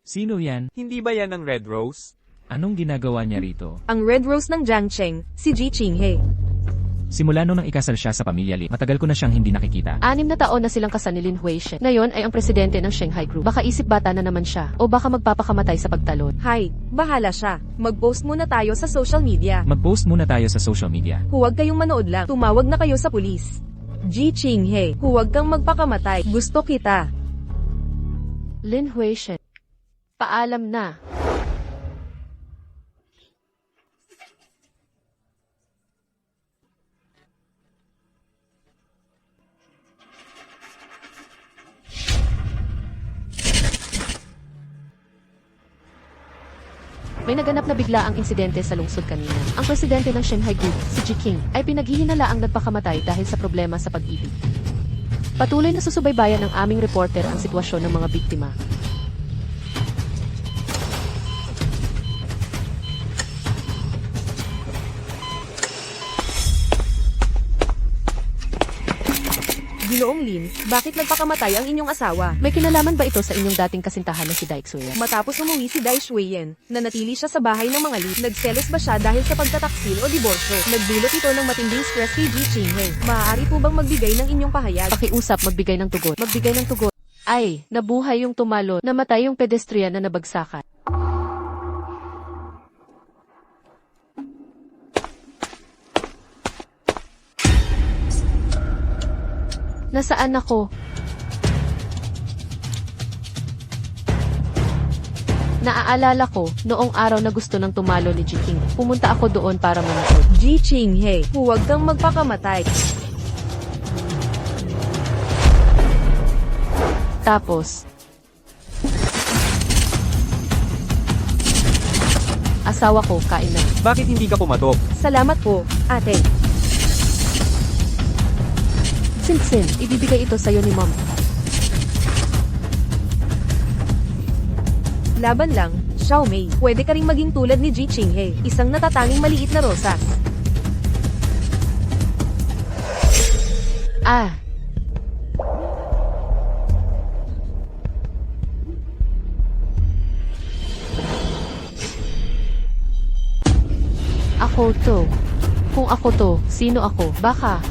Sino yan? Hindi ba yan ang Red Rose? Anong ginagawa niya rito? Ang Red Rose ng Jiangcheng, si Ji Qinghe. Simula nung ikasal siya sa pamilya Li, matagal ko na siyang hindi nakikita. 6 na taon na silang kasal ni Lin Huixin. Ngayon ay ang presidente ng Shanghai Group. Baka isip bata na naman siya, o baka magpapakamatay sa pagtalon. Hay, bahala siya. Mag-post muna tayo sa social media. Mag-post muna tayo sa social media. Huwag kayong manood lang. Tumawag na kayo sa pulis. Ji Qinghe, huwag kang magpakamatay. Gusto kita. Lin Huixin. Paalam na. May naganap na bigla ang insidente sa lungsod kanina. Ang presidente ng Shanghai Group, si Ji Qing, ay pinaghihinalaang nagpakamatay dahil sa problema sa pag-ibig. Patuloy na susubaybayan ng aming reporter ang sitwasyon ng mga biktima. Ginoong Lin, bakit nagpakamatay ang inyong asawa? May kinalaman ba ito sa inyong dating kasintahan na si Dai Xuya? Matapos umuwi si Dai Shuiyan, nanatili siya sa bahay ng mga Li. Nagselos ba siya dahil sa pagtataksil o diborsyo? Nagdulot ito ng matinding stress kay Ji Qinghe. Maaari po bang magbigay ng inyong pahayag? Pakiusap, magbigay ng tugon. Magbigay ng tugon. Ay, nabuhay yung tumalon, namatay yung pedestrian na nabagsakan. Nasaan ako? Naaalala ko, noong araw na gusto ng tumalo ni Ji Qing, pumunta ako doon para manood. Ji Qinghe, huwag kang magpakamatay. Tapos, asawa ko, kain na. Bakit hindi ka pumatok? Salamat po, ate. Sin, ibibigay ito sa'yo ni Mom. Laban lang, Xiaomei. Pwede ka ring maging tulad ni Ji Qinghe, isang natatanging maliit na rosas. Ah! Ako to. Kung ako to, sino ako? Baka.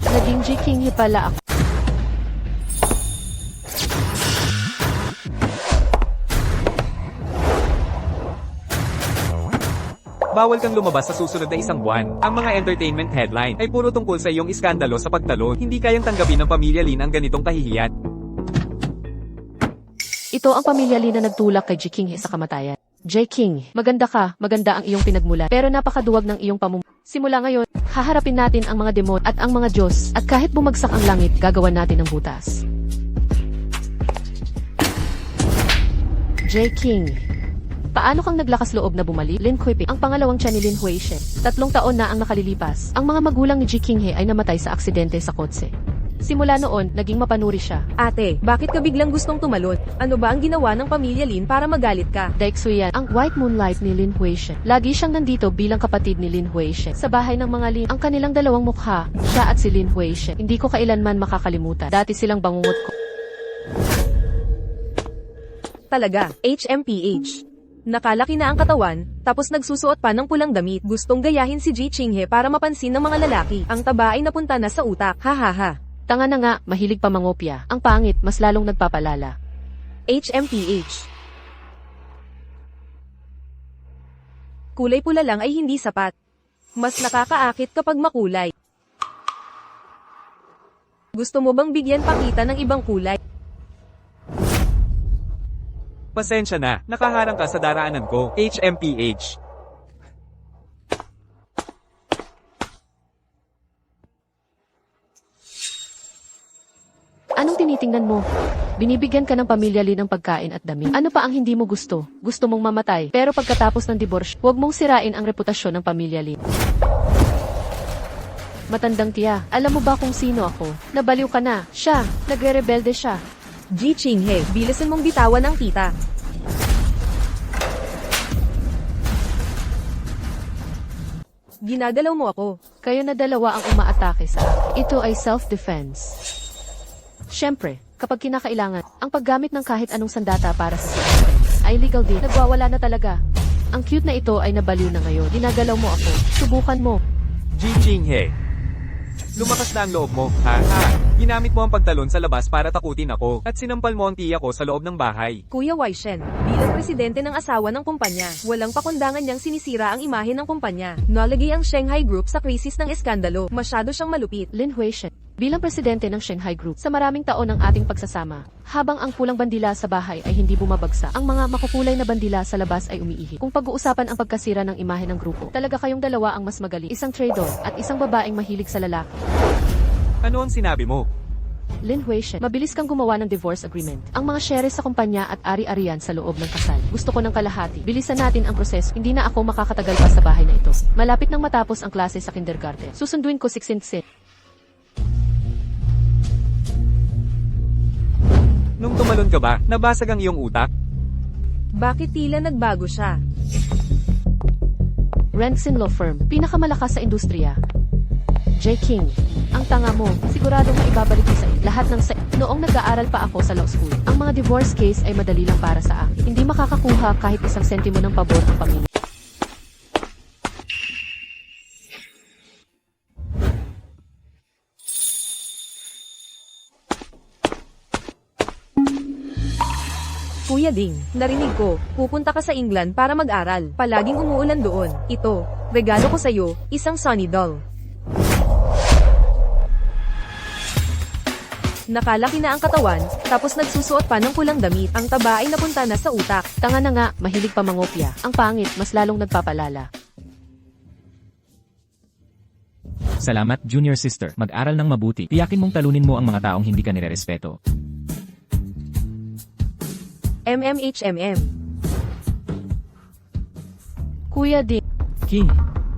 Naging Ji Qinghe pala ako. Bawal kang lumabas sa susunod na isang buwan. Ang mga entertainment headline ay puro tungkol sa iyong iskandalo sa pagtalon. Hindi kayang tanggapin ng pamilya Lin ang ganitong kahihiyan. Ito ang pamilya Lin na nagtulak kay Ji Qinghe sa kamatayan. Ji Qing, maganda ka, maganda ang iyong pinagmulan, pero napakaduwag ng iyong Simula ngayon, haharapin natin ang mga demon at ang mga Diyos, at kahit bumagsak ang langit, gagawan natin ng butas. Ji Qing, paano kang naglakas loob na bumalik? Lin Kuiping, ang pangalawang tiyan ni Lin Huixin. 3 taon na ang nakalilipas. Ang mga magulang ni Ji Qinghe ay namatay sa aksidente sa kotse. Simula noon, naging mapanuri siya. Ate, bakit ka biglang gustong tumalon? Ano ba ang ginawa ng pamilya Lin para magalit ka? Dai Xuyan, ang White Moonlight ni Lin Huixin. Lagi siyang nandito bilang kapatid ni Lin Huixin. Sa bahay ng mga Lin, ang kanilang dalawang mukha, siya at si Lin Huixin. Hindi ko kailanman makakalimutan. Dati silang bangungot ko. Talaga, HMPH. Nakalaki na ang katawan, tapos nagsusuot pa ng pulang damit. Gustong gayahin si Ji Qinghe para mapansin ng mga lalaki. Ang taba ay napunta na sa utak. Hahaha. Tanga na nga, mahilig pa mangopya. Ang pangit, mas lalong nagpapalala. HMPH. Kulay pula lang ay hindi sapat. Mas nakakaakit kapag makulay. Gusto mo bang bigyan pakita ng ibang kulay? Pasensya na, nakaharang ka sa daraanan ko. HMPH. Anong tinitingnan mo? Binibigyan ka ng pamilya Lin ng pagkain at damit. Ano pa ang hindi mo gusto? Gusto mong mamatay. Pero pagkatapos ng diborsyo, huwag mong sirain ang reputasyon ng pamilya Lin. Matandang tiya, alam mo ba kung sino ako? Nabaliw ka na. Siya, nagre-rebelde siya. Ji Qinghe, bilisan mong bitawan ang tita. Ginagalaw mo ako. Kayo na dalawa ang umaatake sa akin. Ito ay self-defense. Siyempre, kapag kinakailangan, ang paggamit ng kahit anong sandata para sa sasakyan ay legal din. Nagwawala na talaga. Ang cute na ito ay nabaliw na ngayon. Dinagalaw mo ako. Subukan mo. Ji Chinghe. Lumakas na ang loob mo, ha? Ginamit mo ang pagtalon sa labas para takutin ako, at sinampal mo ang tiya ko sa loob ng bahay. Kuya Waishen, bilang presidente ng asawa ng kumpanya, walang pakundangan niyang sinisira ang imahe ng kumpanya. Nalagay ang Shanghai Group sa krisis ng eskandalo. Masyado siyang malupit. Lin Huishen, bilang presidente ng Shanghai Group, sa maraming taon ng ating pagsasama, habang ang pulang bandila sa bahay ay hindi bumabagsak, ang mga makukulay na bandila sa labas ay umiihi. Kung pag-uusapan ang pagkasira ng imahe ng grupo, talaga kayong dalawa ang mas magaling, isang traidor at isang babaeng mahilig sa lalaki. Ano ang sinabi mo? Lin Huishen, mabilis kang gumawa ng divorce agreement. Ang mga shares sa kumpanya at ari-arian sa loob ng kasal. Gusto ko ng kalahati. Bilisan natin ang proseso. Hindi na ako makakatagal pa sa bahay na ito. Malapit nang matapos ang klase sa kindergarten. Susunduin ko 16. Nung tumalon ka ba, nabasag ang iyong utak? Bakit tila nagbago siya? Renxin Law Firm, pinakamalakas sa industriya. J. King, ang tanga mo, siguradong maibabalik mo sa lahat ng noong nag-aaral pa ako sa law school. Ang mga divorce case ay madali lang para sa akin. Hindi makakakuha kahit isang sentimo ng pabor ng pamilya. Kuya Ding, narinig ko, pupunta ka sa England para mag-aral. Palaging umuulan doon. Ito, regalo ko sa'yo, isang Sunny doll. Nakalaki na ang katawan, tapos nagsusuot pa ng pulang damit. Ang taba ay napunta na sa utak. Tanga na nga, mahilig pa mangopya. Ang pangit, mas lalong nagpapalala. Salamat, junior sister. Mag-aral ng mabuti. Tiyakin mong talunin mo ang mga taong hindi ka nirerespeto. MMHMM. Kuya Ding, King,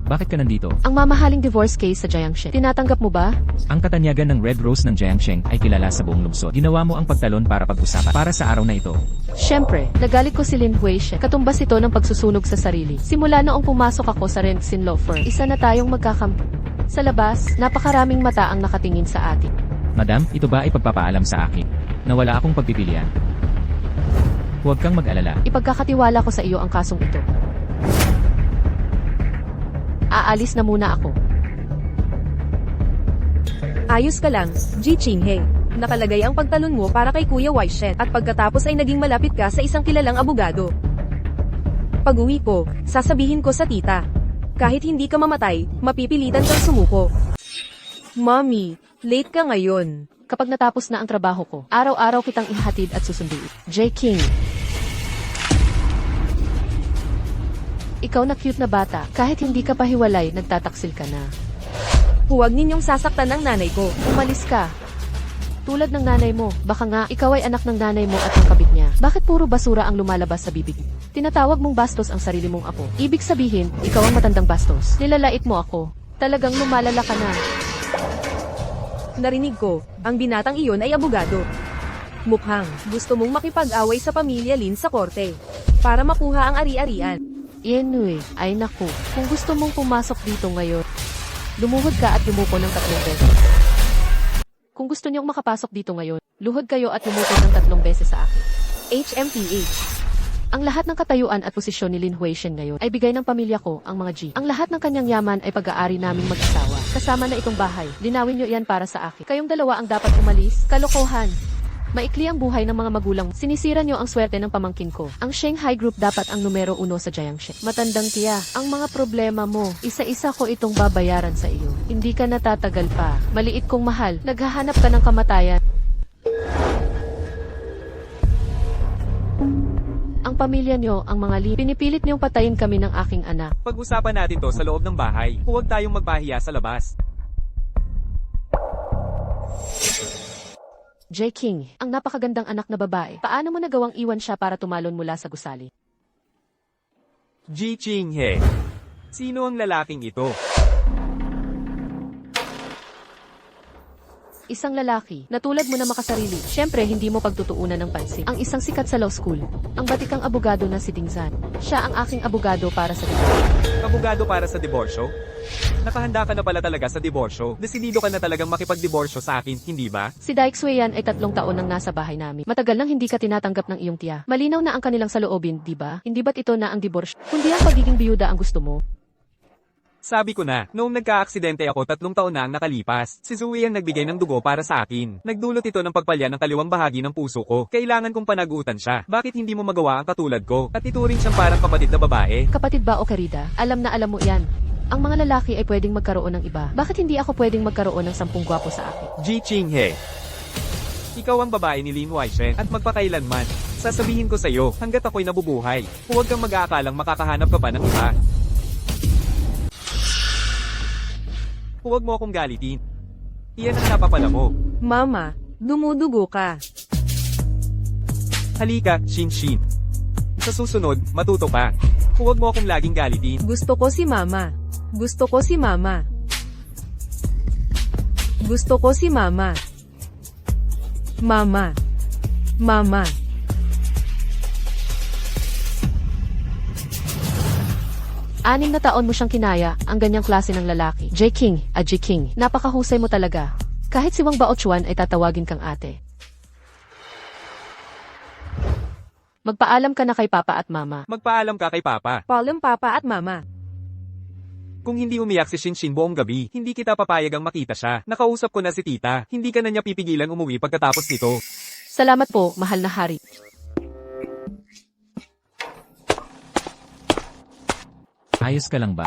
bakit ka nandito? ang mamahaling divorce case sa Jiangxi. Tinatanggap mo ba? Ang katanyagan ng Red Rose ng Jiangsheng ay kilala sa buong lungsod. Ginawa mo ang pagtalon para pag-usapan. Para sa araw na ito. Siyempre, nagalit ko si Lin Huishen. Katumbas ito ng pagsusunog sa sarili. Simula noong pumasok ako sa Renxin Law Firm, isa na tayong magkakampi. Sa labas, napakaraming mata ang nakatingin sa atin. Madam, ito ba ay pagpapaalam sa akin? Na wala akong pagpipilian. Huwag kang mag-alala. Ipagkakatiwala ko sa iyo ang kasong ito. Aalis na muna ako. Ayos ka lang, Ji Chinghe. Nakalagay ang pagtalon mo para kay Kuya Waishen at pagkatapos ay naging malapit ka sa isang kilalang abogado. Pag-uwi ko, sasabihin ko sa tita. Kahit hindi ka mamatay, mapipilitan kang sumuko. Mommy, late ka ngayon. Kapag natapos na ang trabaho ko, araw-araw kitang ihatid at susunduin. J. King. Ikaw na cute na bata, kahit hindi ka pahiwalay, nagtataksil ka na. Huwag ninyong sasaktan ng nanay ko. Umalis ka. Tulad ng nanay mo, baka nga ikaw ay anak ng nanay mo at ng kabit niya. Bakit puro basura ang lumalabas sa bibig? Tinatawag mong bastos ang sarili mong apo. Ibig sabihin, ikaw ang matandang bastos. Nilalait mo ako. Talagang lumalala ka na. Narinig ko, ang binatang iyon ay abogado. Mukhang gusto mong makipag-away sa pamilya Lin sa korte para makuha ang ari-arian. Yenue, ay naku, kung gusto mong pumasok dito ngayon, lumuhod ka at yumuko ng 3 beses. Kung gusto niyong makapasok dito ngayon, luhod kayo at yumuko ng 3 beses sa akin. HMPH. Ang lahat ng katayuan at posisyon ni Lin Huishen ngayon ay bigay ng pamilya ko, ang mga G. Ang lahat ng kanyang yaman ay pag-aari naming mag-asawa. Kasama na itong bahay. Linawin niyo yan para sa akin. Kayong dalawa ang dapat umalis. Kalokohan. Maikli ang buhay ng mga magulang. Sinisira niyo ang swerte ng pamangkin ko. Ang Shanghai Group dapat ang numero 1 sa Jiangxi. Matandang tiya, ang mga problema mo, isa-isa ko itong babayaran sa iyo. Hindi ka natatagal pa. Maliit kong mahal. Naghahanap ka ng kamatayan. Ang pamilya niyo, ang mga pinipilit niyong patayin kami ng aking anak. Pag-usapan natin to sa loob ng bahay. Huwag tayong magpahiya sa labas. J. King, ang napakagandang anak na babae. Paano mo nagawang iwan siya para tumalon mula sa gusali? Ji Chinghe. Sino ang lalaking ito? Isang lalaki, na tulad mo na makasarili. Siyempre, hindi mo pagtutuunan ng pansin. Ang isang sikat sa law school. Ang batikang abogado na si Ding Zan. Siya ang aking abogado para sa diborsyo. Abogado para sa diborsyo? Nakahanda ka na pala talaga sa diborsyo. Desidido ka na talagang makipagdiborsyo sa akin, hindi ba? Si Daixue yan ay 3 taon nang nasa bahay namin. Matagal nang hindi ka tinatanggap ng iyong tiya. Malinaw na ang kanilang saloobin, di ba? Hindi ba't ito na ang diborsyo? Kundi ang pagiging biyuda ang gusto mo. Sabi ko na, noong nagka-aksidente ako 3 taon na ang nakalipas, si Zoe ang nagbigay ng dugo para sa akin. Nagdulot ito ng pagpalya ng kaliwang bahagi ng puso ko. Kailangan kong panagutan siya. Bakit hindi mo magawa ang katulad ko? At ituring siyang parang kapatid na babae? Kapatid ba o Karida? Alam na alam mo yan. Ang mga lalaki ay pwedeng magkaroon ng iba. Bakit hindi ako pwedeng magkaroon ng 10 gwapo sa akin? Ji Ching-he. Ikaw ang babae ni Lin Weishen at magpakailanman. Sasabihin ko sa'yo, hanggat ako'y nabubuhay, huwag kang mag-aakalang makakahanap ka pa ng iba. Huwag mo akong galitin. Iyan ang napapala mo. Mama, dumudugo ka. Halika, Shin-shin. Sa susunod, matuto pa. Huwag mo akong laging galitin. Gusto ko si Mama. Gusto ko si Mama. Gusto ko si Mama. Mama. Mama. 6 na taon mo siyang kinaya, ang ganyang klase ng lalaki. J. King, J. King, napakahusay mo talaga. Kahit si Wang Baochuan ay tatawagin kang ate. Magpaalam ka na kay Papa at Mama. Magpaalam ka kay Papa. Paalam Papa at Mama. Kung hindi umiyak si Shin-shin buong gabi, hindi kita papayagang makita siya. Nakausap ko na si tita, hindi ka na niya pipigilan umuwi pagkatapos nito. Salamat po, mahal na hari. Ayos ka lang ba?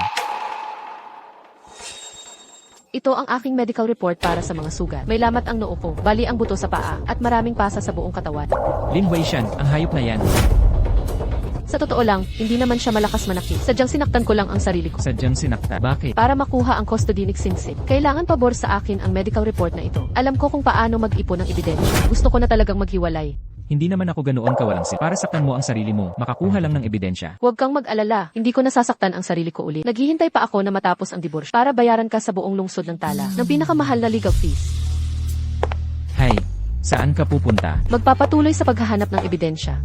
Ito ang aking medical report para sa mga sugat. May lamat ang noo ko, bali ang buto sa paa, at maraming pasa sa buong katawan. Lin Weishan, ang hayop na yan. Sa totoo lang, hindi naman siya malakas manakit. Sadyang sinaktan ko lang ang sarili ko. Sadyang sinakta. Bakit? Para makuha ang custodic sinsip, kailangan pabor sa akin ang medical report na ito. Alam ko kung paano mag-ipon ng ebidensya. Gusto ko na talagang maghiwalay. Hindi naman ako ganoon kawalang sin. Para saktan mo ang sarili mo, makakuha lang ng ebidensya. Huwag kang mag-alala, hindi ko nasasaktan ang sarili ko ulit. Naghihintay pa ako na matapos ang diborsyo para bayaran ka sa buong lungsod ng tala ng pinakamahal na legal fees. Hay, saan ka pupunta? Magpapatuloy sa paghahanap ng ebidensya.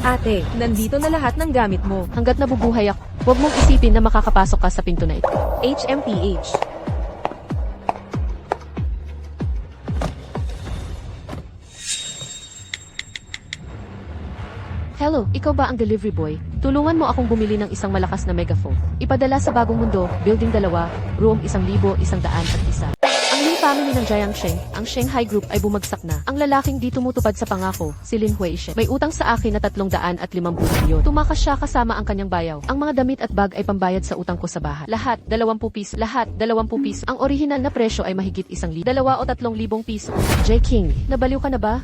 Ate, nandito na lahat ng gamit mo. Hanggat nabubuhay ako, huwag mong isipin na makakapasok ka sa pinto na ito. HMPH. Hello, ikaw ba ang delivery boy? Tulungan mo akong bumili ng isang malakas na megaphone. Ipadala sa Bagong Mundo, Building 2, Room 1,101. Ang Lin family ng Jiang Sheng, ang Shanghai Group ay bumagsak na. Ang lalaking di tumutupad sa pangako, si Lin Huishen. May utang sa akin na 350 milyon. Tumakas siya kasama ang kanyang bayaw. Ang mga damit at bag ay pambayad sa utang ko sa bahay. Lahat, 20 piso. Lahat, 20 piso. Ang orihinal na presyo ay mahigit 1,000. 2 o 3,000 piso. J. King, nabaliw ka na ba?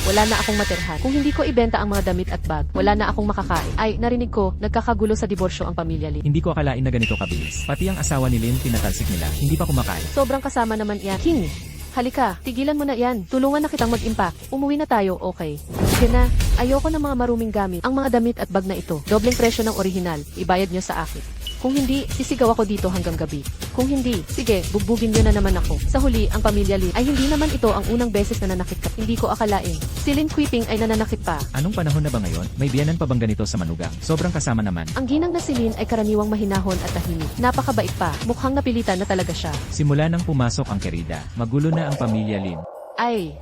Wala na akong materhan. Kung hindi ko ibenta ang mga damit at bag, wala na akong makakain. Ay, narinig ko, nagkakagulo sa diborsyo ang pamilya Lin. Hindi ko akalain na ganito kabilis. Pati ang asawa ni Lin tinatalsik nila. Hindi pa kumakain. Sobrang kasama naman yan. King, halika, tigilan mo na yan. Tulungan na kitang mag-impact. Umuwi na tayo, okay. Sige na, ayoko ng mga maruming gamit. Ang mga damit at bag na ito, dobleng presyo ng orihinal. Ibayad niyo sa akin. Kung hindi, sisigaw ako dito hanggang gabi. Kung hindi, sige, bugbugin niyo na naman ako. Sa huli, ang pamilya Lin ay hindi naman ito ang unang beses na nanakit ka. Hindi ko akalain. Si Lin Kuiping ay nananakit pa. Anong panahon na ba ngayon? May biyanan pa bang ganito sa manugang? Sobrang kasama naman. Ang ginang na si Lin ay karaniwang mahinahon at tahimik. Napakabait pa. Mukhang napilitan na talaga siya. Simula nang pumasok ang Kerida, magulo na ang pamilya Lin. Ay,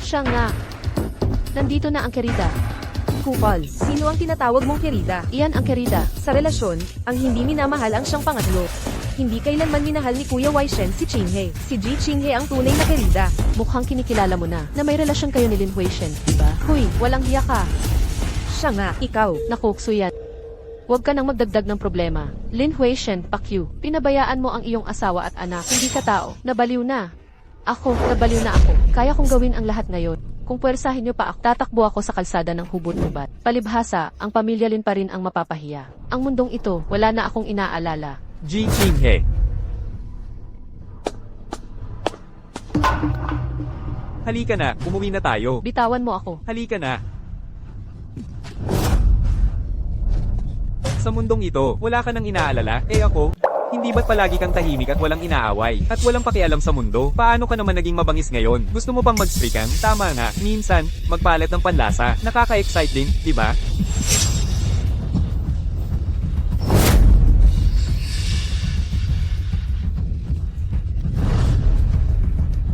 siya nga. Nandito na ang Kerida. Kupal, sino ang tinatawag mong Kerida? Iyan ang Kerida. Sa relasyon, ang hindi minamahal ang siyang pangatlo. Hindi kailanman minahal ni Kuya Weishen si Ching-he. Si Ji Ching-he ang tunay na Kerida. Mukhang kinikilala mo na na may relasyon kayo ni Lin Huishen, diba? Huy, walang hiya ka. Siya nga, ikaw. Naku, Suyan. Huwag ka nang magdagdag ng problema. Lin Huishen, pakyu. Pinabayaan mo ang iyong asawa at anak. Hindi ka tao. Nabaliw na. Ako, nabaliw na ako. Kaya kong gawin ang lahat ngayon. Kung puwersahin niyo pa ako, tatakbo ako sa kalsada ng hubot-hubat. Palibhasa, ang pamilya Lin pa rin ang mapapahiya. Ang mundong ito, wala na akong inaalala. Ji Ching-he. Halika na, umuwi na tayo. Bitawan mo ako. Halika na. Sa mundong ito, wala ka nang inaalala, ako? Hindi ba't palagi kang tahimik at walang inaaway? At walang pakialam sa mundo? Paano ka naman naging mabangis ngayon? Gusto mo pang mag-streakan? Tama nga, minsan, magpalit ng panlasa. Nakaka-excite din, di ba?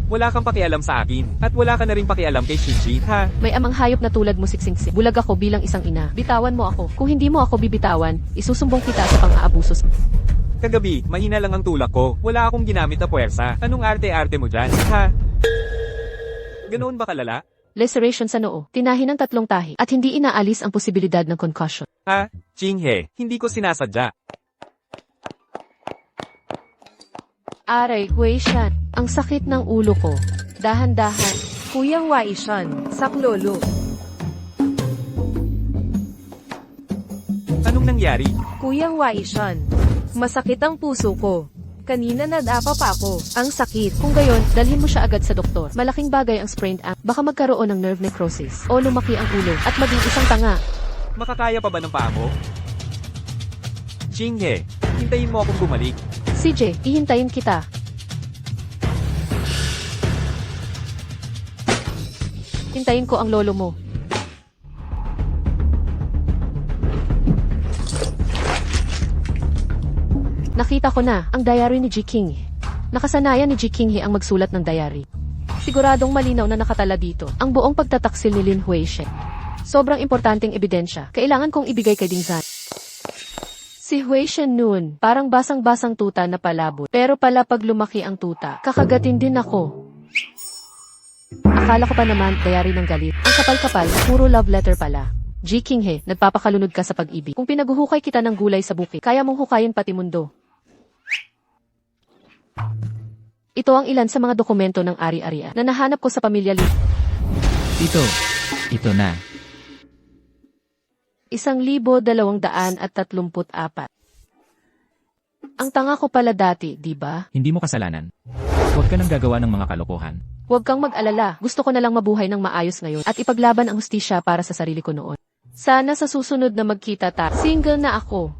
Wala kang pakialam sa akin, at wala ka na rin pakialam kay Shinji, ha? May amang hayop na tulad mo siksing. Bulag ako bilang isang ina. Bitawan mo ako. Kung hindi mo ako bibitawan, isusumbong kita sa pang-aabuso. Kagabi, mahina lang ang tulak ko. Wala akong ginamit na puwersa. Anong arte-arte mo dyan, ha? Ganoon ba kalala? Laceration sa noo, tinahin ng 3 tahi, at hindi inaalis ang posibilidad ng concussion. Ha? Jinghe, hindi ko sinasadya. Aray, Wei Shan, ang sakit ng ulo ko. Dahan-dahan. Kuya Waishan, saklolo. Anong nangyari? Kuya Waishan, masakit ang puso ko. Kanina nadapa pa ako. Ang sakit. Kung gayon, dalhin mo siya agad sa doktor. Malaking bagay ang sprained ankle. Baka magkaroon ng nerve necrosis, o lumaki ang ulo, at maging isang tanga. Makakaya pa ba ng paa mo? Jinghe, hintayin mo akong bumalik. CJ, ihintayin kita. Hintayin ko ang lolo mo. Nakita ko na ang diary ni Ji King. Nakasanayan ni Ji King ang magsulat ng diary. Siguradong malinaw na nakatala dito ang buong pagtataksil ni Lin Huixin. Sobrang importanteng ebidensya. Kailangan kong ibigay kay Ding Zan. Si Huixin noon, parang basang-basang tuta na palabot. Pero pala pag lumaki ang tuta, kakagatin din ako. Akala ko pa naman, diary ng galit. Ang kapal-kapal, puro love letter pala. Ji King nagpapakalunod ka sa pag-ibig. Kung pinaguhukay kita ng gulay sa bukid, kaya mong hukayin pati mundo. Ito ang ilan sa mga dokumento ng ari-arian na nahanap ko sa pamilya Lee. Ito na. 1,234. Ang tanga ko pala dati, di ba? Hindi mo kasalanan. Huwag ka nang gagawa ng mga kalokohan. Huwag kang mag-alala, gusto ko na lang mabuhay ng maayos ngayon at ipaglaban ang hustisya para sa sarili ko noon. Sana sa susunod na magkita ta, single na ako.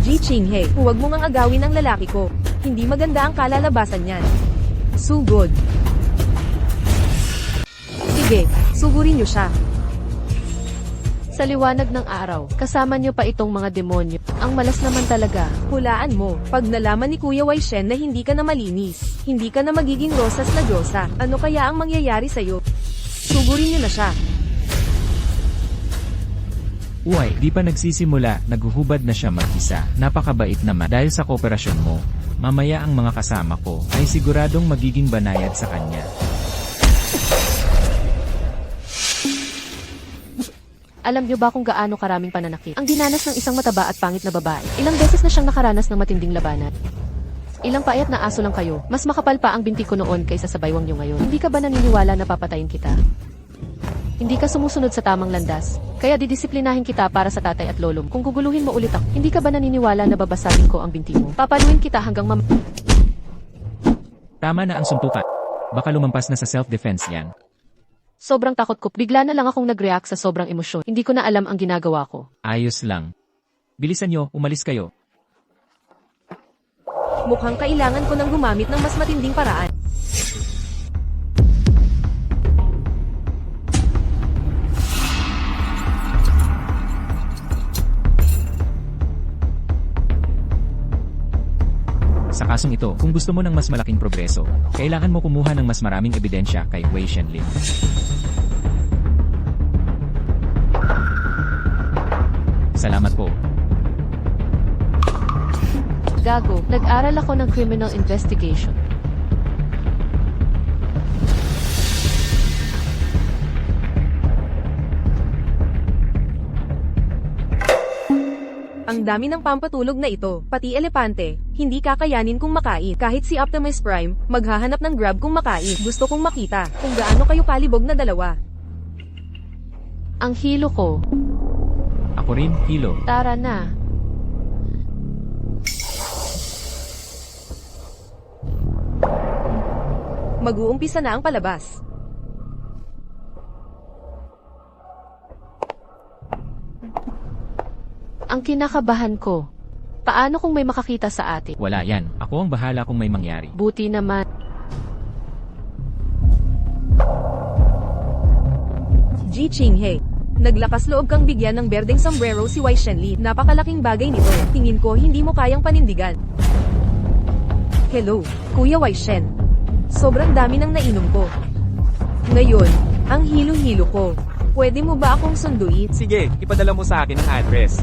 Ji Qinghe, huwag mo ngang agawin ang lalaki ko. Hindi maganda ang kalalabasan niyan. Sugod. Sige, sugurin niyo siya. Sa liwanag ng araw, kasama niyo pa itong mga demonyo. Ang malas naman talaga. Hulaan mo, pag nalaman ni Kuya Waishen na hindi ka na malinis, hindi ka na magiging rosas na diyosa, ano kaya ang mangyayari sa'yo? Sugurin niyo na siya. Uy, di pa nagsisimula, naghuhubad na siya mag-isa. Napakabait naman dahil sa kooperasyon mo. Mamaya ang mga kasama ko ay siguradong magiging banayad sa kanya. Alam niyo ba kung gaano karaming pananakit ang dinanas ng isang mataba at pangit na babae? Ilang beses na siyang nakaranas ng matinding labanan. Ilang payat na aso lang kayo. Mas makapal pa ang binti ko noon kaysa sa baywang niyo ngayon. Hindi ka ba naniniwala na papatayin kita? Hindi ka sumusunod sa tamang landas. Kaya didisiplinahin kita para sa tatay at lolo. Kung guguluhin mo ulit ako, hindi ka ba naniniwala na babasagin ko ang binti mo? Papaluin kita hanggang Tama na ang suntukan. Baka lumampas na sa self-defense yan. Sobrang takot ko. Bigla na lang akong nag-react sa sobrang emosyon. Hindi ko na alam ang ginagawa ko. Ayos lang. Bilisan nyo, umalis kayo. Mukhang kailangan ko nang gumamit ng mas matinding paraan. Sa kasong ito, kung gusto mo ng mas malaking progreso, kailangan mo kumuha ng mas maraming ebidensya kay Wei Shenlin. Salamat po. Gago, nag-aral ako ng criminal investigation. Ang dami ng pampatulog na ito, pati elepante, hindi kakayanin kung makain. Kahit si Optimus Prime, maghahanap ng grab kung makain. Gusto kong makita kung gaano kayo kalibog na dalawa. Ang hilo ko. Ako rin, Hilo. Tara na. Mag-uumpisa na ang palabas. Ang kinakabahan ko. Paano kung may makakita sa atin? Wala yan. Ako ang bahala kung may mangyari. Buti naman. Ji Qinghe. Naglakas loob kang bigyan ng berdeng sombrero si Wai Shenli. Napakalaking bagay nito. Tingin ko hindi mo kayang panindigan. Hello, Kuya Wai Shen. Sobrang dami ng nainom ko. Ngayon, ang hilo-hilo ko. Pwede mo ba akong sunduin? Sige, ipadala mo sa akin ang address.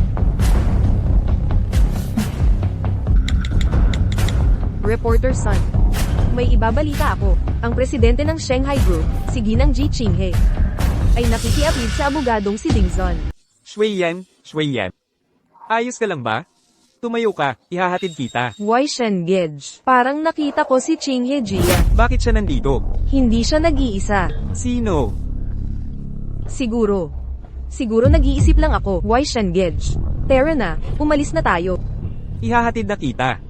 Reporter Sun. May ibabalita ako. Ang presidente ng Shanghai Group, si Ginang Ji Qinghe, ay nakikiapid sa abogadong si Ding Zon. Shui Yan. Ayos ka lang ba? Tumayo ka, ihahatid kita. Wai Shen Gej. Parang nakita ko si Qinghe Jia. Bakit siya nandito? Hindi siya nag-iisa. Sino? Siguro nag-iisip lang ako. Wai Shen Gej. Tara na, umalis na tayo. Ihahatid na kita.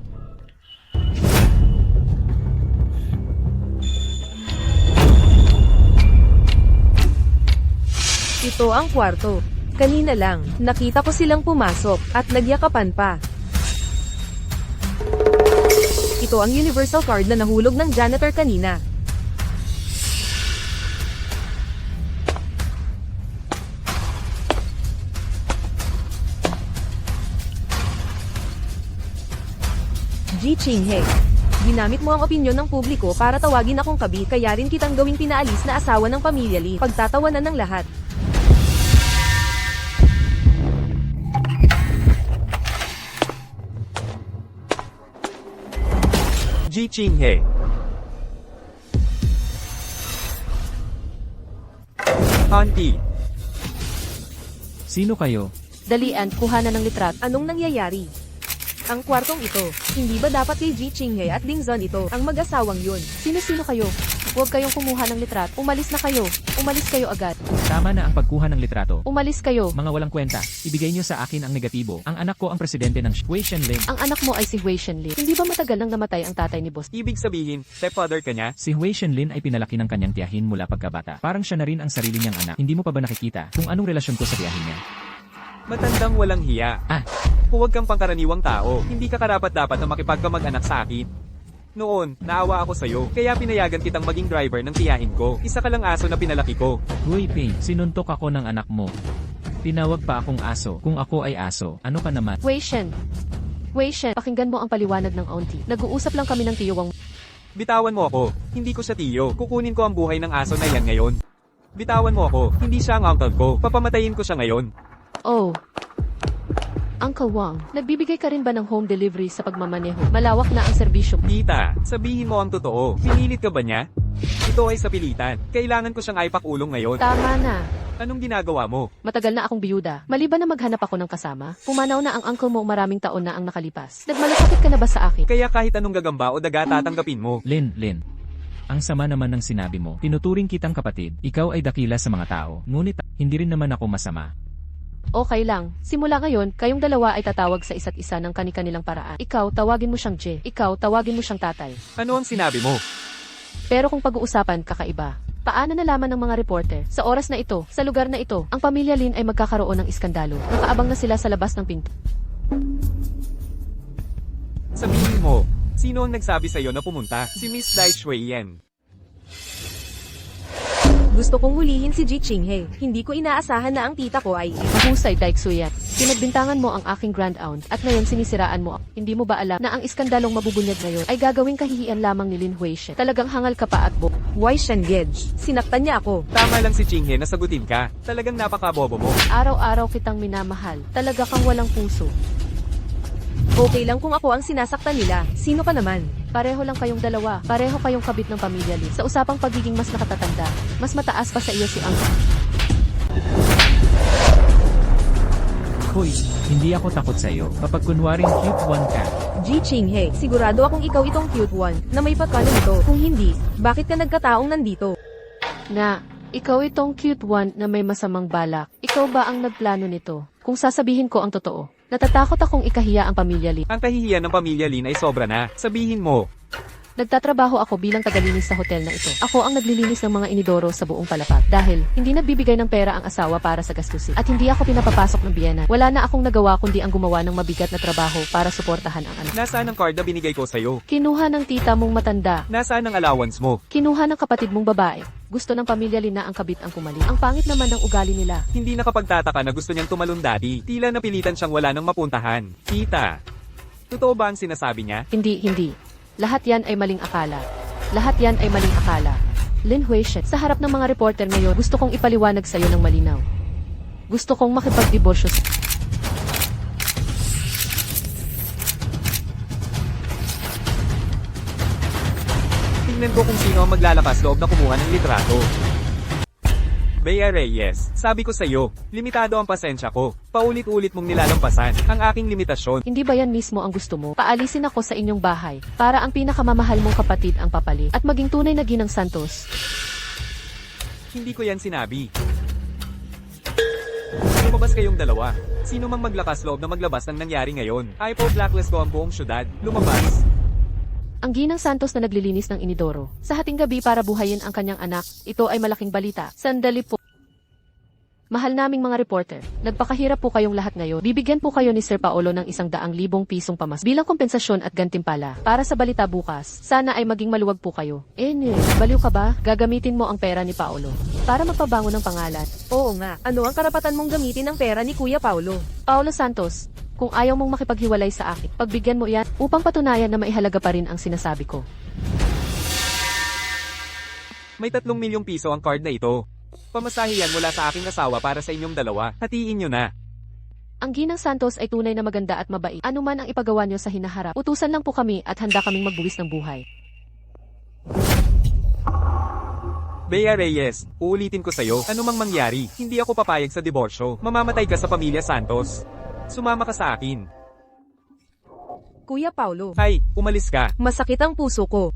Ito ang kwarto. Kanina lang, nakita ko silang pumasok, at nagyakapan pa. Ito ang universal card na nahulog ng janitor kanina. Ji Qinghe. Ginamit mo ang opinyon ng publiko para tawagin akong kabit, kaya rin kitang gawing pinaalis na asawa ng pamilya Li. Pagtatawanan ng lahat. Ji Qinghe. Auntie, Sino kayo? Dalian, kuha na ng litrato. Anong nangyayari? Ang kwartong ito, hindi ba dapat kay Ji Qinghe at Ding Zon ito, ang mag-asawang yun? Sino-sino kayo? Huwag kayong kumuha ng litrato. Umalis na kayo. Umalis kayo agad. Tama na ang pagkuha ng litrato. Umalis kayo. Mga walang kwenta, ibigay niyo sa akin ang negatibo. Ang anak ko ang presidente ng Wei Shenli. Ang anak mo ay si Wei Shenli. Hindi ba matagal nang namatay ang tatay ni boss? ibig sabihin, stepfather ka niya? Si Wei Shenlin ay pinalaki ng kanyang tiyahin mula pagkabata. Parang siya na rin ang sarili niyang anak. Hindi mo pa ba nakikita kung anong relasyon ko sa tiyahin niya? Matandang walang hiya. Ah. Huwag kang pangkaraniwang tao. Hindi ka karapat-dapat na makipagkamag-anak sa akin. Noon, naawa ako sa'yo, kaya pinayagan kitang maging driver ng tiyahin ko. Isa ka lang aso na pinalaki ko. Huy Ping, sinuntok ako ng anak mo. Tinawag pa akong aso. Kung ako ay aso, ano ka naman? Wei Shen. Wei Shen, pakinggan mo ang paliwanag ng auntie. Nag-uusap lang kami ng tiyuwang. Bitawan mo ako. Hindi ko siya tiyo. Kukunin ko ang buhay ng aso na yan ngayon. Bitawan mo ako. Hindi siya ang uncle ko. Papamatayin ko siya ngayon. Oh. Uncle Wang, nagbibigay ka rin ba ng home delivery sa pagmamaneho? Malawak na ang serbisyo. Tita, sabihin mo ang totoo. Pinilit ka ba niya? Ito ay sa pilitan. Kailangan ko siyang aipakulong ngayon. Tama na. Anong ginagawa mo? Matagal na akong biyuda. Maliban na maghanap ako ng kasama, pumanaw na ang uncle mo maraming taon na ang nakalipas. Nagmalasakit ka na ba sa akin? Kaya kahit anong gagamba o daga tatanggapin mo. Lin. Ang sama naman ng sinabi mo. Tinuturing kitang kapatid. Ikaw ay dakila sa mga tao. Ngunit, hindi rin naman ako masama. Okay lang. Simula ngayon, kayong dalawa ay tatawag sa isa't isa ng kani-kanilang paraan. Ikaw, tawagin mo siyang Je. Ikaw, tawagin mo siyang tatay. Ano ang sinabi mo? Pero kung pag-uusapan, kakaiba. Paano nalaman ng mga reporter? Sa oras na ito, sa lugar na ito, ang pamilya Lin ay magkakaroon ng iskandalo. Nakaabang na sila sa labas ng pinto. Sabihin mo, sino ang nagsabi sa'yo na pumunta? Si Miss Dai Shuiyan. Gusto kong hulihin si Ji Qinghe. Hindi ko inaasahan na ang tita ko ay... Mahusay, Daiksuyan. Pinagbintangan mo ang aking grand aunt at ngayon sinisiraan mo. Hindi mo ba alam na ang iskandalong mabubunyag ngayon ay gagawing kahihiyan lamang ni Lin Huishen? Talagang hangal ka pa at bo. Wai Shen Gej. Sinaktan niya ako. Tama lang si Qinghe na sagutin ka. Talagang napakabobo mo. Araw-araw kitang minamahal. Talaga kang walang puso. Okay lang kung ako ang sinasaktan nila. Sino ka naman? Pareho lang kayong dalawa. Pareho kayong kabit ng pamilya Lin. Sa usapang pagiging mas nakatatanda, mas mataas pa sa iyo si Uncle. Hoy, hindi ako takot sa iyo. Kapag kunwaring cute one ka. Ji Qinghe, sigurado akong ikaw itong cute one, na may pagkano nito. Kung hindi, bakit ka nagkataong nandito? Na, ikaw itong cute one na may masamang balak. Ikaw ba ang nagplano nito? Kung sasabihin ko ang totoo, natatakot akong ikahiya ang pamilya Lin. Ang kahihiyan ng pamilya Lin ay sobra na. Sabihin mo. Nagtatrabaho ako bilang tagalinis sa hotel na ito. Ako ang naglilinis ng mga inidoro sa buong palapag dahil hindi nagbibigay ng pera ang asawa para sa gastusin at hindi ako pinapapasok ng biyenan. Wala na akong nagawa kundi ang gumawa ng mabigat na trabaho para suportahan ang anak. Nasaan ang card na binigay ko sa'yo? Kinuha ng tita mong matanda. Nasaan ang allowance mo? Kinuha ng kapatid mong babae. Gusto ng pamilya Lina ang kabit ang pumali. Ang pangit naman ng ugali nila. Hindi nakapagtataka na gusto niyang tumalon dati. Tila napilitan siyang wala nang mapuntahan. Tita, totoo ba ang sinasabi niya? Hindi. Lahat yan ay maling akala. Lahat yan ay maling akala. Lin Huishen, sa harap ng mga reporter ngayon, gusto kong ipaliwanag sa'yo ng malinaw. Gusto kong makipagdiborsyo Tingnan ko kung sino ang maglalakas loob na kumuha ng litrato. Bea Reyes, sabi ko sa'yo, limitado ang pasensya ko. Paulit-ulit mong nilalampasan ang aking limitasyon. Hindi ba yan mismo ang gusto mo? Paalisin ako sa inyong bahay para ang pinakamamahal mong kapatid ang papali at maging tunay na ginang Santos. Hindi ko yan sinabi. Lumabas kayong dalawa. Sino mang maglakas loob na maglabas ng nangyari ngayon? Ay po, blacklist ko ang buong syudad. Lumabas. Ang ginang Santos na naglilinis ng inidoro sa hating gabi para buhayin ang kanyang anak, ito ay malaking balita. Sandali po. Mahal naming mga reporter, nagpakahirap po kayong lahat ngayon. Bibigyan po kayo ni Sir Paolo ng 100,000 pisong pamas bilang kompensasyon at gantimpala para sa balita bukas. Sana ay maging maluwag po kayo. Baliw ka ba? Gagamitin mo ang pera ni Paolo para magpabango ng pangalan. Oo nga, ano ang karapatan mong gamitin ang pera ni Kuya Paulo? Paolo Santos, kung ayaw mong makipaghiwalay sa akin, pagbigyan mo yan upang patunayan na maihalaga pa rin ang sinasabi ko. May 3 milyong piso ang card na ito. Pamasahe yan mula sa aking asawa para sa inyong dalawa. Hatiin nyo na. Ang ginang Santos ay tunay na maganda at mabait. Ano man ang ipagawa nyo sa hinaharap, utusan lang po kami at handa kaming magbuwis ng buhay. Bea Reyes, uulitin ko sa'yo, anumang mangyari, hindi ako papayag sa diborsyo. Mamamatay ka sa pamilya Santos. Sumama ka sa akin. Kuya Paulo, Hay, umalis ka. masakit ang puso ko.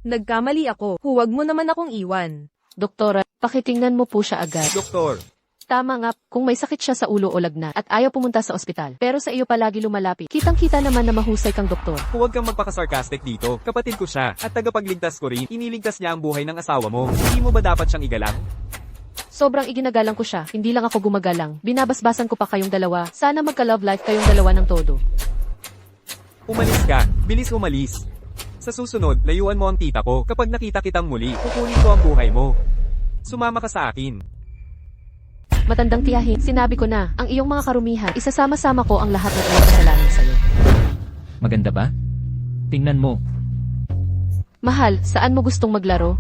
Nagkamali ako, huwag mo naman akong iwan. Doktora, pakitingnan mo po siya agad. Doktor, Tama nga, kung may sakit siya sa ulo o lagnat at ayaw pumunta sa ospital, pero sa iyo palagi lumalapit. Kitang-kita naman na mahusay kang doktor. huwag kang magpaka-sarcastic dito. Kapatid ko siya, at tagapagligtas ko rin. Iniligtas niya ang buhay ng asawa mo. Hindi mo ba dapat siyang igalang? Sobrang iginagalang ko siya, hindi lang ako gumagalang. Binabasbasan ko pa kayong dalawa. Sana magka-love life kayong dalawa ng todo. Umalis ka. Bilis umalis. Sa susunod, layuan mo ang tita ko. Kapag nakita kitang muli, kukunin ko ang buhay mo. Sumama ka sa akin. Matandang tiyahin, sinabi ko na, ang iyong mga karumihan, isasama-sama ko ang lahat ng iyong kasalanan sa'yo. Maganda ba? Tingnan mo. Mahal, saan mo gustong maglaro?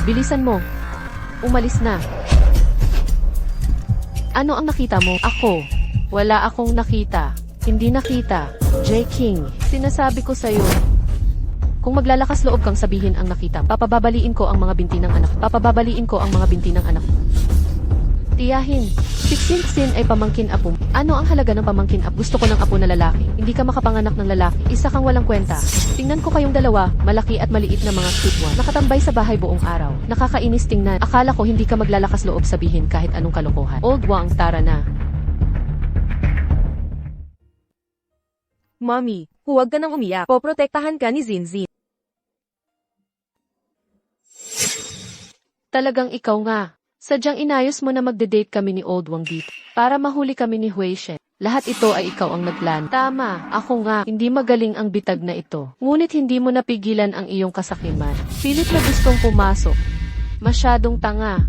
Bilisan mo. Umalis na. Ano ang nakita mo? Ako. Wala akong nakita. Hindi nakita. J. King, sinasabi ko sa'yo. Kung maglalakas loob kang sabihin ang nakita, papababaliin ko ang mga binti ng anak. Papababaliin ko ang mga binti ng anak. Tiyahin, Siksin ay pamangkin apo. Ano ang halaga ng pamangkin apo? Gusto ko ng apo na lalaki. Hindi ka makapanganak ng lalaki. Isa kang walang kwenta. Tingnan ko kayong dalawa, malaki at maliit na mga kitwa. Nakatambay sa bahay buong araw. Nakakainis tingnan. Akala ko hindi ka maglalakas loob sabihin kahit anong kalokohan. Old Wang, tara na. Mommy, huwag ka nang umiyak. Poprotektahan ka ni Zinzin. Talagang ikaw nga. Sadyang inayos mo na magde-date kami ni Old Wang dito. Para mahuli kami ni Huishen. Lahat ito ay ikaw ang nagplan. Tama, ako nga, hindi magaling ang bitag na ito. Ngunit hindi mo napigilan ang iyong kasakiman. Pilit na gustong pumasok. Masyadong tanga.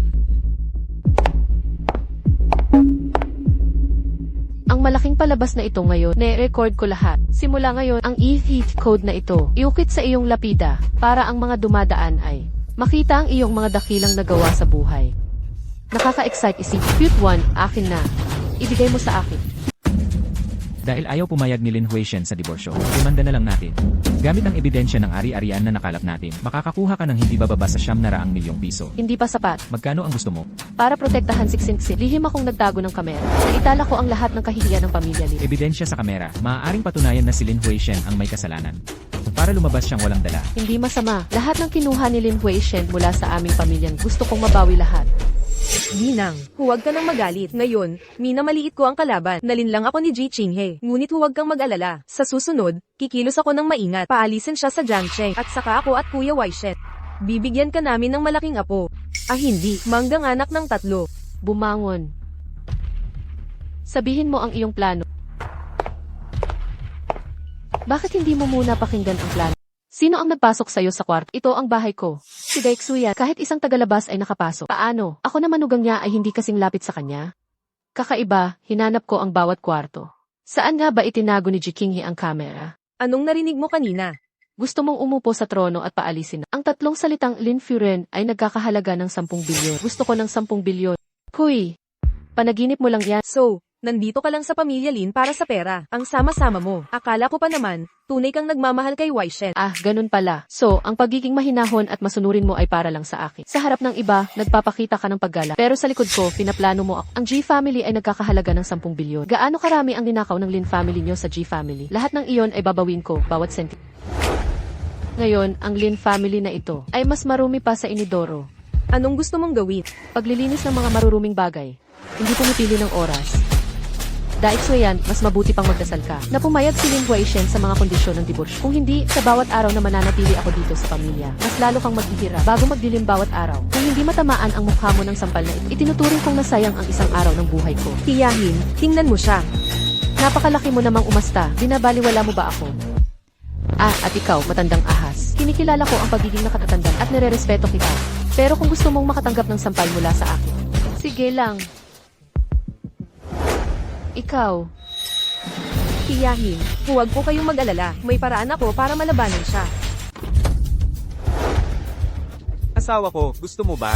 Ang malaking palabas na ito ngayon, ne-record ko lahat. Simula ngayon, ang e-heat code na ito, iukit sa iyong lapida, para ang mga dumadaan ay makita ang iyong mga dakilang nagawa sa buhay. Nakaka-excite isip. Cute one, akin na. Ibigay mo sa akin. Dahil ayaw pumayag ni Lin Huishen sa diborsyo, demanda na lang natin. Gamit ang ebidensya ng ari-arian na nakalap natin, makakakuha ka ng hindi bababa sa 700 milyong piso. Hindi pa sapat. Magkano ang gusto mo? Para protektahan Siksin, lihim akong nagtago ng kamera. Naitala ko ang lahat ng kahihiyan ng pamilya Lin. Ebidensya sa kamera, maaaring patunayan na si Lin Huishen ang may kasalanan. Para lumabas siyang walang dala. Hindi masama. Lahat ng kinuha ni Lin Huishen mula sa aming pamilyang gusto kong mabawi lahat. Ginang, huwag ka nang magalit. Ngayon, minamaliit ko ang kalaban. Nalinlang ako ni Ji Qinghe. Ngunit huwag kang mag-alala. Sa susunod, kikilos ako ng maingat. Paalisin siya sa Jiangsheng at saka ako at Kuya Waishet. Bibigyan ka namin ng malaking apo. Ah hindi, manggang anak ng 3. Bumangon. Sabihin mo ang iyong plano. Bakit hindi mo muna pakinggan ang plano? Sino ang nagpasok sa'yo sa kwarto? Ito ang bahay ko. Si Daixuyan, kahit isang tagalabas ay nakapasok. Paano? Ako na manugang niya ay hindi kasing lapit sa kanya. Kakaiba, hinanap ko ang bawat kwarto. Saan nga ba itinago ni Ji Qinghe ang kamera? Anong narinig mo kanina? Gusto mong umupo sa trono at paalisin. Ang 3 salitang Lin Furen ay nagkakahalaga ng 10 bilyon. Gusto ko ng 10 bilyon. Kuy, panaginip mo lang yan. So, nandito ka lang sa pamilya Lin para sa pera. Ang sama-sama mo. Akala ko pa naman, tunay kang nagmamahal kay Waishet. Ah, ganun pala. So, ang pagiging mahinahon at masunurin mo ay para lang sa akin. Sa harap ng iba, nagpapakita ka ng paggala. Pero sa likod ko, pinaplano mo ako. Ang G family ay nagkakahalaga ng 10 bilyon. Gaano karami ang ninakaw ng Lin family nyo sa G family? Lahat ng iyon ay babawin ko, bawat senti. Ngayon, ang Lin family na ito ay mas marumi pa sa inidoro. Anong gusto mong gawin? Paglilinis ng mga maruruming bagay. Hindi pumipili ng oras. Daixuyan, mas mabuti pang magdasal ka na pumayag si Lin Huaishen sa mga kondisyon ng diborsyo. Kung hindi, sa bawat araw na mananatili ako dito sa pamilya, mas lalo kang maghihirap bago magdilim bawat araw. Kung hindi matamaan ang mukha mo ng sampal na ito, itinuturing kong nasayang ang isang araw ng buhay ko. Tiyahin, tingnan mo siya. Napakalaki mo namang umasta, binabaliwala mo ba ako? Ah, at ikaw, matandang ahas. Kinikilala ko ang pagiging nakatatandang at nirerespeto kita. Pero kung gusto mong makatanggap ng sampal mula sa akin, sige lang. Ikaw. Tiyahin, huwag po kayong mag-alala. May paraan ako para malabanan siya. Asawa ko, gusto mo ba?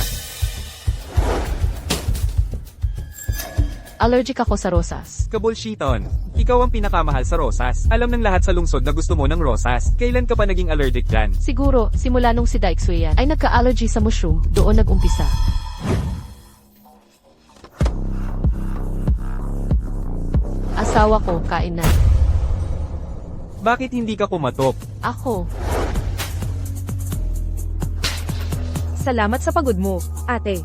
Allergic ako sa rosas. Kabulshiton. Ikaw ang pinakamahal sa rosas. Alam ng lahat sa lungsod na gusto mo ng rosas. Kailan ka pa naging allergic dyan? Siguro, simula nung si Daixuyan ay nagka-allergy sa mushroom, doon nag-umpisa. Asawa ko, kain na. Bakit hindi ka kumatok? Ako. Salamat sa pagod mo, ate.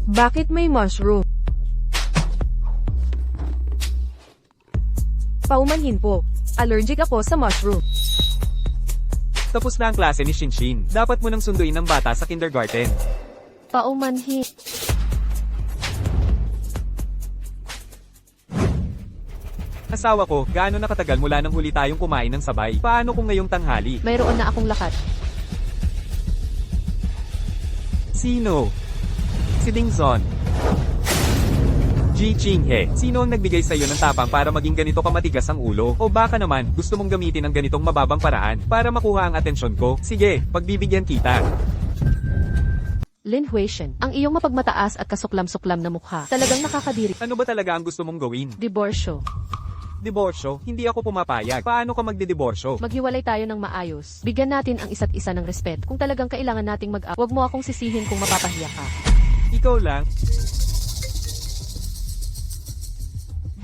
Bakit may mushroom? Paumanhin po. Allergic ako sa mushroom. Tapos na ang klase ni Shinshin. Dapat mo nang sunduin ng bata sa kindergarten. Paumanhin. Asawa ko, gaano nakatagal mula nang huli tayong kumain ng sabay? Paano kung ngayong tanghali? Mayroon na akong lakat. Sino? Si Dingzon. Ji Qinghe, sino ang nagbigay sa'yo ng tapang para maging ganito kamatigas ang ulo? O baka naman, gusto mong gamitin ang ganitong mababang paraan para makuha ang atensyon ko? Sige, pagbibigyan kita. Lin Huaishen, ang iyong mapagmataas at kasuklam-suklam na mukha. Talagang nakakadiri. Ano ba talaga ang gusto mong gawin? Diborsyo. Diborsyo? Hindi ako pumapayag. Paano ka magdidiborsyo? Maghiwalay tayo ng maayos. Bigyan natin ang isa't isa ng respeto. Kung talagang kailangan nating huwag mo akong sisihin kung mapapahiya ka. Ikaw lang.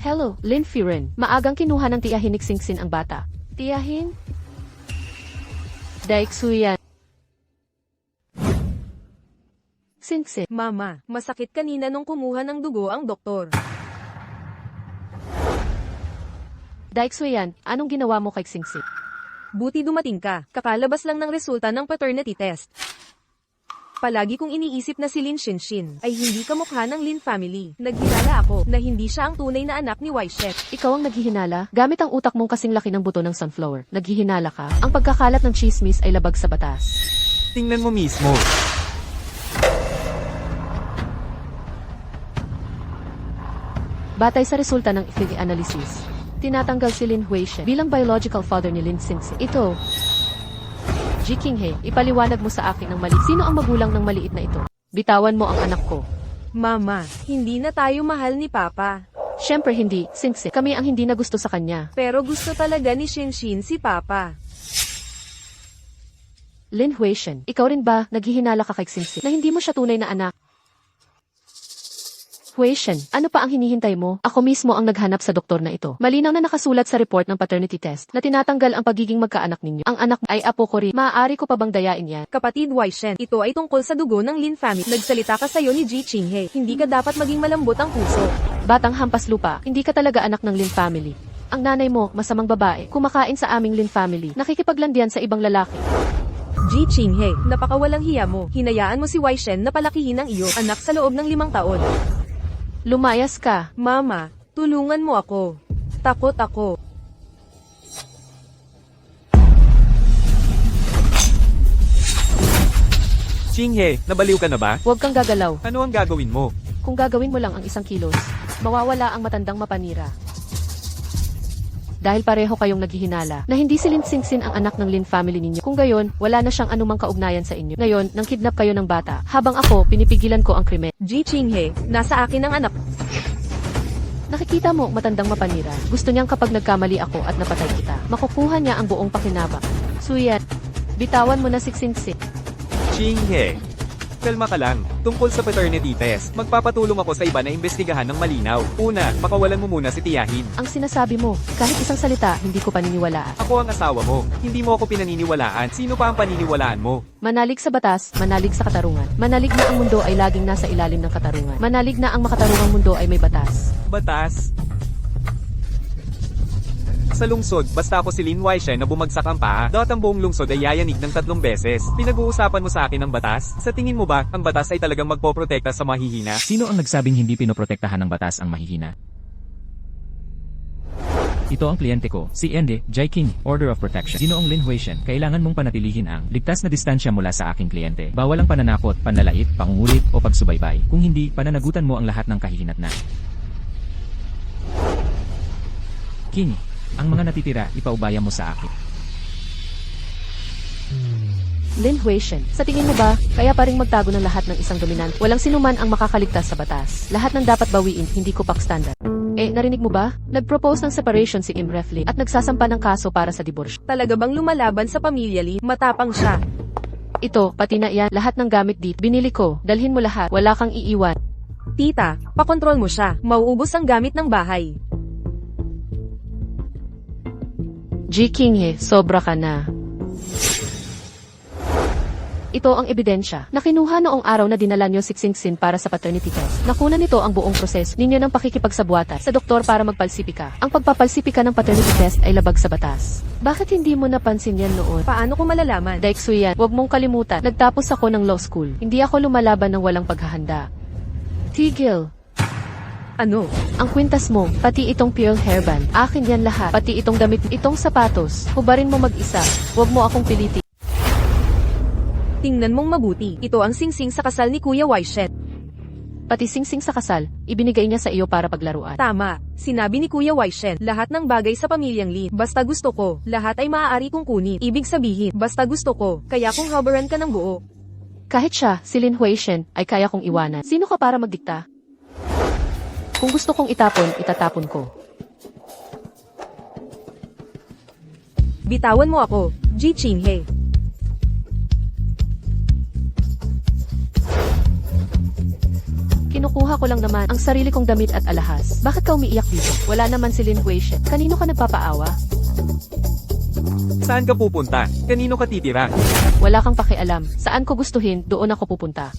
Hello, Lin Furen. Maagang kinuha ng tiyahin ni Xingxin ang bata. Tiyahin? Daixuyan. Xingxin. Mama, masakit kanina nung kumuha ng dugo ang doktor. Daixuyan, anong ginawa mo kay Xingxin? Buti dumating ka, kakalabas lang ng resulta ng paternity test. Palagi kong iniisip na si Lin Shinshin ay hindi kamukha ng Lin family. Naghinala ako na hindi siya ang tunay na anak ni Waishet. Ikaw ang naghihinala? Gamit ang utak mong kasing laki ng buto ng sunflower. Naghihinala ka? Ang pagkakalat ng chismis ay labag sa batas. Tingnan mo mismo. Batay sa resulta ng FIG analysis, tinatanggal si Lin Huaishen bilang biological father ni Lin Xingxin. Ito, Ji Qinghe, ipaliwanag mo sa akin ang mali. Sino ang magulang ng maliit na ito? Bitawan mo ang anak ko. Mama, hindi na tayo mahal ni Papa. Siyempre hindi, Xingxin. Kami ang hindi na gusto sa kanya. Pero gusto talaga ni Shinshin si Papa. Lin Huaishen, ikaw rin ba naghihinala ka kay Xingxin na hindi mo siya tunay na anak? Huishen, ano pa ang hinihintay mo? Ako mismo ang naghanap sa doktor na ito. Malinaw na nakasulat sa report ng paternity test na tinatanggal ang pagiging magkaanak ninyo. Ang anak mo ay apo ko rin. Maaari ko pa bang dayain yan? Kapatid Waishen, ito ay tungkol sa dugo ng Lin family. Nagsalita ka sa'yo ni Ji Qinghe. Hindi ka dapat maging malambot ang puso. Batang hampas lupa, hindi ka talaga anak ng Lin family. Ang nanay mo, masamang babae, kumakain sa aming Lin family, nakikipaglandian sa ibang lalaki. Ji Qinghe, napakawalang hiya mo. Hinayaan mo si Waishen na palakihin ang iyo, anak sa loob ng 5 taon. Lumayas ka. Mama, tulungan mo ako. Takot ako. Qinghe, nabaliw ka na ba? Huwag kang gagalaw. Ano ang gagawin mo? Kung gagawin mo lang ang 1 kilos, mawawala ang matandang mapanira. Dahil pareho kayong naghihinala na hindi si Lin Xingxin ang anak ng Lin family ninyo. Kung gayon, wala na siyang anumang kaugnayan sa inyo. Ngayon, nang kidnap kayo ng bata, habang ako, pinipigilan ko ang krimen. Ji Qinghe, nasa akin ang anak. Nakikita mo, matandang mapanira. Gusto niyang kapag nagkamali ako at napatay kita, makukuha niya ang buong pakinabang. Suyan, bitawan mo na si Xingxin. Qinghe, kalma ka lang. Tungkol sa paternity test, magpapatulong ako sa iba na imbestigahan ng malinaw. Una, pakawalan mo muna si Tiyahin. Ang sinasabi mo, kahit isang salita, hindi ko paniniwalaan. Ako ang asawa mo. Hindi mo ako pinaniniwalaan. Sino pa ang paniniwalaan mo? Manalig sa batas, manalig sa katarungan. Manalig na ang mundo ay laging nasa ilalim ng katarungan. Manalig na ang makatarungang mundo ay may batas. Batas? Sa lungsod, basta ako si Lin Waishen na bumagsak ang paa, ang buong lungsod ay yayanig ng 3 beses. Pinag-uusapan mo sa akin ang batas? Sa tingin mo ba, ang batas ay talagang magpoprotekta sa mahihina? Sino ang nagsabing hindi pinoprotektahan ng batas ang mahihina? Ito ang kliyente ko, si Ende, Jaiking, Order of Protection. Ginoong Lin Huishen, kailangan mong panatilihin ang ligtas na distansya mula sa aking kliyente. Bawal ang pananakot, panlalait, pangungulit, o pagsubaybay. Kung hindi, pananagutan mo ang lahat ng kahihinatnan. King, ang mga natitira, ipaubaya mo sa akin. Lin Huishen, sa tingin mo ba, kaya pa ring magtago ng lahat ng isang dominant? Walang sinuman ang makakaligtas sa batas. Lahat ng dapat bawiin, hindi ko pak standard. Narinig mo ba? Nag-propose ng separation si Im Refli at nagsasampa ng kaso para sa diborsyo. Talaga bang lumalaban sa pamilya Li? Matapang siya. Ito, pati na yan, lahat ng gamit dito, binili ko, dalhin mo lahat, wala kang iiwan. Tita, pakontrol mo siya. Mauubos ang gamit ng bahay. Ji Qinghe, sobra ka na. Ito ang ebidensya na kinuha noong araw na dinala niyo si Xingxin para sa paternity test. Nakuna nito ang buong proseso ninyo ng pakikipagsabuatan sa doktor para magpalsipika. Ang pagpapalsipika ng paternity test ay labag sa batas. Bakit hindi mo napansin yan noon? Paano ko malalaman? Daiksuyan, huwag mong kalimutan, nagtapos ako ng law school. Hindi ako lumalaban ng walang paghahanda. Tigil. Ano? Ang kwintas mo, pati itong pearl hairband, akin yan lahat. Pati itong damit, itong sapatos, hubarin mo mag-isa. Huwag mo akong pilitin. Tingnan mong mabuti. Ito ang singsing sa kasal ni Kuya Waishen. Pati singsing sa kasal, ibinigay niya sa iyo para paglaruan. Tama. Sinabi ni Kuya Waishen, lahat ng bagay sa pamilyang Li, basta gusto ko, lahat ay maaari kong kunin. Ibig sabihin, basta gusto ko, kaya kung habaran ka ng buo. Kahit siya, si Lin Huishen, ay kaya kong iwanan. Sino ka para magdikta? Kung gusto kong itapon, itatapon ko. Bitawan mo ako, Ji Qinghe. Kinukuha ko lang naman ang sarili kong damit at alahas. Bakit ka umiiyak dito? Wala naman si Lin Huishen. Kanino ka nagpapaawa? Saan ka pupunta? Kanino ka titira? Wala kang pakialam. Saan ko gustuhin, doon ako pupunta.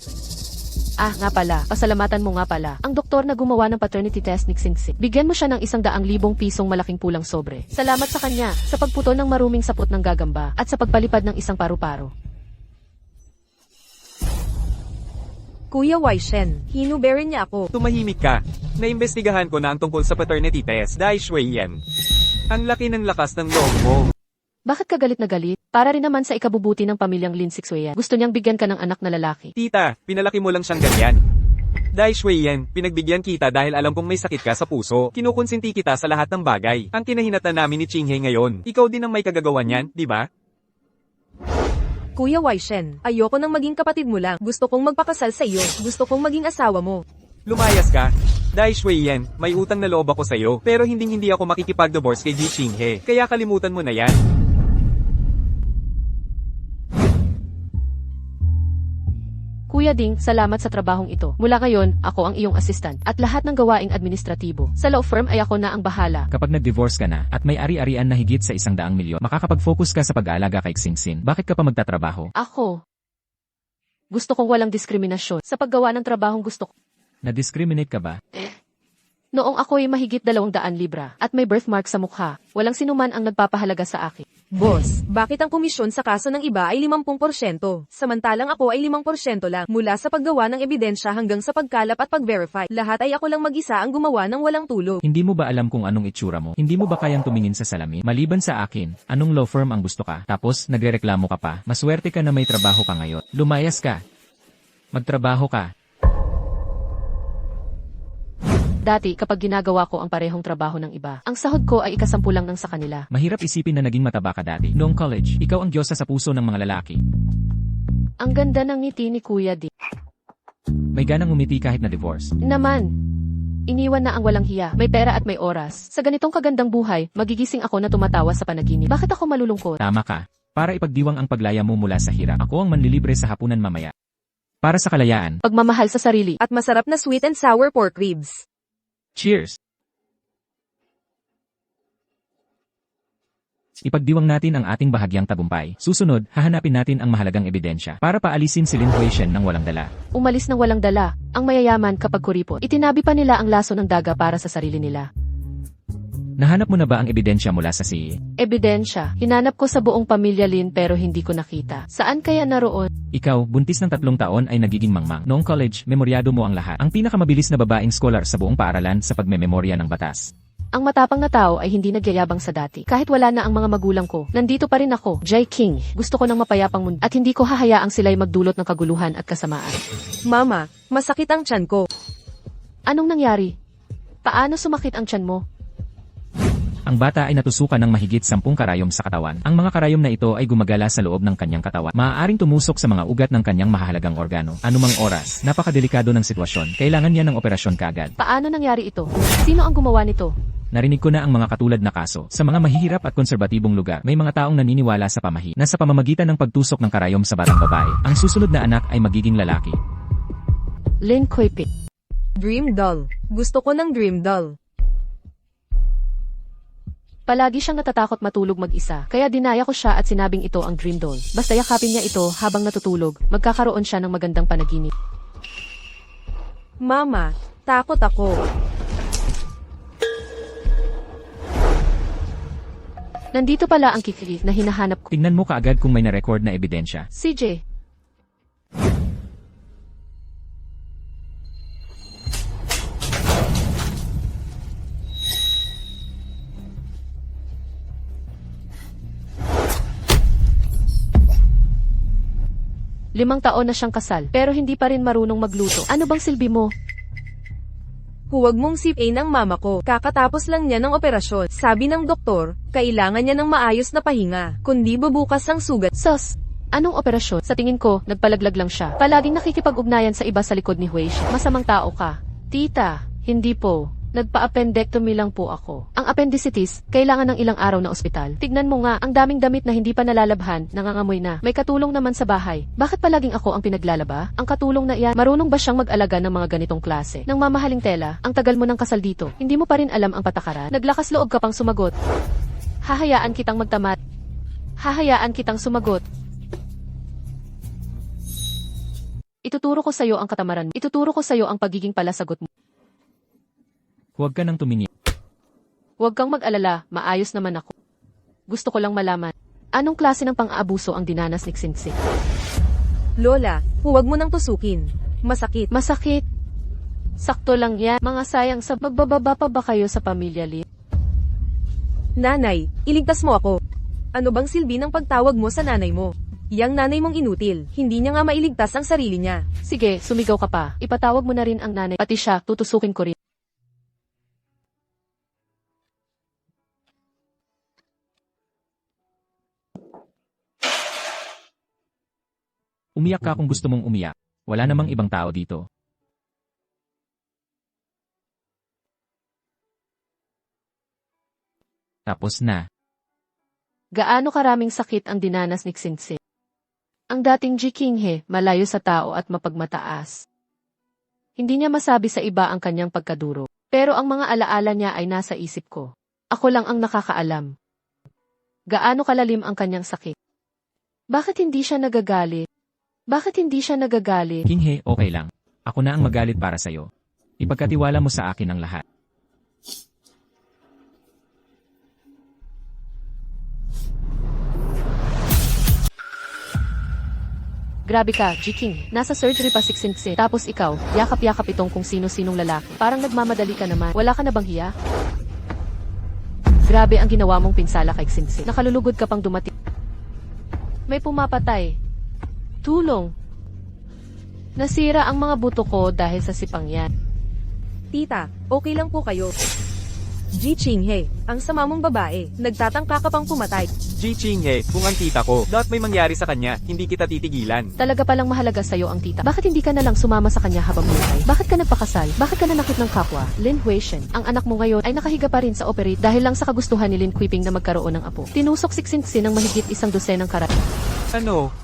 Nga pala, pasalamatan mo nga pala. Ang doktor na gumawa ng paternity test ni Xingxin. Bigyan mo siya ng 100,000 pisong malaking pulang sobre. Salamat sa kanya, sa pagputol ng maruming sapot ng gagamba, at sa pagpalipad ng isang paru-paro. Kuya Waishen, hinuberin niya ako. Tumahimik ka. Naimbestigahan ko na ang tungkol sa paternity test, Dai Shuiyan. Ang laki ng lakas ng loob mo. Bakit ka galit na galit? Para rin naman sa ikabubuti ng pamilyang Lin Sixuyan. Gusto niyang bigyan ka ng anak na lalaki. Tita, pinalaki mo lang siyang ganyan. Dai Shuiyan, pinagbigyan kita dahil alam kong may sakit ka sa puso. Kinukonsinti kita sa lahat ng bagay. Ang kinahinatan namin ni Qinghe ngayon. Ikaw din ang may kagagawan yan, di ba? Kuya Waishen, ayoko nang maging kapatid mo lang. Gusto kong magpakasal sa iyo. Gusto kong maging asawa mo. Lumayas ka. Dai Shuiyan, may utang na loob ako sa iyo, pero hindi ako makikipag-divorce kay Ji Qinghe. Kaya kalimutan mo na yan. Kuya Kuya Ding, salamat sa trabahong ito. Mula ngayon, ako ang iyong assistant at lahat ng gawaing administratibo. Sa law firm ay ako na ang bahala. Kapag nag-divorce ka na at may ari-arian na higit sa 100 milyon, makakapag-focus ka sa pag-aalaga kay Xingxin. Bakit ka pa magtatrabaho? Ako. Gusto kong walang diskriminasyon. Sa paggawa ng trabahong gusto ko. Na-discriminate ka ba? Noong ako'y mahigit 200 libra at may birthmark sa mukha, walang sinuman ang nagpapahalaga sa akin. Boss, bakit ang komisyon sa kaso ng iba ay 50%? Samantalang ako ay 5% lang. Mula sa paggawa ng ebidensya hanggang sa pagkalap at pag-verify, lahat ay ako lang mag-isa ang gumawa ng walang tulog. Hindi mo ba alam kung anong itsura mo? Hindi mo ba kayang tumingin sa salamin? Maliban sa akin, anong law firm ang gusto ka? Tapos, nagrereklamo ka pa. Maswerte ka na may trabaho ka ngayon. Lumayas ka. Magtrabaho ka. Dati, kapag ginagawa ko ang parehong trabaho ng iba, ang sahod ko ay ikasampu lang ng sa kanila. Mahirap isipin na naging mataba ka dati. Noong college, ikaw ang diyosa sa puso ng mga lalaki. Ang ganda ng ngiti ni Kuya Ding. May ganang umiti kahit na divorce. Naman. Iniwan na ang walang hiya, may pera at may oras. Sa ganitong kagandang buhay, magigising ako na tumatawa sa panaginip. Bakit ako malulungkot? Tama ka. Para ipagdiwang ang paglaya mo mula sa hirap, ako ang manlilibre sa hapunan mamaya. Para sa kalayaan. Pagmamahal sa sarili. At masarap na sweet and sour pork ribs. Cheers! Ipagdiwang natin ang ating bahagyang tagumpay. Susunod, hahanapin natin ang mahalagang ebidensya para paalisin si Lin Huishen ng walang dala. Umalis ng walang dala. Ang mayayaman kapag kuripot. Itinabi pa nila ang laso ng daga para sa sarili nila. Nahanap mo na ba ang ebidensya mula sa CE? Ebidensya. Hinanap ko sa buong pamilya Lin pero hindi ko nakita. Saan kaya naroon? Ikaw, buntis ng 3 taon ay nagiging mangmang. Noong college, memoryado mo ang lahat. Ang pinakamabilis na babaeng scholar sa buong paaralan sa pagmememorya ng batas. Ang matapang na tao ay hindi nagyayabang sa dati. Kahit wala na ang mga magulang ko, nandito pa rin ako, Jai King. Gusto ko ng mapayapang mundo at hindi ko hahayaang sila'y magdulot ng kaguluhan at kasamaan. Mama, masakit ang tiyan ko. Anong nangyari? Paano sumakit ang tiyan mo? Ang bata ay natusukan ng mahigit 10 karayom sa katawan. Ang mga karayom na ito ay gumagala sa loob ng kanyang katawan. Maaaring tumusok sa mga ugat ng kanyang mahalagang organo. Anumang oras, napakadelikado ng sitwasyon. Kailangan niya ng operasyon kagad. Paano nangyari ito? Sino ang gumawa nito? Narinig ko na ang mga katulad na kaso. Sa mga mahihirap at konserbatibong lugar, may mga taong naniniwala sa pamahi na sa pamamagitan ng pagtusok ng karayom sa batang babae, ang susunod na anak ay magiging lalaki. Lin Kuipik. Dream doll. Gusto ko ng dream doll. Palagi siyang natatakot matulog mag-isa, kaya dinaya ko siya at sinabing ito ang dream doll. Basta yakapin niya ito habang natutulog, magkakaroon siya ng magandang panaginip. Mama, takot ako. Nandito pala ang kikili na hinahanap ko. Tingnan mo kaagad kung may na-record na ebidensya. CJ. Limang taon na siyang kasal, pero hindi pa rin marunong magluto. Ano bang silbi mo? Huwag mong sipin ang mama ko. Kakatapos lang niya ng operasyon. Sabi ng doktor, kailangan niya ng maayos na pahinga. Kundi bubukas ang sugat. Sus! Anong operasyon? Sa tingin ko, nagpalaglag lang siya. Palaging nakikipag-ugnayan sa iba sa likod ni Huish. Masamang tao ka. Tita, hindi po. Nagpa-appendectomy lang po ako. Ang appendicitis, kailangan ng ilang araw na ospital. Tignan mo nga, ang daming damit na hindi pa nalalabhan, nangangamoy na. May katulong naman sa bahay. Bakit palaging ako ang pinaglalaba? Ang katulong na iyan, marunong ba siyang mag-alaga ng mga ganitong klase? Nang mamahaling tela, ang tagal mo ng kasal dito. Hindi mo pa rin alam ang patakaran. Naglakas loob ka pang sumagot. Hahayaan kitang magtamad. Hahayaan kitang sumagot. Ituturo ko sa iyo ang katamaran mo. Ituturo ko sa iyo ang pagiging palasagot mo. Huwag ka nang tumingin. Huwag kang mag-alala, maayos naman ako. Gusto ko lang malaman, anong klase ng pang-aabuso ang dinanas ni Xingxin? Lola, huwag mo nang tusukin. Masakit. Masakit. Sakto lang yan, mga sayang sa magbababa pa ba kayo sa pamilya, Lin? Nanay, iligtas mo ako. Ano bang silbi ng pagtawag mo sa nanay mo? Yang nanay mong inutil, hindi niya nga mailigtas ang sarili niya. Sige, sumigaw ka pa. Ipatawag mo na rin ang nanay, pati siya, tutusukin ko rin. Umiyak ka kung gusto mong umiyak. Wala namang ibang tao dito. Tapos na. Gaano karaming sakit ang dinanas ni Xingxin? Ang dating Jikinghe, malayo sa tao at mapagmataas. Hindi niya masabi sa iba ang kanyang pagkaduro. Pero ang mga alaala niya ay nasa isip ko. Ako lang ang nakakaalam. Gaano kalalim ang kanyang sakit? Bakit hindi siya nagagalit? Bakit hindi siya nagagalit? Kinghe, okay lang. Ako na ang magalit para sa'yo. Ipagkatiwala mo sa akin ang lahat. Grabe ka, Jiking. Nasa surgery pa siksinsin. Tapos ikaw, yakap-yakap itong kung sino-sinong lalaki. Parang nagmamadali ka naman. Wala ka na bang hiya? Grabe ang ginawa mong pinsala kay Xinxin. Nakalulugod ka pang dumating. May pumapatay. Tulong. Nasira ang mga buto ko dahil sa sipang yan. Tita, okay lang po kayo. Ji Chinghe, ang sama mong babae, nagtatangka ka pang pumatay. Ji Chinghe, kung ang tita ko, dapat may mangyari sa kanya, hindi kita titigilan. Talaga palang mahalaga sa'yo ang tita. Bakit hindi ka na lang sumama sa kanya habang buhay? Bakit ka nagpakasal? Bakit ka nanakit ng kapwa? Lin Huishen, ang anak mo ngayon ay nakahiga pa rin sa operate dahil lang sa kagustuhan ni Lin Kuiping na magkaroon ng apo. Tinusok siksinsin ng mahigit 100 karat. Ano?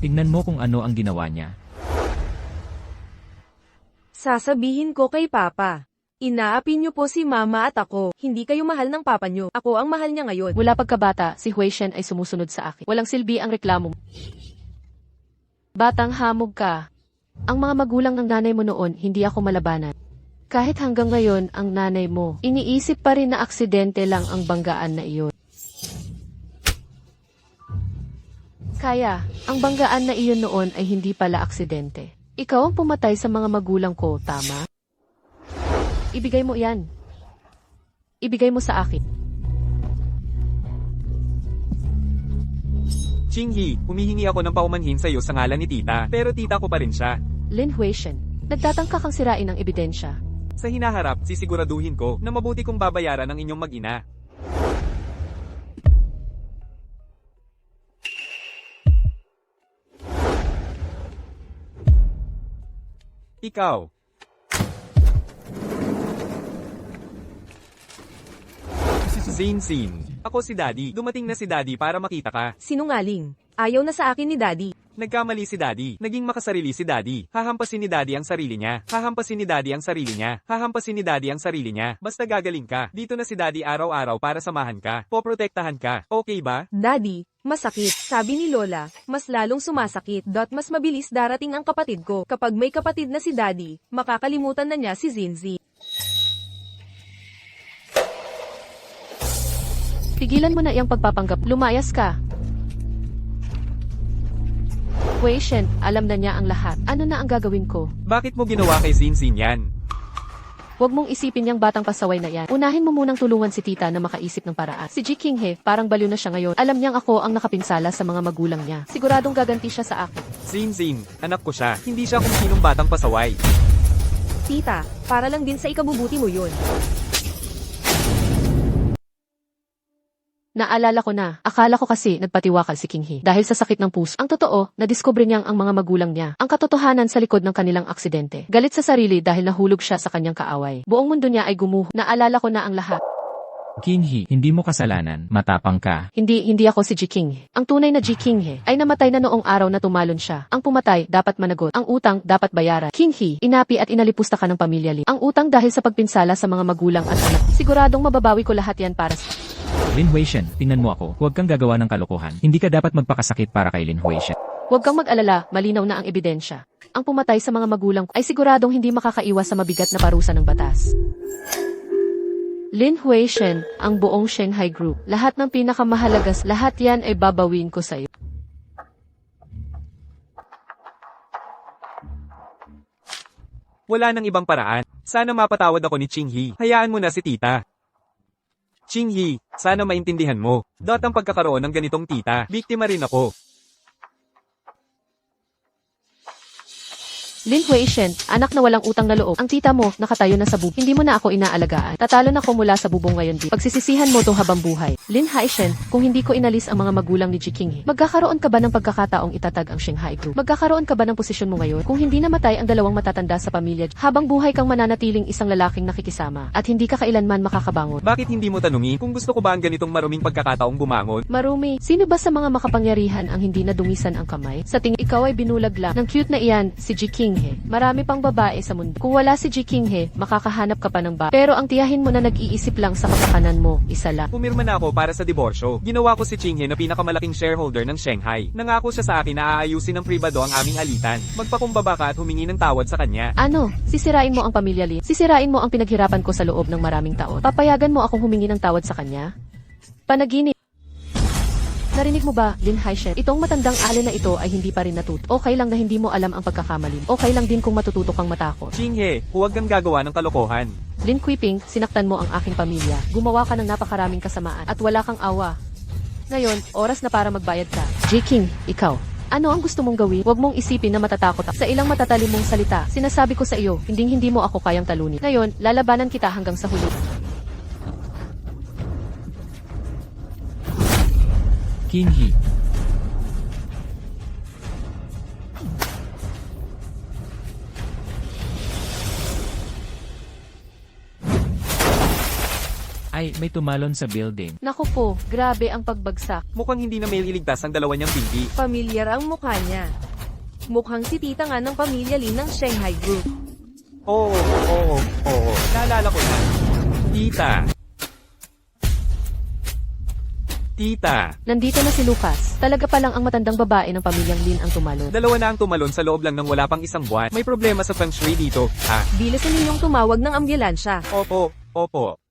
Tingnan mo kung ano ang ginawa niya. Sasabihin ko kay Papa. Inaapin niyo po si Mama at ako. Hindi kayo mahal ng Papa niyo. Ako ang mahal niya ngayon. Mula pagkabata, si Huishen ay sumusunod sa akin. Walang silbi ang reklamo mo. Batang hamog ka. Ang mga magulang ng nanay mo noon, hindi ako malabanan. Kahit hanggang ngayon, ang nanay mo, iniisip pa rin na aksidente lang ang banggaan na iyon. Kaya, ang banggaan na iyon noon ay hindi pala aksidente. Ikaw ang pumatay sa mga magulang ko, tama? Ibigay mo yan. Ibigay mo sa akin. Chinghi, humihingi ako ng paumanhin sa iyo sa ngalan ni tita, pero tita ko pa rin siya. Lin Huishen, nagtatangka kang sirain ang ebidensya. Sa hinaharap, sisiguraduhin ko na mabuti kong babayaran ng inyong mag-ina. Ikaw. Sin. Ako si Daddy. Dumating na si Daddy para makita ka. Sinungaling. Ayaw na sa akin ni Daddy. Nagkamali si Daddy. Naging makasarili si Daddy. Hahampasin ni Daddy ang sarili niya. Hahampasin ni Daddy ang sarili niya. Hahampasin ni Daddy ang sarili niya. Basta gagaling ka. Dito na si Daddy araw-araw para samahan ka. Poprotektahan ka. Okay ba? Daddy, masakit. Sabi ni Lola, mas lalong sumasakit. Mas mabilis darating ang kapatid ko. Kapag may kapatid na si Daddy, makakalimutan na niya si Zinzi. Tigilan mo na iyang pagpapanggap. Lumayas ka. Huishen, alam na niya ang lahat. Ano na ang gagawin ko? Bakit mo ginawa kay Zinzin yan? Huwag mong isipin niyang batang pasaway na yan. Unahin mo munang tulungan si tita na makaisip ng paraan. Si Jikinghe, parang baliw na siya ngayon. Alam niyang ako ang nakapinsala sa mga magulang niya. Siguradong gaganti siya sa akin. Zinzin, anak ko siya. Hindi siya kung sinong batang pasaway. Tita, para lang din sa ikabubuti mo yun. Naalala ko na, akala ko kasi nagpatiwakal si Kinghe dahil sa sakit ng puso. Ang totoo, nadiskubre niyang ang mga magulang niya, ang katotohanan sa likod ng kanilang aksidente. Galit sa sarili dahil nahulog siya sa kanyang kaaway. Buong mundo niya ay gumuho. Naalala ko na ang lahat. Kinghe, hindi mo kasalanan. Matapang ka. Hindi ako si Jikinghe. Ang tunay na Jikinghe ay namatay na noong araw na tumalon siya. Ang pumatay, dapat managot. Ang utang, dapat bayaran. Kinghe, inapi at inalipusta ka ng pamilya Lee. Ang utang dahil sa pagpinsala sa mga magulang at anak. Siguradong mababawi ko lahat yan para sa... Lin Huishen, tingnan mo ako. Huwag kang gagawa ng kalokohan. Hindi ka dapat magpakasakit para kay Lin Huishen. Huwag kang mag-alala, malinaw na ang ebidensya. Ang pumatay sa mga magulang ko ay siguradong hindi makakaiwas sa mabigat na parusa ng batas. Lin Huishen, ang buong Shanghai Group, lahat ng pinakamahalagas, lahat yan ay babawin ko sa'yo. Wala nang ibang paraan. Sana mapatawad ako ni Chinghi. Hayaan mo na si tita. Chinghi, sana maintindihan mo. Ang pagkakaroon ng ganitong tita, biktima rin ako. Lin Huishen, anak na walang utang na loob. Ang tita mo, nakatayo na sa bubong. Hindi mo na ako inaalagaan. Tatalo na ko mula sa bubong ngayon di. Pagsisisihan mo to habang buhay. Lin Huishen, kung hindi ko inalis ang mga magulang ni Ji Qinghe, magkakaroon ka ba ng pagkakataong itatag ang Shanghai Group? Magkakaroon ka ba ng posisyon mo ngayon? Kung hindi namatay ang dalawang matatanda sa pamilya, habang buhay kang mananatiling isang lalaking nakikisama, at hindi ka kailanman makakabangon. Bakit hindi mo tanungin kung gusto ko ba ang ganitong maruming pagkakataong bumangon? Marumi, sino ba sa mga makapangyarihan ang hindi nadungisan ang kamay? Sa tingin ikaw ay binulag lang ng cute na iyan, si Ji Qinghe. Marami pang babae sa mundo. Kung wala si Ji Qinghe, makakahanap ka pa ng ba. Pero ang tiyahin mo na nag-iisip lang sa kapakanan mo, isa lang. Pumirma na ako para sa diborsyo. Ginawa ko si Qinghe na pinakamalaking shareholder ng Shanghai. Nangako siya sa akin na aayusin ng pribado ang aming alitan. Magpakumbaba ka at humingi ng tawad sa kanya. Ano? Sisirain mo ang pamilya Lin? Sisirain mo ang pinaghirapan ko sa loob ng maraming taon? Papayagan mo akong humingi ng tawad sa kanya? Panaginip. Narinig mo ba, Lin Huishen? Itong matandang alin na ito ay hindi pa rin natuto. Okay lang na hindi mo alam ang pagkakamali. Okay lang din kung matututo kang matakot. Qinghe, huwag kang gagawa ng kalokohan. Lin Kuiping, sinaktan mo ang aking pamilya. Gumawa ka ng napakaraming kasamaan at wala kang awa. Ngayon, oras na para magbayad ka. Ji King, ikaw. Ano ang gusto mong gawin? Huwag mong isipin na matatakot ako. Sa ilang matatalim mong salita, sinasabi ko sa iyo, hindi mo ako kayang talunin. Ngayon, lalabanan kita hanggang sa huli. Qinghe. Ay, may tumalon sa building. Naku po, grabe ang pagbagsak. Mukhang hindi na may iligtas ang dalawa niyang pinti. Pamilyar ang mukha niya. Mukhang si tita nga ng pamilya Lin ng Shanghai Group. Oo. Naalala ko na. Tita. Nandito na si Lucas. Talaga palang ang matandang babae ng pamilyang Lin ang tumalo. Dalawa na ang tumalon sa loob lang ng wala pang isang buwan. May problema sa feng shui dito. Bilisan ninyong tumawag ng ambulansya. Opo.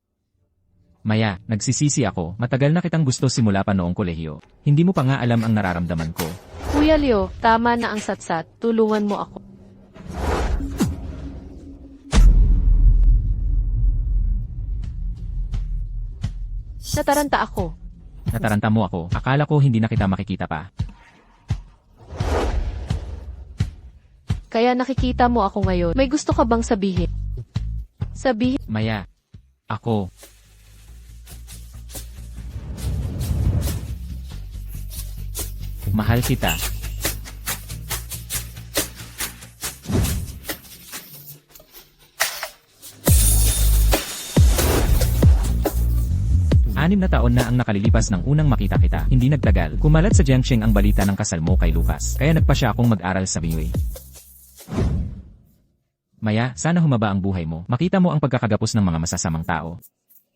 Maya, nagsisisi ako. Matagal na kitang gusto simula pa noong kolehiyo. Hindi mo pa nga alam ang nararamdaman ko. Kuya Leo, tama na ang satsat. Tulungan mo ako. Nataranta ako. Nataranta mo ako. Akala ko hindi na kita makikita pa. Kaya nakikita mo ako ngayon. May gusto ka bang sabihin? Sabihin. Maya. Ako. Mahal kita. Anim na taon na ang nakalilipas ng unang makita kita. Hindi nagtagal. Kumalat sa Jiangxing ang balita ng kasal mo kay Lucas. Kaya nagpa siya akong mag-aral sa Bingyue. Maya, sana humaba ang buhay mo. Makita mo ang pagkakagapos ng mga masasamang tao.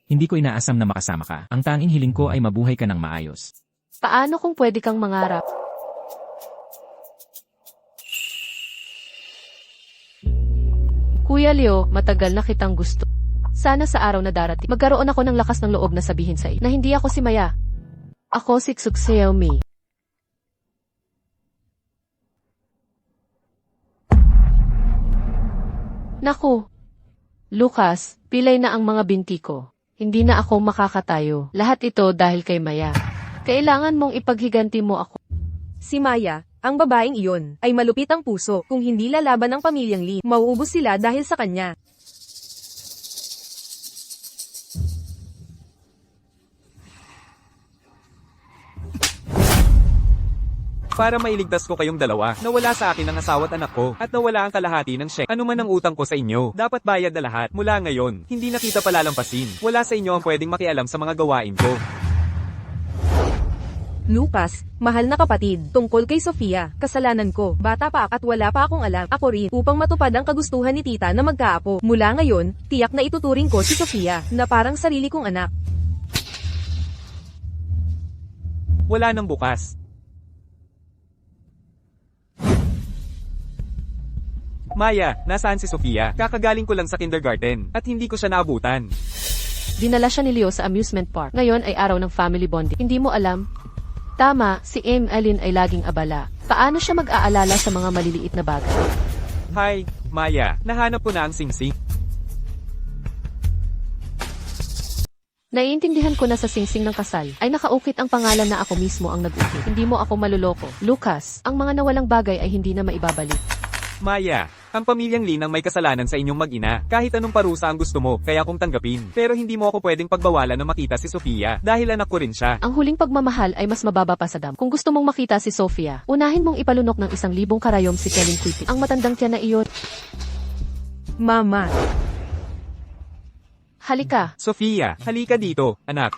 Hindi ko inaasam na makasama ka. Ang tanging hiling ko ay mabuhay ka ng maayos. Paano kung pwede kang mangarap? Kuya Leo, matagal na kitang gusto. Sana sa araw na darating, magkaroon ako ng lakas ng loob na sabihin sa iyo na hindi ako si Maya. Ako si Tsuk Xiaomi. Naku! Lucas, pilay na ang mga binti ko. Hindi na ako makakatayo. Lahat ito dahil kay Maya. Kailangan mong ipaghiganti mo ako. Si Maya, ang babaeng iyon, ay malupit ang puso. Kung hindi lalaban ng pamilyang Lin, mauubos sila dahil sa kanya. Para mailigtas ko kayong dalawa, nawala sa akin ang asawa at anak ko, at nawala ang kalahati ng Sheng. Ano man ang utang ko sa inyo, dapat bayad na lahat. Mula ngayon, hindi na kita palalampasin. Wala sa inyo ang pwedeng makialam sa mga gawain ko. Lucas, mahal na kapatid, tungkol kay Sofia, kasalanan ko. Bata pa at wala pa akong alam. Ako rin, upang matupad ang kagustuhan ni tita na magkaapo. Mula ngayon, tiyak na ituturing ko si Sofia, na parang sarili kong anak. Wala nang bukas. Maya, nasaan si Sofia? Kakagaling ko lang sa kindergarten, at hindi ko siya naabutan. Dinala siya ni Leo sa amusement park. Ngayon ay araw ng family bonding. Hindi mo alam? Tama, si Alin ay laging abala. Paano siya mag-aalala sa mga maliliit na bagay? Hi, Maya. Nahanap ko na ang singsing. Naiintindihan ko na sa singsing ng kasal, ay nakaukit ang pangalan na ako mismo ang nag-ukit. Hindi mo ako maluloko. Lucas, ang mga nawalang bagay ay hindi na maibabalik. Maya, ang pamilyang Lin ang may kasalanan sa inyong mag-ina. Kahit anong parusa ang gusto mo, kaya kong tanggapin. Pero hindi mo ako pwedeng pagbawalan na makita si Sofia, dahil anak ko rin siya. Ang huling pagmamahal ay mas mababa pa sa dam. Kung gusto mong makita si Sofia, unahin mong ipalunok ng 1,000 karayom si Kelin Quipit. Ang matandang tiyan na iyon. Mama. Halika. Sofia, halika dito, anak.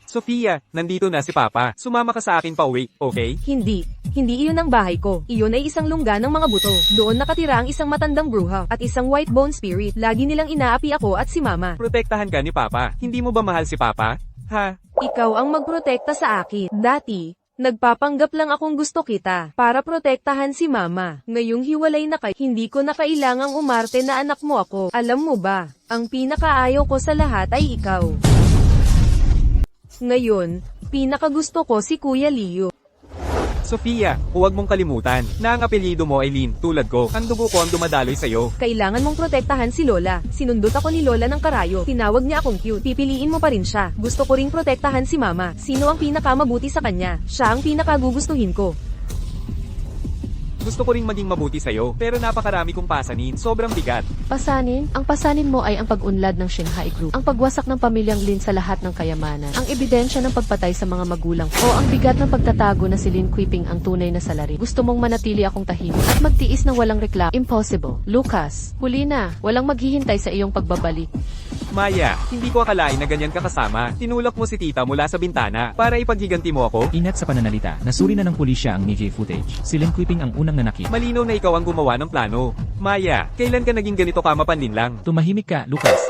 Sofia, nandito na si Papa. Sumama ka sa akin pauwi, okay? Hindi. Hindi iyon ang bahay ko. Iyon ay isang lungga ng mga buto. Doon nakatira ang isang matandang bruha at isang white bone spirit. Lagi nilang inaapi ako at si Mama. Protektahan ka ni Papa. Hindi mo ba mahal si Papa? Ha? Ikaw ang magprotekta sa akin. Dati, nagpapanggap lang akong gusto kita para protektahan si Mama. Ngayong hiwalay na kayo, hindi ko na kailangang umarte na anak mo ako. Alam mo ba, ang pinakaayaw ko sa lahat ay ikaw. Ngayon, pinakagusto ko si Kuya Leo. Sofia, huwag mong kalimutan na ang apelyido mo ay Lin, tulad ko. Ang dugo ko ang dumadaloy sa'yo. Kailangan mong protektahan si Lola. Sinundot ako ni Lola ng karayo. Tinawag niya akong cute. Pipiliin mo pa rin siya. Gusto ko ring protektahan si Mama. Sino ang pinakamabuti sa kanya? Siya ang pinakagugustuhin ko. Gusto ko ring maging mabuti sa'yo, pero napakarami kong pasanin. Sobrang bigat. Pasanin? Ang pasanin mo ay ang pag-unlad ng Shanghai Group, ang pagwasak ng pamilyang Lin sa lahat ng kayamanan, ang ebidensya ng pagpatay sa mga magulang, o ang bigat ng pagtatago na si Lin Quiping ang tunay na salari. Gusto mong manatili akong tahimik at magtiis ng walang reklamo? Impossible. Lucas, huli na. Walang maghihintay sa iyong pagbabalik. Maya, hindi ko akalain na ganyan ka kasama. Tinulak mo si tita mula sa bintana para ipaghiganti mo ako. Ingat sa pananalita, nasuri na ng pulisya ang NJ footage. Si Lin Quiping ang unang nanakit. Malinaw na ikaw ang gumawa ng plano. Maya, kailan ka naging ganito ka mapanlinlang? Tumahimik ka, Lucas.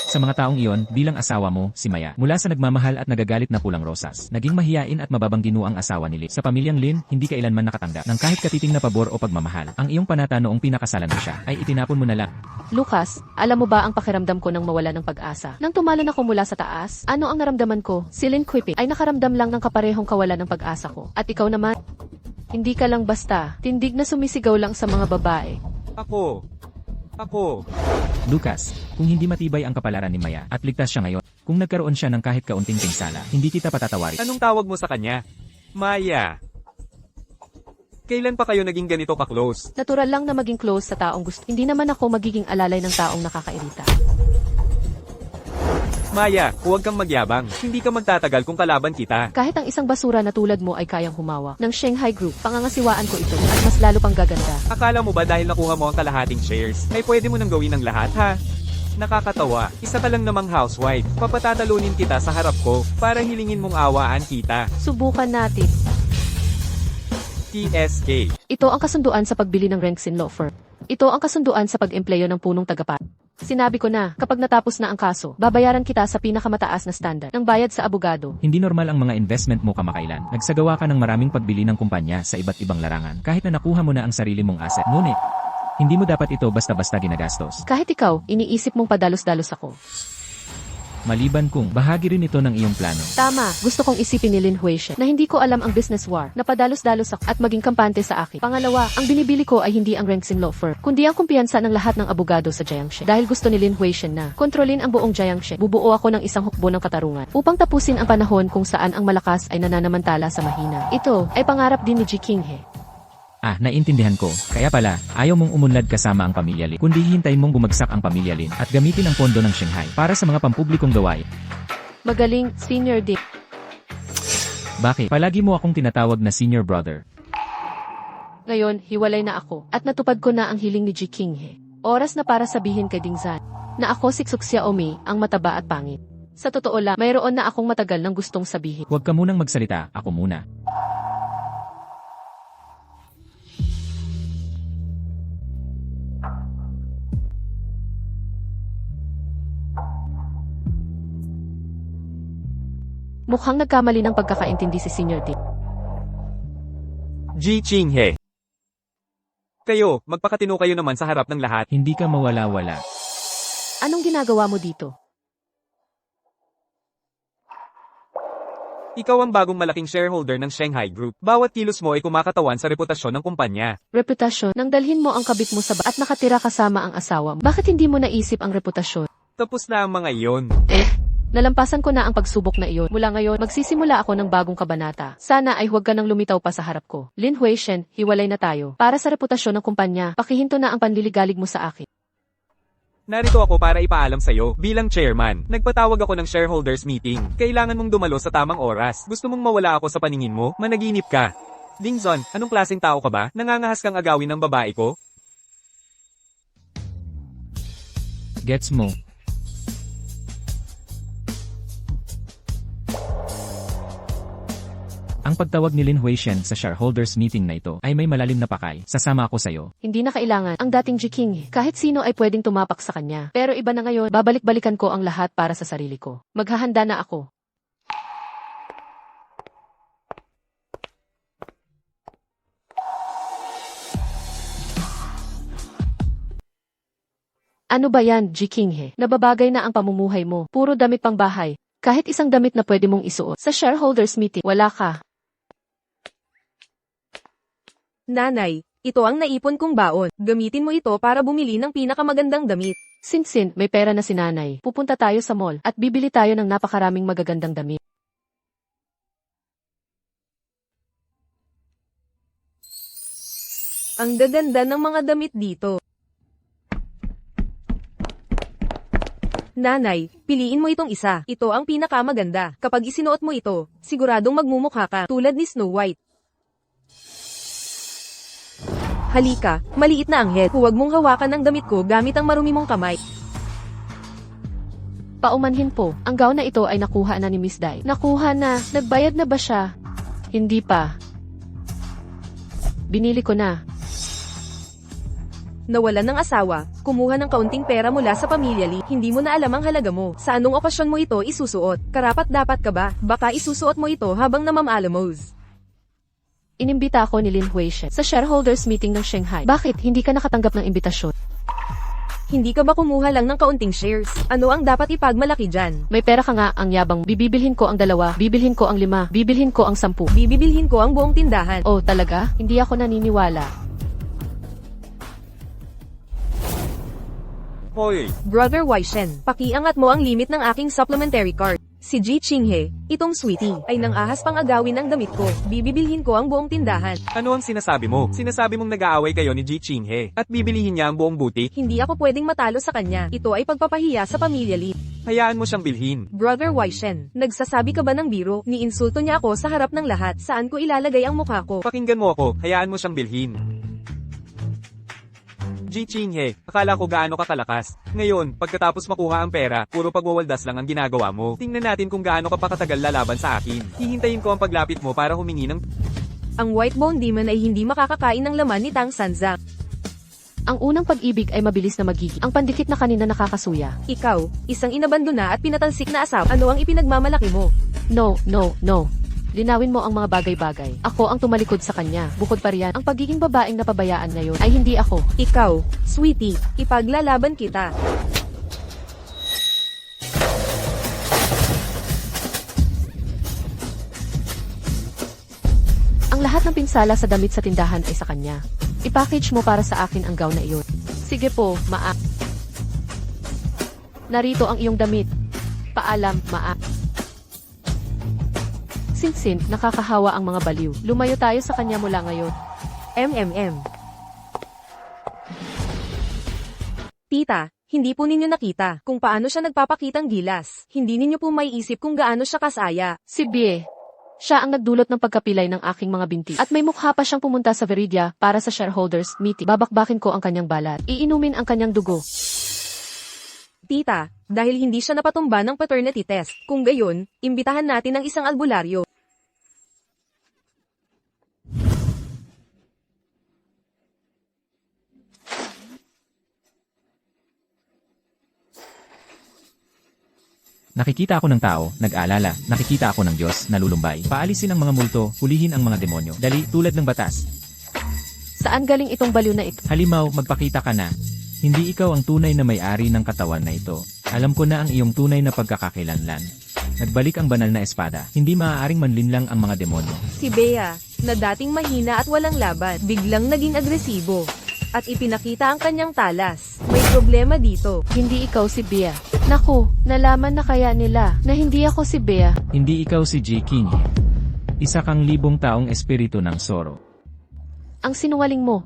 Sa mga taong iyon, bilang asawa mo, si Maya, mula sa nagmamahal at nagagalit na pulang rosas, naging mahiyain at mababang ginoo ang asawa ni Lin. Sa pamilyang Lin, hindi kailanman nakatanggap ng kahit katiting na pabor o pagmamahal. Ang iyong panata noong pinakasalan mo siya, ay itinapon mo na lang. Lucas, alam mo ba ang pakiramdam ko nang mawala ng pag-asa? Nang tumalon ako mula sa taas, ano ang naramdaman ko? Si Lin Quiping ay nakaramdam lang ng kaparehong kawalan ng pag-asa ko. At ikaw naman, hindi ka lang basta, tindig na sumisigaw lang sa mga babae. Ako. Lucas, kung hindi matibay ang kapalaran ni Maya at ligtas siya ngayon, kung nagkaroon siya ng kahit kaunting pinsala, hindi kita patatawarin. Anong tawag mo sa kanya? Maya. Kailan pa kayo naging ganito ka-close? Natural lang na maging close sa taong gusto. Hindi naman ako magiging alalay ng taong nakakairita. Maya, huwag kang magyabang. Hindi ka magtatagal kung kalaban kita. Kahit ang isang basura na tulad mo ay kayang humawa ng Shanghai Group, pangangasiwaan ko ito at mas lalo pang gaganda. Akala mo ba dahil nakuha mo ang kalahating shares, ay pwede mo nang gawin ang lahat, ha? Nakakatawa, isa ka lang namang housewife. Papatatalunin kita sa harap ko para hilingin mong awaan kita. Subukan natin. TSK. Ito ang kasunduan sa pagbili ng Renksin Law Firm. Ito ang kasunduan sa pag-empleyo ng punong tagapat. Sinabi ko na, kapag natapos na ang kaso, babayaran kita sa pinakamataas na standard ng bayad sa abogado. Hindi normal ang mga investment mo kamakailan. Nagsagawa ka ng maraming pagbili ng kumpanya sa iba't ibang larangan, kahit na nakuha mo na ang sarili mong asset. Ngunit, hindi mo dapat ito basta-basta ginagastos. Kahit ikaw, iniisip mong padalos-dalos ako. Maliban kung bahagi rin ito ng iyong plano. Tama, gusto kong isipin ni Lin Huishen na hindi ko alam ang business war, na padalos-dalos ako at maging kampante sa akin. Pangalawa, ang binibili ko ay hindi ang Renksin Law Firm, kundi ang kumpiyansa ng lahat ng abogado sa Jiangxi. Dahil gusto ni Lin Huishen na kontrolin ang buong Jiangxi, bubuo ako ng isang hukbo ng katarungan upang tapusin ang panahon kung saan ang malakas ay nananamantala sa mahina. Ito ay pangarap din ni Ji Qinghe. Naintindihan ko. Kaya pala, ayaw mong umunlad kasama ang pamilya Lin, kundi hintayin mong bumagsak ang pamilya Lin at gamitin ang pondo ng Shanghai para sa mga pampublikong gawain. Magaling, Senior Dick. Bakit? Palagi mo akong tinatawag na senior brother. Ngayon, hiwalay na ako at natupad ko na ang hiling ni Ji Qinghe. Oras na para sabihin kay Ding Zan na ako si Xu Xiaomi, ang mataba at pangit. Sa totoo lang, mayroon na akong matagal nang gustong sabihin. Huwag ka munang magsalita, ako muna. Mukhang nagkamali ng pagkakaintindi si Senior Dick. Ji Qinghe. Kayo, magpakatino kayo naman sa harap ng lahat. Hindi ka mawala-wala. Anong ginagawa mo dito? Ikaw ang bagong malaking shareholder ng Shanghai Group. Bawat kilos mo ay kumakatawan sa reputasyon ng kumpanya. Reputasyon, nang dalhin mo ang kabit mo sa at nakatira kasama ang asawa mo. Bakit hindi mo naisip ang reputasyon? Tapos na ang mga iyon. Nalampasan ko na ang pagsubok na iyon. Mula ngayon, magsisimula ako ng bagong kabanata. Sana ay huwag ka nang lumitaw pa sa harap ko. Lin Huishen, hiwalay na tayo. Para sa reputasyon ng kumpanya, pakihinto na ang panliligalig mo sa akin. Narito ako para ipaalam sa'yo, bilang chairman. Nagpatawag ako ng shareholders meeting. Kailangan mong dumalo sa tamang oras. Gusto mong mawala ako sa paningin mo? Managinip ka. Dingzon, anong klaseng tao ka ba? Nangangahas kang agawin ng babae ko? Gets mo? Ang pagtawag ni Lin Huishen sa shareholders meeting na ito ay may malalim na pakay. Sasama ako sa'yo. Hindi na kailangan ang dating Jiking. Kahit sino ay pwedeng tumapak sa kanya. Pero iba na ngayon, babalik-balikan ko ang lahat para sa sarili ko. Maghahanda na ako. Ano ba yan, Jiking? Nababagay na ang pamumuhay mo. Puro damit pang bahay. Kahit isang damit na pwede mong isuot. Sa shareholders meeting, wala ka. Nanay, ito ang naipon kong baon. Gamitin mo ito para bumili ng pinakamagandang damit. Since may pera na si nanay, pupunta tayo sa mall at bibili tayo ng napakaraming magagandang damit. Ang gaganda ng mga damit dito. Nanay, piliin mo itong isa. Ito ang pinakamaganda. Kapag isinuot mo ito, siguradong magmumukha ka tulad ni Snow White. Halika, maliit na anghel. Huwag mong hawakan ang damit ko gamit ang marumi mong kamay. Paumanhin po, ang gown na ito ay nakuha na ni Miss Dai. Nakuha na, nagbayad na ba siya? Hindi pa. Binili ko na. Nawalan ng asawa, kumuha ng kaunting pera mula sa pamilya Lee, hindi mo na alam ang halaga mo. Sa anong okasyon mo ito isusuot? Karapat dapat ka ba? Baka isusuot mo ito habang namamaalamos. Inimbita ako ni Lin Huishen sa shareholders meeting ng Shanghai. Bakit hindi ka nakatanggap ng imbitasyon? Hindi ka ba kumuha lang ng kaunting shares? Ano ang dapat ipagmalaki dyan? May pera ka nga, ang yabang. Bibibilhin ko ang 2, bibilhin ko ang 5, bibilhin ko ang 10. Bibibilhin ko ang buong tindahan. Oh, talaga? Hindi ako naniniwala. Hoy! Brother Huishen, pakiangat mo ang limit ng aking supplementary card. Si Ji Qinghe, itong sweetie, ay nang ahas pang agawin ang damit ko. Bibibilhin ko ang buong tindahan. Ano ang sinasabi mo? Sinasabi mong nag-aaway kayo ni Ji Qinghe at bibilihin niya ang buong butik? Hindi ako pwedeng matalo sa kanya. Ito ay pagpapahiya sa pamilya Lee. Hayaan mo siyang bilhin. Brother Huishen, nagsasabi ka ba ng biro? Niinsulto niya ako sa harap ng lahat. Saan ko ilalagay ang mukha ko? Pakinggan mo ako, hayaan mo siyang bilhin. Ji Qinghe, akala ko gaano ka kalakas. Ngayon, pagkatapos makuha ang pera, puro pagwawaldas lang ang ginagawa mo. Tingnan natin kung gaano ka pa katagal lalaban sa akin. Hihintayin ko ang paglapit mo para humingi ng... Ang White Bone Demon ay hindi makakakain ng laman ni Tang Sanzang. Ang unang pag-ibig ay mabilis na magiging. Ang pandikit na kanina nakakasuya. Ikaw, isang inabandona at pinatalsik na asawa. Ano ang ipinagmamalaki mo? No. Linawin mo ang mga bagay-bagay. Ako ang tumalikod sa kanya. Bukod pa riyan, ang pagiging babaeng napabayaan ngayon ay hindi ako. Ikaw, sweetie, ipaglalaban kita. Ang lahat ng pinsala sa damit sa tindahan ay sa kanya. I-package mo para sa akin ang gown na iyon. Sige po, Maa. Narito ang iyong damit. Paalam, Maa. Sinsin, nakakahawa ang mga baliw. Lumayo tayo sa kanya mula ngayon. Tita, hindi po ninyo nakita kung paano siya nagpapakitang gilas. Hindi ninyo po maiisip kung gaano siya kasaya. Si Bie. Siya ang nagdulot ng pagkapilay ng aking mga binti. At may mukha pa siyang pumunta sa Veridia para sa shareholders meeting. Babakbakin ko ang kanyang balat. Iinumin ang kanyang dugo. Tita, dahil hindi siya napatumba ng paternity test. Kung gayon, imbitahan natin ang isang albularyo. Nakikita ako ng tao, nag-aalala, nakikita ako ng Diyos, nalulumbay. Paalisin ang mga multo, hulihin ang mga demonyo. Dali, tulad ng batas. Saan galing itong baliw na ito? Halimaw, magpakita ka na. Hindi ikaw ang tunay na may-ari ng katawan na ito. Alam ko na ang iyong tunay na pagkakakilanlan. Nagbalik ang banal na espada. Hindi maaaring manlinlang ang mga demonyo. Si Bea, na dating mahina at walang laban, biglang naging agresibo. At ipinakita ang kanyang talas. May problema dito. Hindi ikaw si Bia. Naku, nalaman na kaya nila na hindi ako si Bea. Hindi ikaw si J. King. Isa kang libong taong espiritu ng Zoro. Ang sinungaling mo.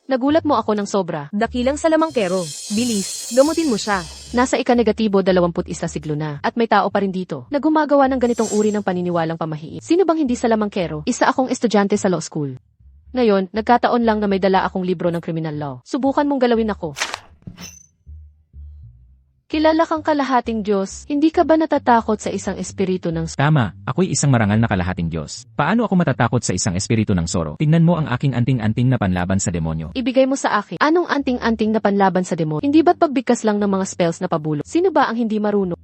Nagulat mo ako ng sobra. Dakilang salamangkero. Bilis, gamutin mo siya. Nasa ika-negatibo 21 siglo na, at may tao pa rin dito na gumagawa ng ganitong uri ng paniniwalang pamahiin. Sino bang hindi salamangkero? Isa akong estudyante sa law school. Ngayon, nagkataon lang na may dala akong libro ng criminal law. Subukan mong galawin ako. Kilala kang kalahating Diyos, hindi ka ba natatakot sa isang espiritu ng Tama, ako'y isang marangal na kalahating Diyos. Paano ako matatakot sa isang espiritu ng Zoro? Tingnan mo ang aking anting-anting na panlaban sa demonyo. Ibigay mo sa akin? Anong anting-anting na panlaban sa demonyo? Hindi ba't pagbigkas lang ng mga spells na pabulok? Sino ba ang hindi marunong?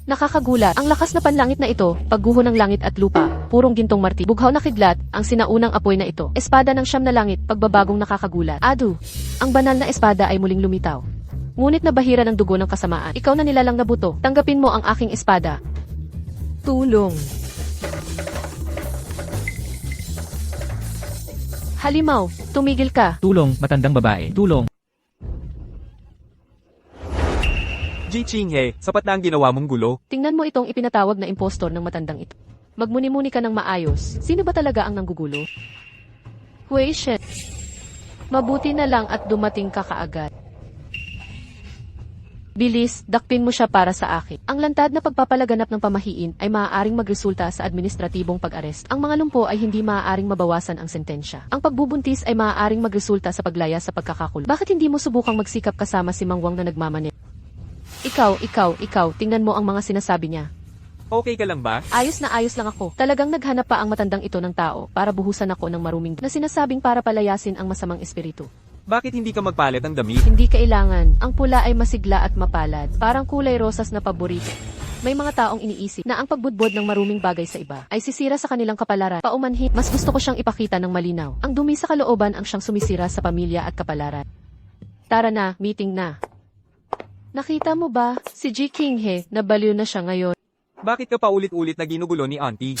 Nakakagulat, ang lakas na panlangit na ito, pagguho ng langit at lupa, purong gintong marti, bughaw na kidlat, ang sinaunang apoy na ito, espada ng siyam na langit, pagbabagong nakakagulat. Adu, ang banal na espada ay muling lumitaw. Ngunit nabahira ng dugo ng kasamaan. Ikaw na nilalang na buto. Tanggapin mo ang aking espada. Tulong. Halimaw, tumigil ka. Tulong, matandang babae. Tulong. Ji Chinghe, sapat na ang ginawa mong gulo. Tingnan mo itong ipinatawag na impostor ng matandang ito. Magmuni-muni ka ng maayos. Sino ba talaga ang nanggugulo? Hui Shen. Mabuti na lang at dumating ka kaagad. Bilis, dakpin mo siya para sa akin. Ang lantad na pagpapalaganap ng pamahiin ay maaaring magresulta sa administratibong pag-arest. Ang mga lumpo ay hindi maaaring mabawasan ang sentensya. Ang pagbubuntis ay maaaring magresulta sa paglaya sa pagkakakulong. Bakit hindi mo subukang magsikap kasama si Mangwang na nagmamaneho? Ikaw, tingnan mo ang mga sinasabi niya. Okay ka lang ba? Ayos lang ako. Talagang naghanap pa ang matandang ito ng tao para buhusan ako ng maruming na sinasabing para palayasin ang masamang espiritu. Bakit hindi ka magpalit ng damit? Hindi kailangan. Ang pula ay masigla at mapalad. Parang kulay rosas na paborito. May mga taong iniisip na ang pagbudbod ng maruming bagay sa iba ay sisira sa kanilang kapalaran. Paumanhin, mas gusto ko siyang ipakita ng malinaw. Ang dumi sa kalooban ang siyang sumisira sa pamilya at kapalaran. Tara na, meeting na. Nakita mo ba? Si Ji Qinghe, nabaliw na siya ngayon. Bakit ka paulit-ulit na ginugulo ni Auntie?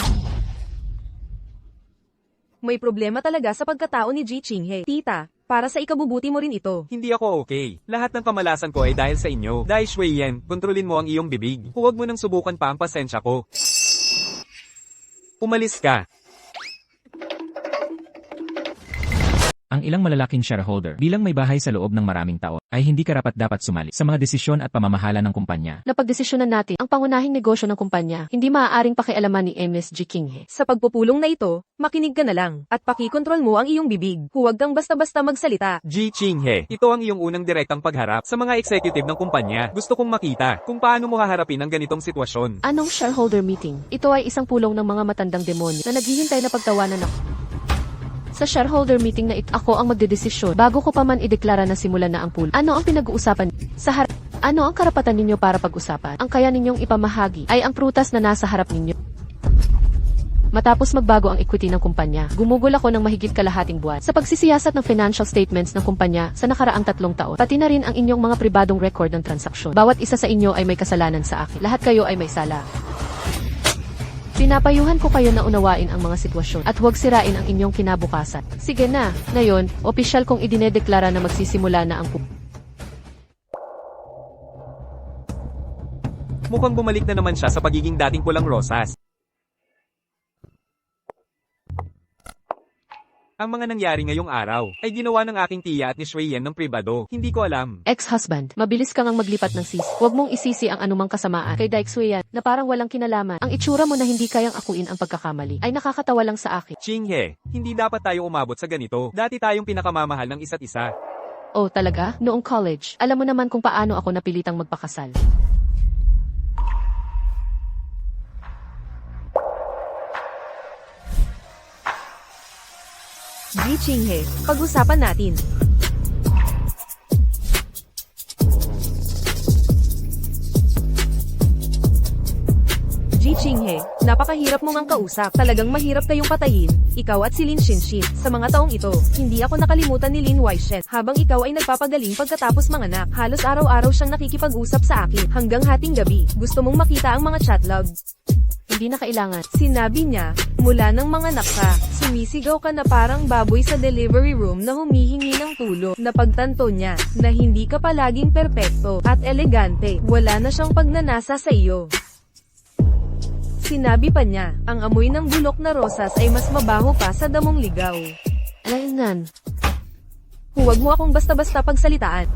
May problema talaga sa pagkatao ni Ji Qinghe. Tita, para sa ikabubuti mo rin ito. Hindi ako okay. Lahat ng kamalasan ko ay dahil sa inyo. Dai Shuiyan, kontrolin mo ang iyong bibig. Huwag mo nang subukan pa ang pasensya ko. Umalis ka. Ang ilang malalaking shareholder, bilang may bahay sa loob ng maraming taon, ay hindi karapat-dapat sumali sa mga desisyon at pamamahala ng kumpanya. Napagdesisyonan natin ang pangunahing negosyo ng kumpanya, hindi maaaring pakialaman ni MS Ji Qinghe. Sa pagpupulong na ito, makinig ka na lang at pakikontrol mo ang iyong bibig. Huwag kang basta-basta magsalita. Ji Qinghe, ito ang iyong unang direktang pagharap sa mga executive ng kumpanya. Gusto kong makita kung paano mo haharapin ang ganitong sitwasyon. Anong shareholder meeting? Ito ay isang pulong ng mga matandang demonyo na naghihintay na pagtawanan ako. Sa shareholder meeting na ito, ako ang magdedesisyon bago ko pa man ideklara na simulan na ang pool. Ano ang pinag-uusapan? Ano ang karapatan ninyo para pag-usapan? Ang kaya ninyong ipamahagi ay ang prutas na nasa harap ninyo. Matapos magbago ang equity ng kumpanya, gumugol ako ng mahigit kalahating buwan sa pagsisiyasat ng financial statements ng kumpanya sa nakaraang 3 taon. Pati na rin ang inyong mga pribadong record ng transaksyon. Bawat isa sa inyo ay may kasalanan sa akin. Lahat kayo ay may sala. Pinapayuhan ko kayo na unawain ang mga sitwasyon at huwag sirain ang inyong kinabukasan. Sige na, ngayon, opisyal kong idinedeklara na magsisimula na ang Mukhang bumalik na naman siya sa pagiging dating pulang rosas. Ang mga nangyari ngayong araw ay ginawa ng aking tiya at ni Shuiyan ng pribado. Hindi ko alam. ex-husband. Mabilis ka ngang maglipat ng sis. Huwag mong isisi ang anumang kasamaan kay Daixuyan na parang walang kinalaman. Ang itsura mo na hindi kayang akuin ang pagkakamali ay nakakatawa lang sa akin. Qinghe, hindi dapat tayo umabot sa ganito. Dati tayong pinakamamahal ng isa't isa. Oh, talaga? Noong college, alam mo naman kung paano ako napilitang magpakasal. Ji Qinghe, pag-usapan natin. Ji Qinghe, napakahirap mo ngang kausap. Talagang mahirap kayong patayin, ikaw at si Lin Shinshin. Sa mga taong ito, hindi ako nakalimutan ni Lin Waishet. Habang ikaw ay nagpapagaling pagkatapos manganak, halos araw-araw siyang nakikipag-usap sa akin. Hanggang hating gabi, gusto mong makita ang mga chat logs. Hindi na kailangan. Sinabi niya, mula ng mga ka, sumisigaw ka na parang baboy sa delivery room na humihingi ng tulong. Napagtanto niya, na hindi ka palaging perpekto, at elegante, wala na siyang pagnanasa sa iyo. Sinabi pa niya, ang amoy ng bulok na rosas ay mas mabaho pa sa damong ligaw. Alaynan. Huwag mo akong basta-basta pagsalitaan.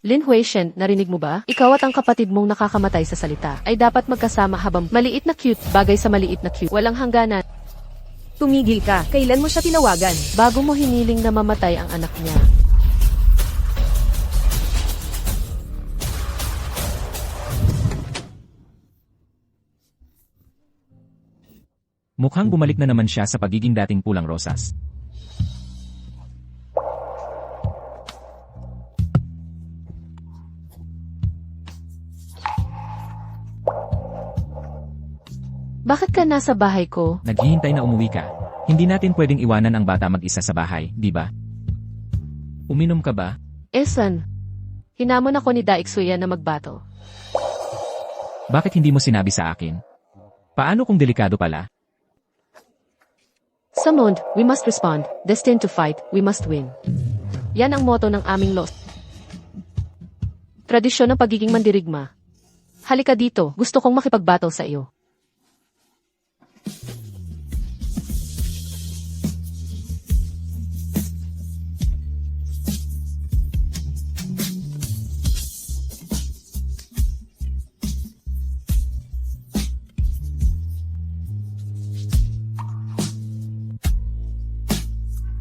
Lin Huishen, narinig mo ba? Ikaw at ang kapatid mong nakakamatay sa salita ay dapat magkasama habang maliit na cute, bagay sa maliit na cute. Walang hangganan. Tumigil ka, kailan mo siya tinawagan? Bago mo hiniling na mamatay ang anak niya. Mukhang bumalik na naman siya sa pagiging dating pulang rosas. Bakit ka nasa bahay ko? Naghihintay na umuwi ka. Hindi natin pwedeng iwanan ang bata mag-isa sa bahay, di ba? Uminom ka ba? Esan. Hinamon ako ni Daiksuya na magbattle. Bakit hindi mo sinabi sa akin? Paano kung delikado pala? Summoned, we must respond. Destined to fight, we must win. Yan ang motto ng aming lost. Tradisyon ng pagiging mandirigma. Halika dito, gusto kong makipagbattle sa iyo.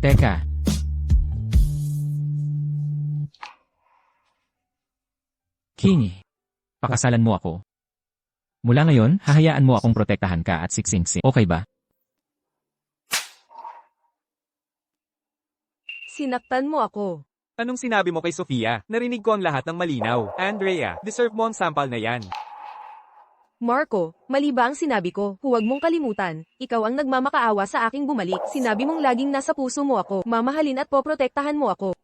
Teka. King, pakasalan mo ako. Mula ngayon, hahayaan mo akong protektahan ka at siksingsi. Okay ba? Sinaktan mo ako. Anong sinabi mo kay Sofia? Narinig ko ang lahat ng malinaw. Andrea, deserve mo ang sampal na yan. Marco, mali ba ang sinabi ko? Huwag mong kalimutan, ikaw ang nagmamakaawa sa aking bumalik. Sinabi mong laging nasa puso mo ako, mamahalin at poprotektahan mo ako.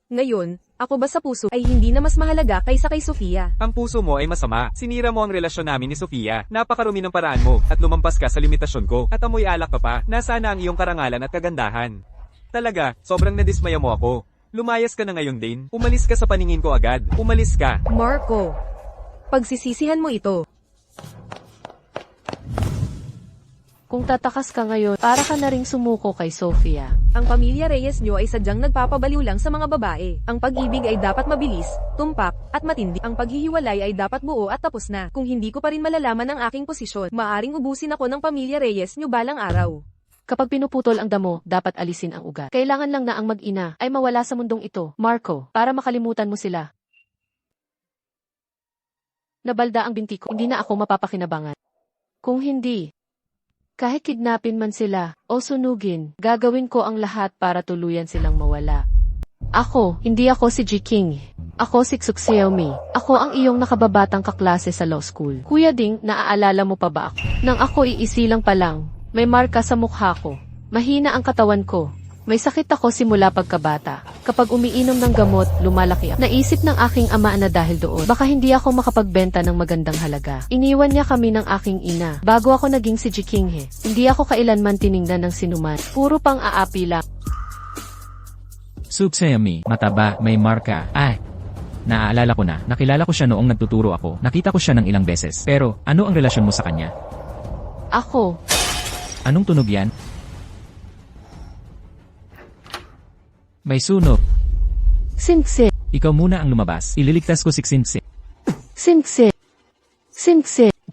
Ngayon, ako ba sa puso ay hindi na mas mahalaga kaysa kay Sofia? Ang puso mo ay masama. Sinira mo ang relasyon namin ni Sofia. Napakarumi ng paraan mo, at lumampas ka sa limitasyon ko. At amoy alak ka pa. Nasaan na ang iyong karangalan at kagandahan? Talaga, sobrang nadismaya mo ako. Lumayas ka na ngayon din. Umalis ka sa paningin ko agad. Umalis ka. Marco, pagsisisihan mo ito. Kung tatakas ka ngayon, para ka na ring sumuko kay Sofia. Ang pamilya Reyes nyo ay sadyang nagpapabaliw lang sa mga babae. Ang pag-ibig ay dapat mabilis, tumpak, at matindi. Ang paghihiwalay ay dapat buo at tapos na. Kung hindi ko pa rin malalaman ang aking posisyon, maaring ubusin ako ng pamilya Reyes nyo balang araw. Kapag pinuputol ang damo, dapat alisin ang ugat. Kailangan lang na ang mag-ina ay mawala sa mundong ito, Marco, para makalimutan mo sila. Nabalda ang binti ko, hindi na ako mapapakinabangan. Kung hindi, kahit kidnapin man sila o sunugin, gagawin ko ang lahat para tuluyan silang mawala. Hindi ako si Ji King. Ako si Xuk Xiaomi. Ako ang iyong nakababatang kaklase sa law school. Kuya Ding, naaalala mo pa ba ako? Nang ako iisilang pa lang, may marka sa mukha ko. Mahina ang katawan ko. May sakit ako simula pagkabata. Kapag umiinom ng gamot, lumalaki ako. Naisip ng aking ama na dahil doon, baka hindi ako makapagbenta ng magandang halaga. Iniwan niya kami ng aking ina. Bago ako naging si Ji King. Hindi ako kailanman tiningnan ng sinuman. Puro pang aapi lang. Subsayami, mataba, may marka. Ay! Naaalala ko na, nakilala ko siya noong nagtuturo ako. Nakita ko siya ng ilang beses. Pero, ano ang relasyon mo sa kanya? Anong tunog yan? May sunog. Sinse. Ikaw muna ang lumabas. Ililigtas ko si Xinxi. Sinse.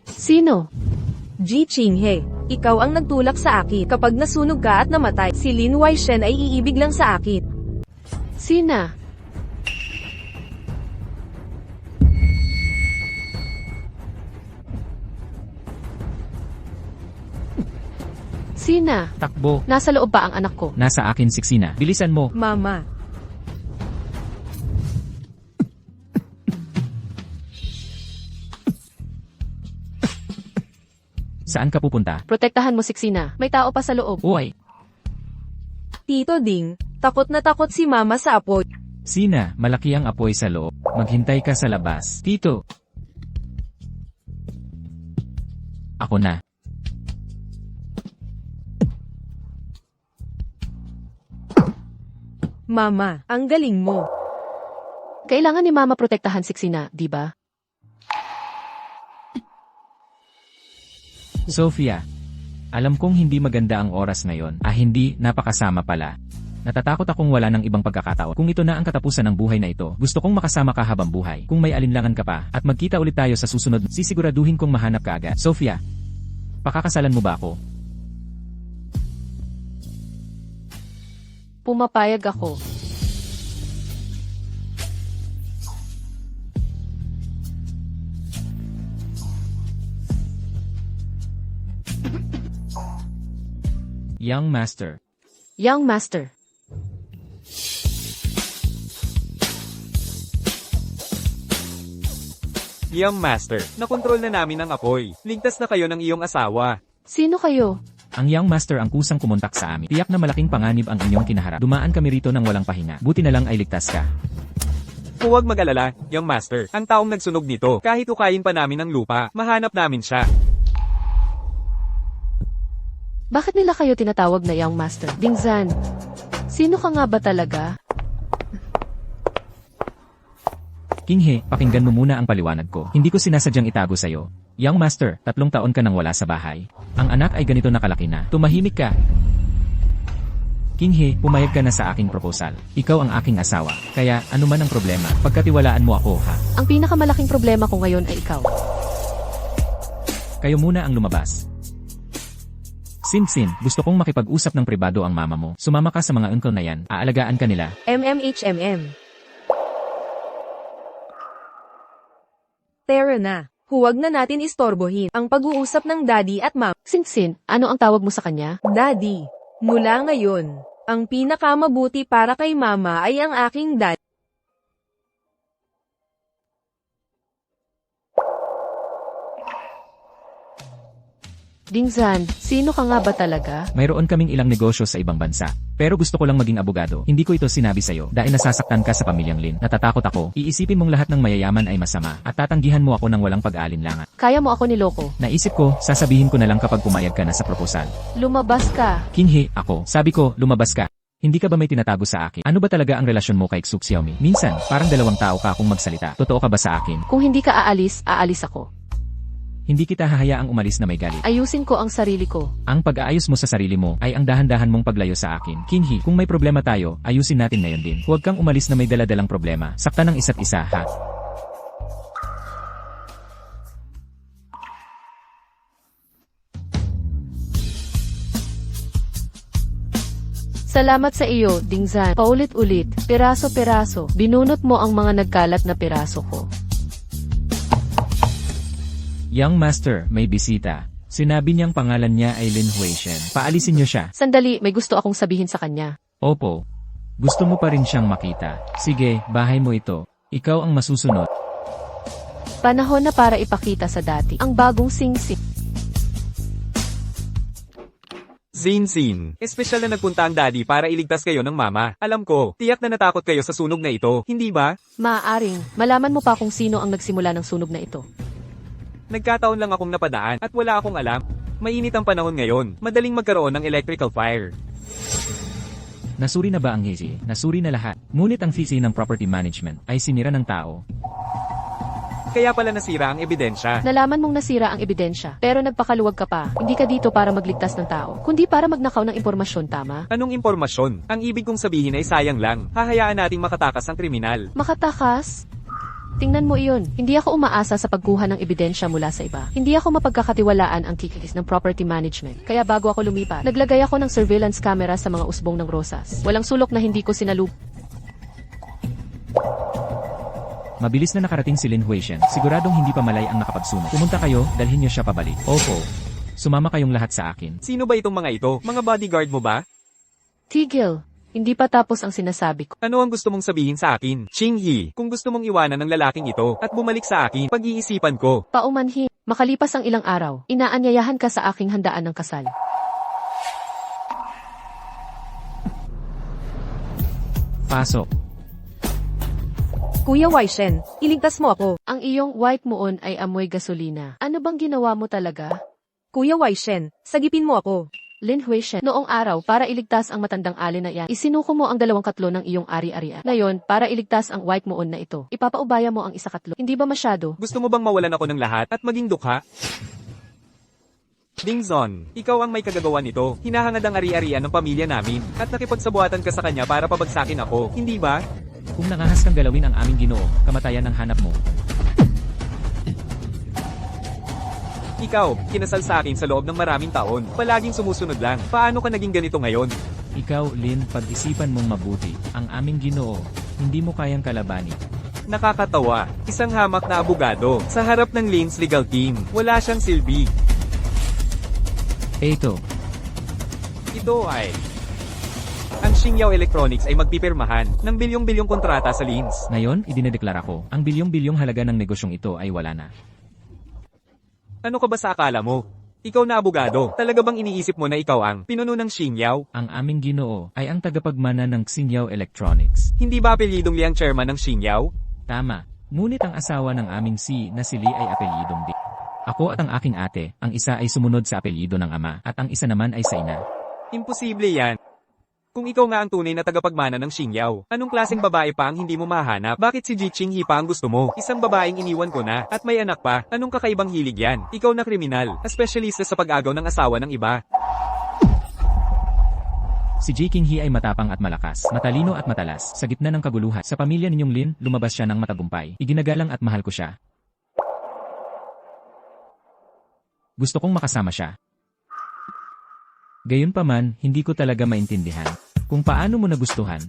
Sino? Ji Qinghe, ikaw ang nagtulak sa akin. Kapag nasunog ka at namatay, si Lin Weishen ay iibig lang sa akin. Sina? Sina? Takbo. Nasa loob ba ang anak ko? Nasa akin Siksina. Bilisan mo. Mama. Saan ka pupunta? Protektahan mo Siksina. May tao pa sa loob. Uy! Tito Ding, takot na takot si Mama sa apoy. Sina, malaki ang apoy sa loob. Maghintay ka sa labas. Tito! Ako na. Mama, ang galing mo. Kailangan ni Mama protektahan si Xina, di ba? Sophia, alam kong hindi maganda ang oras ngayon. Hindi, napakasama pala. Natatakot akong wala ng ibang pagkakataon. Kung ito na ang katapusan ng buhay na ito, gusto kong makasama ka habang buhay. Kung may alinlangan ka pa, at magkita ulit tayo sa susunod, sisiguraduhin kong mahanap ka agad. Sophia, pakakasalan mo ba ako? Pumapayag ako. Young Master. Young Master. Young Master, nakontrol na namin ang apoy. Ligtas na kayo ng iyong asawa. Sino kayo? Ang Young Master ang kusang kumontak sa amin. Tiyak na malaking panganib ang inyong kinaharap. Dumaan kami rito ng walang pahinga. Buti na lang ay ligtas ka. Huwag mag-alala, Young Master. Ang taong nagsunog nito, kahit ukayin pa namin ang lupa, mahanap namin siya. Bakit nila kayo tinatawag na Young Master? Dingzan, sino ka nga ba talaga? Kinghe, pakinggan mo muna ang paliwanag ko. Hindi ko sinasadyang itago sa'yo. Young Master, 3 taon ka nang wala sa bahay. Ang anak ay ganito nakalaki na. Tumahimik ka. Kinghe, pumayag ka na sa aking proposal. Ikaw ang aking asawa. Kaya, ano man ang problema, pagkatiwalaan mo ako, ha? Ang pinakamalaking problema ko ngayon ay ikaw. Kayo muna ang lumabas. Sin, gusto kong makipag-usap ng pribado ang mama mo. Sumama ka sa mga uncle na yan. Aalagaan ka nila. MMHMM. Tara na. Huwag na natin istorbohin ang pag-uusap ng daddy at mom. Sinsin, ano ang tawag mo sa kanya? Daddy, mula ngayon, ang pinakamabuti para kay mama ay ang aking dad. Dingzan, sino ka nga ba talaga? Mayroon kaming ilang negosyo sa ibang bansa. Pero gusto ko lang maging abogado. Hindi ko ito sinabi sa'yo dahil nasasaktan ka sa pamilyang Lin. Natatakot ako. Iisipin mong lahat ng mayayaman ay masama at tatanggihan mo ako ng walang pag-aalinlangan. Kaya mo ako niloko. Naisip ko, sasabihin ko na lang kapag pumayag ka na sa proposal. Lumabas ka. Kinghe, ako. Sabi ko, lumabas ka. Hindi ka ba may tinatago sa akin? Ano ba talaga ang relasyon mo kay Xu Xiaomi? Minsan, parang dalawang tao ka kung magsalita. Totoo ka ba sa akin? Kung hindi ka aalis, aalis ako. Hindi kita hahayaang umalis na may galit. Ayusin ko ang sarili ko. Ang pag-aayos mo sa sarili mo ay ang dahan-dahan mong paglayo sa akin. Kinghe, kung may problema tayo, ayusin natin ngayon din. Huwag kang umalis na may daladalang problema. Saktan ng isa't isa, ha? Salamat sa iyo, Dingzan. Paulit-ulit, piraso-piraso, binunot mo ang mga nagkalat na piraso ko. Young Master, may bisita. Sinabi niyang pangalan niya ay Lin Huishen. Paalisin niyo siya. Sandali, may gusto akong sabihin sa kanya. Opo. Gusto mo pa rin siyang makita. Sige, bahay mo ito. Ikaw ang masusunod. Panahon na para ipakita sa dati ang bagong singsing. Sin, espesyal na nagpunta ang daddy para iligtas kayo ng mama. Alam ko, tiyak na natakot kayo sa sunog na ito, hindi ba? Maaaring, malaman mo pa kung sino ang nagsimula ng sunog na ito. Nagkataon lang akong napadaan at wala akong alam. Mainit ang panahon ngayon, madaling magkaroon ng electrical fire. Nasuri na ba ang HC? Nasuri na lahat. Ngunit ang thesis ng property management ay sinira ng tao. Kaya pala nasira ang ebidensya. Nalaman mong nasira ang ebidensya, pero nagpakaluwag ka pa. Hindi ka dito para magligtas ng tao, kundi para magnakaw ng impormasyon, tama? Anong impormasyon? Ang ibig kong sabihin ay sayang lang. Hahayaan nating makatakas ang kriminal. Makatakas? Tingnan mo iyon. Hindi ako umaasa sa pagkuha ng ebidensya mula sa iba. Hindi ako mapagkakatiwalaan ang kikis ng property management. Kaya bago ako lumipat, naglagay ako ng surveillance camera sa mga usbong ng rosas. Walang sulok na hindi ko sinalub. Mabilis na nakarating si Lin Huishen. Siguradong hindi pa malay ang nakapagsunog. Pumunta kayo, dalhin niyo siya pabalik. Opo. Sumama kayong lahat sa akin. Sino ba itong mga ito? Mga bodyguard mo ba? Tigil. Hindi pa tapos ang sinasabi ko. Ano ang gusto mong sabihin sa akin? Qinghe, kung gusto mong iwanan ng lalaking ito at bumalik sa akin, pag-iisipan ko. Paumanhin. Makalipas ang ilang araw, inaanyayahan ka sa aking handaan ng kasal. Pasok. Kuya Waishen, iligtas mo ako. Ang iyong white moon ay amoy gasolina. Ano bang ginawa mo talaga? Kuya Waishen, sagipin mo ako. Lin Huishen, noong araw para iligtas ang matandang alin na yan, isinuko mo ang 2 ng iyong ari-arian. Ngayon, para iligtas ang White Moon na ito, ipapaubaya mo ang 1 Hindi ba masyado? Gusto mo bang mawalan ako ng lahat at maging dukha? Dingzon, ikaw ang may kagagawa nito. Hinahangad ang ari-arian ng pamilya namin at nakipagsabuatan ka sa kanya para pabagsakin ako, hindi ba? Kung nangahas kang galawin ang aming Ginoo, kamatayan ang hanap mo. Ikaw, kinasal sa akin sa loob ng maraming taon. Palaging sumusunod lang. Paano ka naging ganito ngayon? Ikaw, Lin, pag-isipan mong mabuti. Ang aming Ginoo, hindi mo kayang kalabanin. Nakakatawa. Isang hamak na abogado. Sa harap ng Lin's legal team. Wala siyang silbi. Ito, Ito ay... Ang Xingyao Electronics ay magpipirmahan ng bilyong-bilyong kontrata sa Lin's. ngayon, idinedeklara ko, ang bilyong-bilyong halaga ng negosyong ito ay wala na. Ano ka ba sa akala mo? Ikaw na abogado, talaga bang iniisip mo na ikaw ang pinuno ng Xingyao? Ang aming Ginoo ay ang tagapagmana ng Xingyao Electronics. Hindi ba apelyidong Li ang chairman ng Xingyao? Tama, ngunit ang asawa ng aming na si Li ay apelyidong Di. Ako at ang aking ate, ang isa ay sumunod sa apelyido ng ama, at ang isa naman ay sa ina. Imposible yan. Kung ikaw nga ang tunay na tagapagmana ng Xingyao, anong klaseng babae pa ang hindi mo mahanap? Bakit si Ji Qinghe pa ang gusto mo? Isang babaeng iniwan ko na, at may anak pa. Anong kakaibang hilig yan? Ikaw na kriminal, espesyalista sa pag-agaw ng asawa ng iba. Si Ji Qinghe ay matapang at malakas, matalino at matalas. Sa gitna ng kaguluhan, sa pamilya ninyong Lin, lumabas siya ng matagumpay. Iginagalang at mahal ko siya. Gusto kong makasama siya. Gayunpaman, hindi ko talaga maintindihan kung paano mo nagustuhan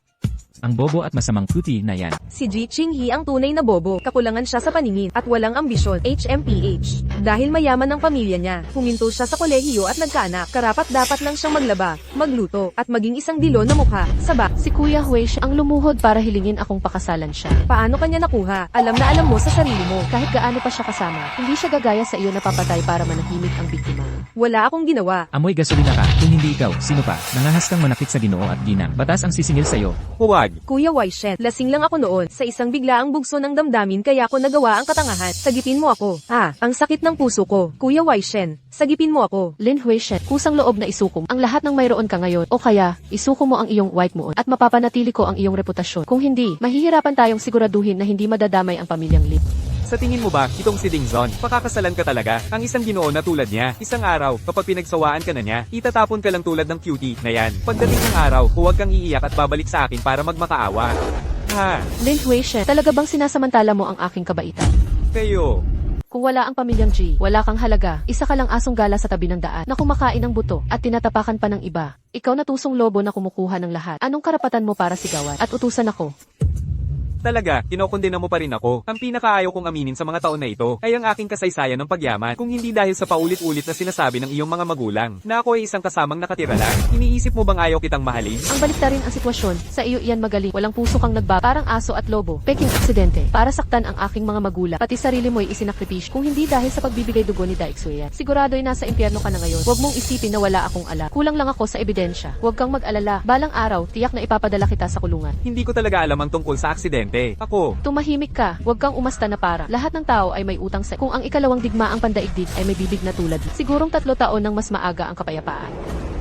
ang bobo at masamang puti na yan. Si Ji Qinghe ang tunay na bobo, kakulangan siya sa paningin, at walang ambisyon, HMPH. Dahil mayaman ang pamilya niya, huminto siya sa kolehiyo at nagkaanak, karapat dapat lang siyang maglaba, magluto, at maging isang dilo na mukha. Saba, Si Kuya Huishen ang lumuhod para hilingin akong pakasalan siya. paano kanya nakuha? Alam na alam mo sa sarili mo. Kahit gaano pa siya kasama, hindi siya gagaya sa iyo na papatay para manahimik ang biktima. Wala akong ginawa. Amoy gasolina ka, kung hindi ikaw, sino pa? Nangahas kang manakit sa Ginoo at ginang. Batas ang sisingil sa'yo. Huwag. Kuya Waishen, lasing lang ako noon, sa isang biglaang bugso ng damdamin kaya ako nagawa ang katangahan. Sagipin mo ako. Ang sakit ng puso ko. Kuya Waishen, sagipin mo ako. Lin Huishen, kusang loob na isuko ang lahat ng mayroon ka ngayon, o kaya, isuko mo ang iyong White Moon at mapapanatili ko ang iyong reputasyon. Kung hindi, mahihirapan tayong siguraduhin na hindi madadamay ang pamilyang Lin. Sa tingin mo ba, itong si Dingzon, pakakasalan ka talaga? Ang isang Ginoo na tulad niya, isang araw, kapag pinagsawaan ka na niya, itatapon ka lang tulad ng cutie na yan. Pagdating ng araw, huwag kang iiyak at babalik sa akin para magmakaawa. Ha? Lin Huishen, talaga bang sinasamantala mo ang aking kabaitan? Kayo. Kung wala ang pamilyang G, wala kang halaga, isa ka lang asong gala sa tabi ng daan na kumakain ng buto at tinatapakan pa ng iba. Ikaw na tusong lobo na kumukuha ng lahat. Anong karapatan mo para sigawan at utusan ako? Talaga, kinokondena mo pa rin ako. Ang pinakaayaw kong aminin sa mga taon na ito ay ang aking kasaysayan ng pagyaman. Kung hindi dahil sa paulit-ulit na sinasabi ng iyong mga magulang na ako ay isang kasamang nakatira lang. Iniisip mo bang ayaw kitang mahalin? Ang baliktarin ang sitwasyon, sa iyo iyan magaling, walang puso kang parang aso at lobo, peking aksidente, para saktan ang aking mga magulang, pati sarili mo'y isinakripisyo. Kung hindi dahil sa pagbibigay dugo ni Daixue, sigurado ay nasa impyerno ka na ngayon. Huwag mong isipin na wala akong alam. Kulang lang ako sa ebidensya. Huwag kang mag-alala, balang araw, tiyak na ipapadala kita sa kulungan. Hindi ko talaga alam ang tungkol sa aksidente. Ako, Tumahimik ka, huwag kang umasta na para. Lahat ng tao ay may utang sa. Kung ang ikalawang digmaang pandaigdig ay may bibig na tulad, sigurong 3 taon nang mas maaga ang kapayapaan.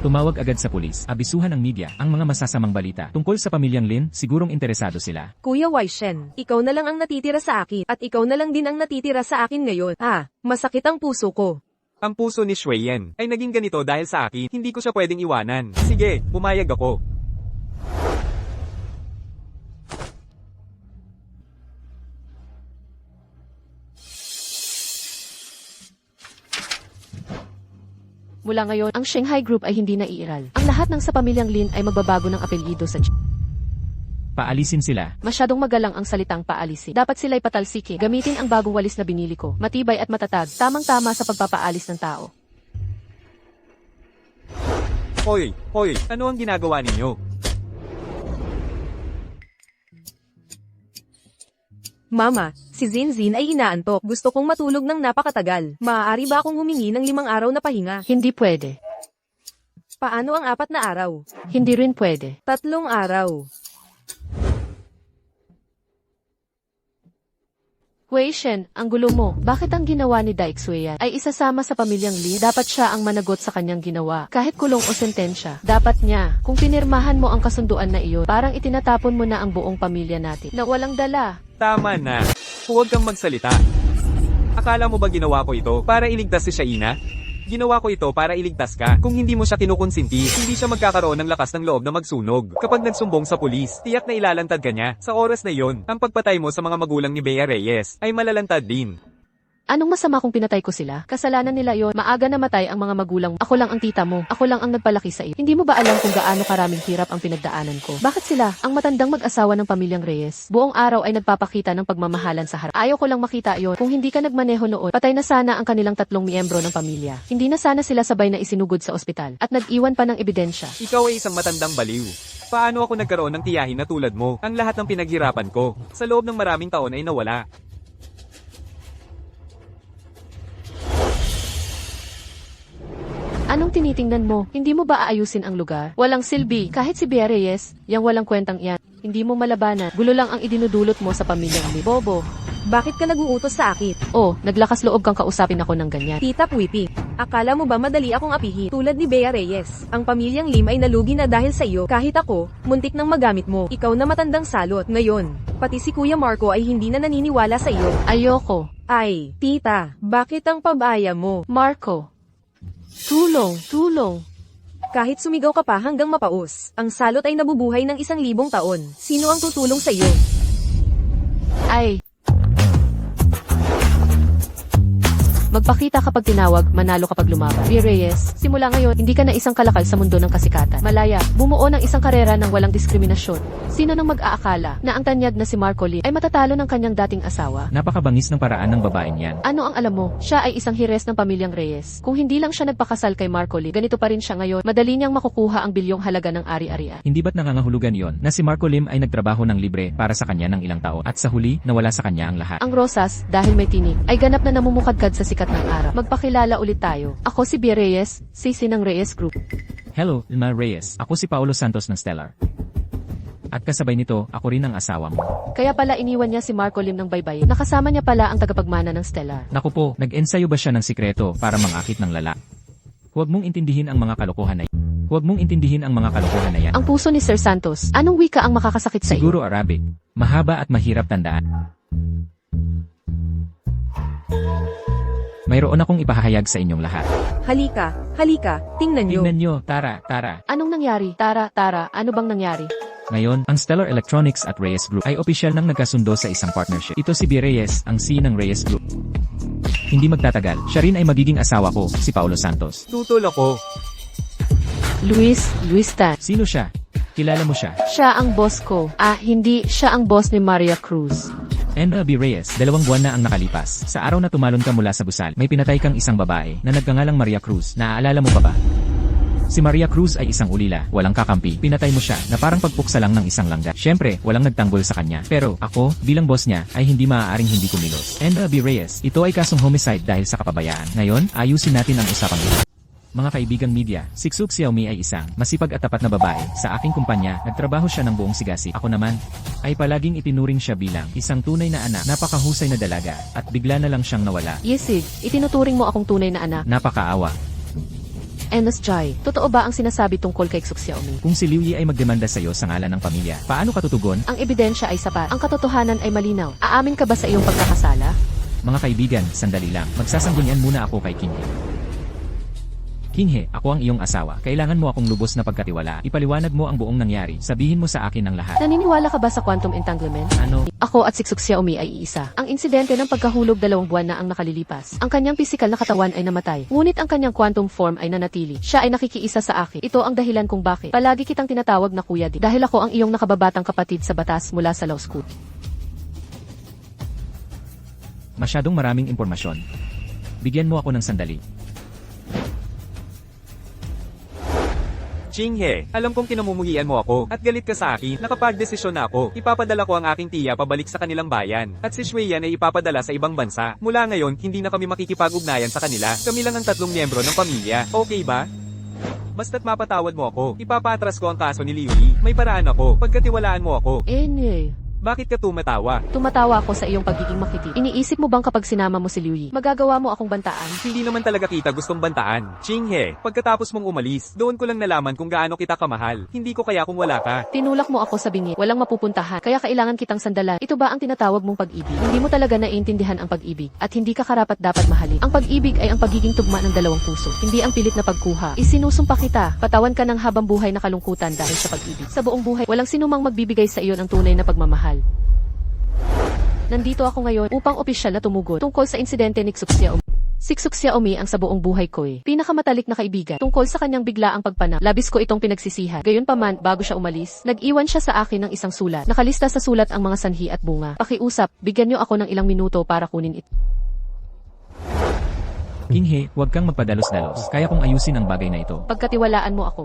Tumawag agad sa pulis, abisuhan ng media, ang mga masasamang balita. Tungkol sa pamilyang Lin, sigurong interesado sila. Kuya Waishen, ikaw na lang ang natitira sa akin, at ikaw na lang din ang natitira sa akin ngayon. Masakit ang puso ko. ang puso ni Shuiyan ay naging ganito dahil sa akin. Hindi ko siya pwedeng iwanan. Sige, pumayag ako. Mula ngayon, ang Shanghai Group ay hindi na iiral. Ang lahat ng sa pamilyang Lin ay magbabago ng apelyido sa Paalisin sila. Masyadong magalang ang salitang paalisin. Dapat sila'y patalsikin. Gamitin ang bagong walis na binili ko. Matibay at matatag. Tamang-tama sa pagpapaalis ng tao. Hoy, ano ang ginagawa ninyo? Mama, si Zinzin ay inaantok. Gusto kong matulog ng napakatagal. Maaari ba akong humingi ng 5 araw na pahinga? Hindi pwede. Paano ang 4 na araw? Hindi rin pwede. 3 araw. Wei Shen, ang gulo mo. Bakit ang ginawa ni Daixue yan ay isasama sa pamilyang Li? Dapat siya ang managot sa kanyang ginawa. Kahit kulong o sentensya. Dapat niya. Kung pinirmahan mo ang kasunduan na iyon, parang itinatapon mo na ang buong pamilya natin na walang dala. Tama na. Huwag kang magsalita. Akala mo ba ginawa ko ito para iligtas si Shaina? Ginawa ko ito para iligtas ka. Kung hindi mo siya kinukonsinti, hindi siya magkakaroon ng lakas ng loob na magsunog. Kapag nagsumbong sa pulis, tiyak na ilalantad ka niya. Sa oras na yon, ang pagpatay mo sa mga magulang ni Bea Reyes ay malalantad din. Anong masama kung pinatay ko sila? Kasalanan nila yon. Maaga namatay ang mga magulang. Ako lang ang tita mo. Ako lang ang nagpalaki sa iyo. Hindi mo ba alam kung gaano karaming hirap ang pinagdaanan ko? Bakit sila, ang matandang mag-asawa ng pamilyang Reyes, buong araw ay nagpapakita ng pagmamahalan sa harap? Ayaw ko lang makita yon. Kung hindi ka nagmaneho noon, patay na sana ang kanilang 3 miyembro ng pamilya. Hindi na sana sila sabay na isinugod sa ospital at nag-iwan pa ng ebidensya. Ikaw ay isang matandang baliw. Paano ako nagkaroon ng tiyahin na tulad mo? Ang lahat ng pinaghirapan ko, sa loob ng maraming taon ay nawala. Anong tinitingnan mo? Hindi mo ba aayusin ang lugar? Walang silbi. Kahit si Bea Reyes, yang walang kwentang yan. Hindi mo malabanan. Gulo lang ang idinudulot mo sa pamilyang ni Bobo. Bakit ka nag-uutos sa akin? Oh, naglakas loob kang kausapin ako ng ganyan. Tita Pwipi, akala mo ba madali akong apihin? Tulad ni Bea Reyes, ang pamilyang Lim ay nalugi na dahil sa iyo. Kahit ako, muntik nang magamit mo. Ikaw na matandang salot. Ngayon, pati si Kuya Marco ay hindi na naniniwala sa iyo. Ayoko. Ay, tita, bakit ang pabaya mo? Marco. Tulong, tulong. Kahit sumigaw ka pa hanggang mapaus, ang salot ay nabubuhay ng 1,000 taon. Sino ang tutulong sa iyo? Ay. Magpakita kapag tinawag, manalo kapag lumaban. Bea Reyes, simula ngayon, hindi ka na isang kalakal sa mundo ng kasikatan. Malaya, bumuo ng isang karera ng walang diskriminasyon. Sino nang mag-aakala na ang tanyag na si Marco Lim ay matatalo ng kanyang dating asawa? Napakabangis ng paraan ng babaeng yan. Ano ang alam mo? Siya ay isang hires ng pamilyang Reyes. Kung hindi lang siya nagpakasal kay Marco Lim, ganito pa rin siya ngayon. Madali niyang makukuha ang bilyong halaga ng ari-arian. Hindi ba't nangangahulugan yon na si Marco Lim ay nagtrabaho ng libre para sa kanya ng ilang taon at sa huli, nawala sa kanya ang lahat? Ang rosas, dahil may tinig, ay ganap na namumukadkad sa sikat ng araw. Magpakilala ulit tayo. Ako si Bea Reyes, sisi ng Reyes Group. Hello, Ilma Reyes. Ako si Paulo Santos ng Stellar. At kasabay nito, ako rin ang asawa mo. Kaya pala iniwan niya si Marco Lim ng baybay. Nakasama niya pala ang tagapagmana ng Stellar. Naku po, nag-ensayo ba siya ng sikreto para mangakit ng lala? Huwag mong intindihin ang mga kalokohan na yan. Huwag mong intindihin ang mga kalokohan na yan. Ang puso ni Sir Santos, anong wika ang makakasakit sa iyo? Siguro Arabic. Mahaba at mahirap tandaan. Mayroon akong ipahahayag sa inyong lahat. Halika, halika, tingnan niyo. Tingnan nyo, Tara, Tara. Anong nangyari? Tara, ano bang nangyari? Ngayon, ang Stellar Electronics at Reyes Group ay opisyal nang nagkasundo sa isang partnership. Ito si Bea Reyes, ang CEO ng Reyes Group. Hindi magtatagal, siya rin ay magiging asawa ko, si Paulo Santos. Tutol ako. Luis Tan. Sino siya? Kilala mo siya? Siya ang boss ko. Hindi, siya ang boss ni Maria Cruz. Bea Reyes, 2 buwan na ang nakalipas. Sa araw na tumalon ka mula sa gusal, may pinatay kang isang babae na nagngangalang Maria Cruz. Naaalala mo pa ba? Si Maria Cruz ay isang ulila, walang kakampi. Pinatay mo siya na parang pagpuksa lang ng isang langga. Siyempre, walang nagtanggol sa kanya. Pero ako, bilang boss niya, ay hindi maaaring hindi kumilos. Bea Reyes, ito ay kasong homicide dahil sa kapabayaan. Ngayon, ayusin natin ang usapang ito. Mga kaibigang media, si Xu Xiaomi ay isang masipag at tapat na babae. Sa aking kumpanya, nagtrabaho siya ng buong sigasig. Ako naman, ay palaging itinuring siya bilang isang tunay na anak, napakahusay na dalaga, at bigla na lang siyang nawala. Yesig, itinuturing mo akong tunay na anak. Napakaawa. Enos Jai, totoo ba ang sinasabi tungkol kay Xu Xiaomi? Kung si Liu Yi ay magdemanda sa iyo sa ngalan ng pamilya, paano ka tutugon? Ang ebidensya ay sapat. Ang katotohanan ay malinaw. Aamin ka ba sa iyong pagkakasala? Mga kaibigan, sandali lang. Magsasanggunian muna ako kay King He. King He, ako ang iyong asawa. Kailangan mo akong lubos na pagkatiwalaan. Ipaliwanag mo ang buong nangyari. Sabihin mo sa akin ang lahat. Naniniwala ka ba sa quantum entanglement? Ano? Ako at si Xu Xiaomi ay iisa. Ang insidente ng pagkahulog 2 buwan na ang nakalilipas. Ang kanyang pisikal na katawan ay namatay. Ngunit ang kanyang quantum form ay nanatili. Siya ay nakikiisa sa akin. Ito ang dahilan kung bakit palagi kitang tinatawag na Kuya Di. Dahil ako ang iyong nakababatang kapatid sa batas mula sa law school. Masyadong maraming impormasyon. Bigyan mo ako ng sandali. Jinghe, alam kong kinamumuhian mo ako at galit ka sa akin. Nakapag-desisyon na ako. Ipapadala ko ang aking tiya pabalik sa kanilang bayan. At si Shueyan ay ipapadala sa ibang bansa. Mula ngayon, hindi na kami makikipag-ugnayan sa kanila. Kami lang ang 3 miyembro ng pamilya. Okay ba? Basta't mapatawad mo ako. Ipapatras ko ang kaso ni Liu Yi. May paraan ako. Pagkatiwalaan mo ako. Bakit ka tumatawa? Tumatawa ako sa iyong pagiging makiti. Iniisip mo bang kapag sinama mo si Liu Yi, magagawa mo akong bantaan? Hindi naman talaga kita gustong bantaan. Chinghe, pagkatapos mong umalis, doon ko lang nalaman kung gaano kita kamahal. Hindi ko kaya kung wala ka. Tinulak mo ako sa bingi, walang mapupuntahan, kaya kailangan kitang sandalan. Ito ba ang tinatawag mong pag-ibig? Hindi mo talaga naiintindihan ang pag-ibig, at hindi ka karapat-dapat mahalin. Ang pag-ibig ay ang pagiging tugma ng dalawang puso, hindi ang pilit na pagkuha. Isinusumpa kita, patawan ka ng habang buhay na kalungkutan dahil sa pag-ibig. Sa buong buhay, walang sinumang magbibigay sa iyo ng tunay na pagmamahal. Nandito ako ngayon upang opisyal na tumugon tungkol sa insidente ni Xu Xiaomi. Si Xu Xiaomi ang sa buong buhay ko'y pinakamatalik na kaibigan tungkol sa kanyang biglaang pagpanap. Labis ko itong pinagsisihan. Gayunpaman, bago siya umalis, nag-iwan siya sa akin ng isang sulat. Nakalista sa sulat ang mga sanhi at bunga. Pakiusap, bigyan niyo ako ng ilang minuto para kunin ito. King He, huwag kang magpadalos-dalos. Kaya kong ayusin ang bagay na ito. Pagkatiwalaan mo ako.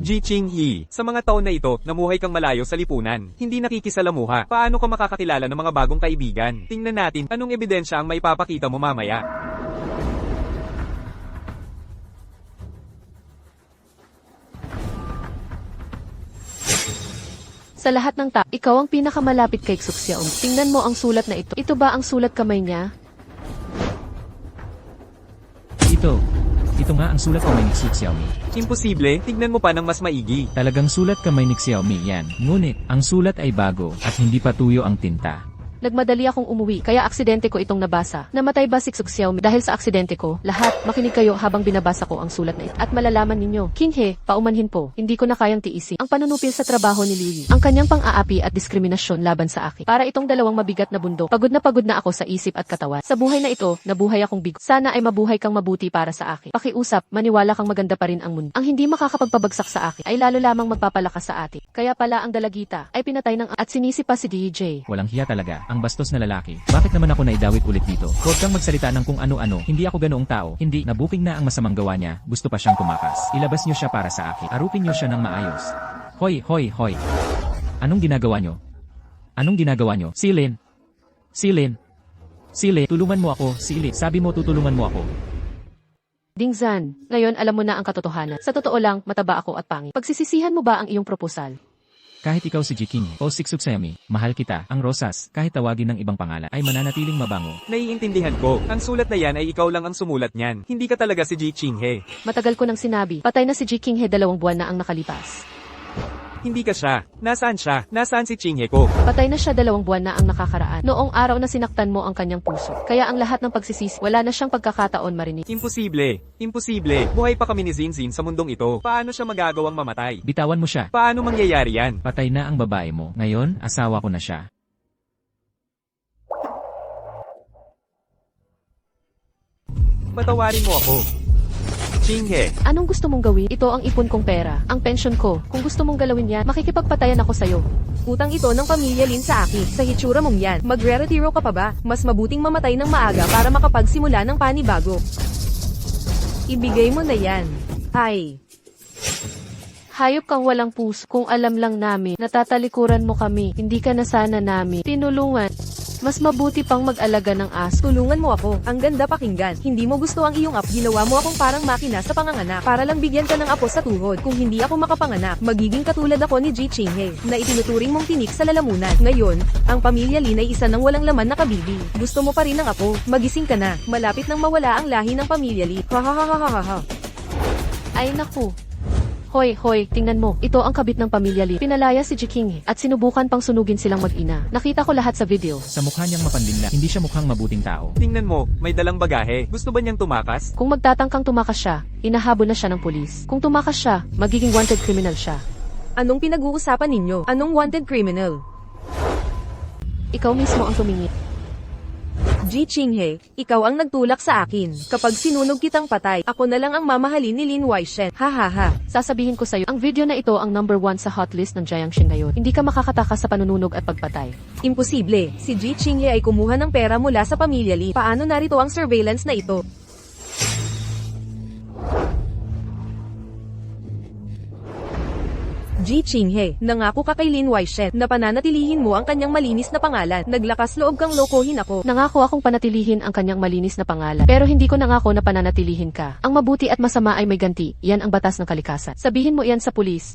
Ji Qinghe, sa mga taon na ito, namuhay kang malayo sa lipunan. Hindi nakikisalamuha. Paano ka makakakilala ng mga bagong kaibigan? Tingnan natin, anong ebidensya ang maipapakita mo mamaya. Sa lahat ng ikaw ang pinakamalapit kay Xu Xiaomi. Tingnan mo ang sulat na ito. Ito ba ang sulat kamay niya? Ito nga ang sulat kamay ni Xu Xiaomi. Imposible, tignan mo pa ng mas maigi. Talagang sulat kamay ni Xiaomi yan. Ngunit, ang sulat ay bago, at hindi pa tuyo ang tinta. Nagmadali akong umuwi, kaya aksidente ko itong nabasa. Namatay ba si Xu Xiaomi dahil sa aksidente ko? Lahat, makinig kayo habang binabasa ko ang sulat na ito. At malalaman ninyo, King He, paumanhin po. Hindi ko na kayang tiisin ang panunupil sa trabaho ni Liu Yi. Ang kanyang pang-aapi at diskriminasyon laban sa akin. Para itong dalawang mabigat na bundok. Pagod na ako sa isip at katawan. Sa buhay na ito, nabuhay akong bigo. Sana ay mabuhay kang mabuti para sa akin. Pakiusap, maniwala kang maganda pa rin ang mundo. Ang hindi makakapagpabagsak sa akin ay lalo lamang magpapalakas sa atin. Kaya pala ang dalagita ay pinatay ng at sinisi pa si DJ. Walang hiya talaga, ang bastos na lalaki. Bakit naman ako naidawit ulit dito? Huwag kang magsalita ng kung ano-ano. Hindi ako ganoong tao. Hindi, nabuking na ang masamang gawa niya. Gusto pa siyang tumakas. Ilabas niyo siya para sa akin. Arupin niyo siya ng maayos. Hoy, hoy, hoy. Anong ginagawa niyo? Anong ginagawa niyo? Silin. Silin. Sile, tulungan mo ako. Sile, sabi mo tutulungan mo ako. Dingzan, ngayon alam mo na ang katotohanan. Sa totoo lang, mataba ako at pangit. Pagsisisihan mo ba ang iyong proposal? Kahit ikaw si Ji King o si Xu Xiaomi, mahal kita, ang rosas, kahit tawagin ng ibang pangalan, ay mananatiling mabango. Naiintindihan ko, ang sulat na yan ay ikaw lang ang sumulat niyan. Hindi ka talaga si Ji Qinghe. Matagal ko nang sinabi, patay na si Ji King He 2 buwan na ang nakalipas. Hindi ka siya. Nasaan siya? Nasaan si Qinghe ko? Patay na siya 2 buwan na ang nakakaraan. Noong araw na sinaktan mo ang kanyang puso. Kaya ang lahat ng pagsisisi, wala na siyang pagkakataon marinig. Imposible. Imposible. Buhay pa kami ni Zinzin sa mundong ito. Paano siya magagawang mamatay? Bitawan mo siya. Paano mangyayari yan? Patay na ang babae mo. Ngayon, asawa ko na siya. Patawarin mo ako. Qinghe. Anong gusto mong gawin? Ito ang ipon kong pera, ang pensyon ko. Kung gusto mong galawin yan, makikipagpatayan ako sa'yo. Utang ito ng pamilya Lin sa akin. Sa hitsura mong yan, magre-retiro ka pa ba? Mas mabuting mamatay ng maaga para makapagsimula ng panibago. Ibigay mo na yan. Ay. Hayop kang walang puso. Kung alam lang namin, natatalikuran mo kami. Hindi ka na sana namin tinulungan. Mas mabuti pang mag-alaga ng aso. Tulungan mo ako. Ang ganda pakinggan. Hindi mo gusto ang iyong apo. Ginawa mo akong parang makina sa panganganak. Para lang bigyan ka ng apo sa tuhod. Kung hindi ako makapanganak, magiging katulad ako ni Ji Qinghe, na itinuturing mong tinik sa lalamunan. Ngayon, ang pamilya Lin ay isa ng walang laman na kabibi. Gusto mo pa rin ng apo. Magising ka na. Malapit nang mawala ang lahi ng pamilya Li. Ha ha ha ha ha ha. Ay naku. Hoy, hoy, tingnan mo. Ito ang kabit ng pamilya Lee. Pinalaya si Ji King at sinubukan pang sunugin silang mag-ina. Nakita ko lahat sa video. Sa mukha niyang mapanlinla, hindi siya mukhang mabuting tao. Tingnan mo, may dalang bagahe. Gusto ba niyang tumakas? Kung magtatangkang tumakas siya, inahabol na siya ng pulis. Kung tumakas siya, magiging wanted criminal siya. Anong pinag-uusapan ninyo? Anong wanted criminal? Ikaw mismo ang tumingin. Ji Qinghe, ikaw ang nagtulak sa akin. Kapag sinunog kitang patay, ako na lang ang mamahalin ni Lin Weishen. Ha ha ha. Sasabihin ko sa'yo, ang video na ito ang #1 sa hotlist ng Jiangxing ngayon. Hindi ka makakatakas sa panununog at pagpatay. Imposible. Si Ji Qinghe ay kumuha ng pera mula sa pamilya Li. Paano narito ang surveillance na ito? Ji Chinghe, nangako ka kay Lin Weishen na pananatilihin mo ang kanyang malinis na pangalan. Naglakas loob kang lokohin ako. Nangako akong panatilihin ang kanyang malinis na pangalan. Pero hindi ko nangako na pananatilihin ka. Ang mabuti at masama ay may ganti. Yan ang batas ng kalikasan. Sabihin mo iyan sa pulis.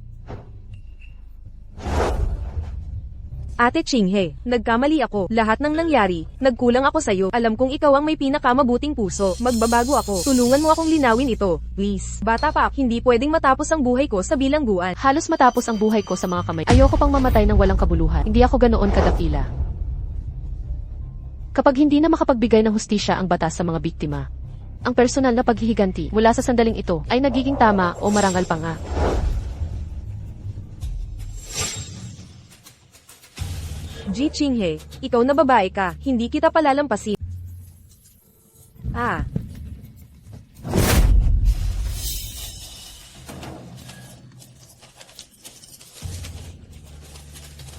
Ate Chinghe, nagkamali ako. Lahat ng nangyari, nagkulang ako sa'yo. Alam kong ikaw ang may pinakamabuting puso. Magbabago ako. Tulungan mo akong linawin ito. Please. Bata pa, hindi pwedeng matapos ang buhay ko sa bilangguan. Halos matapos ang buhay ko sa mga kamay. Ayoko pang mamatay ng walang kabuluhan. Hindi ako ganoon kadakila. Kapag hindi na makapagbigay ng hustisya ang batas sa mga biktima, ang personal na paghihiganti mula sa sandaling ito ay nagiging tama o marangal pa nga. Ji Chinghe, ikaw na babae ka, hindi kita palalampasin. Ah.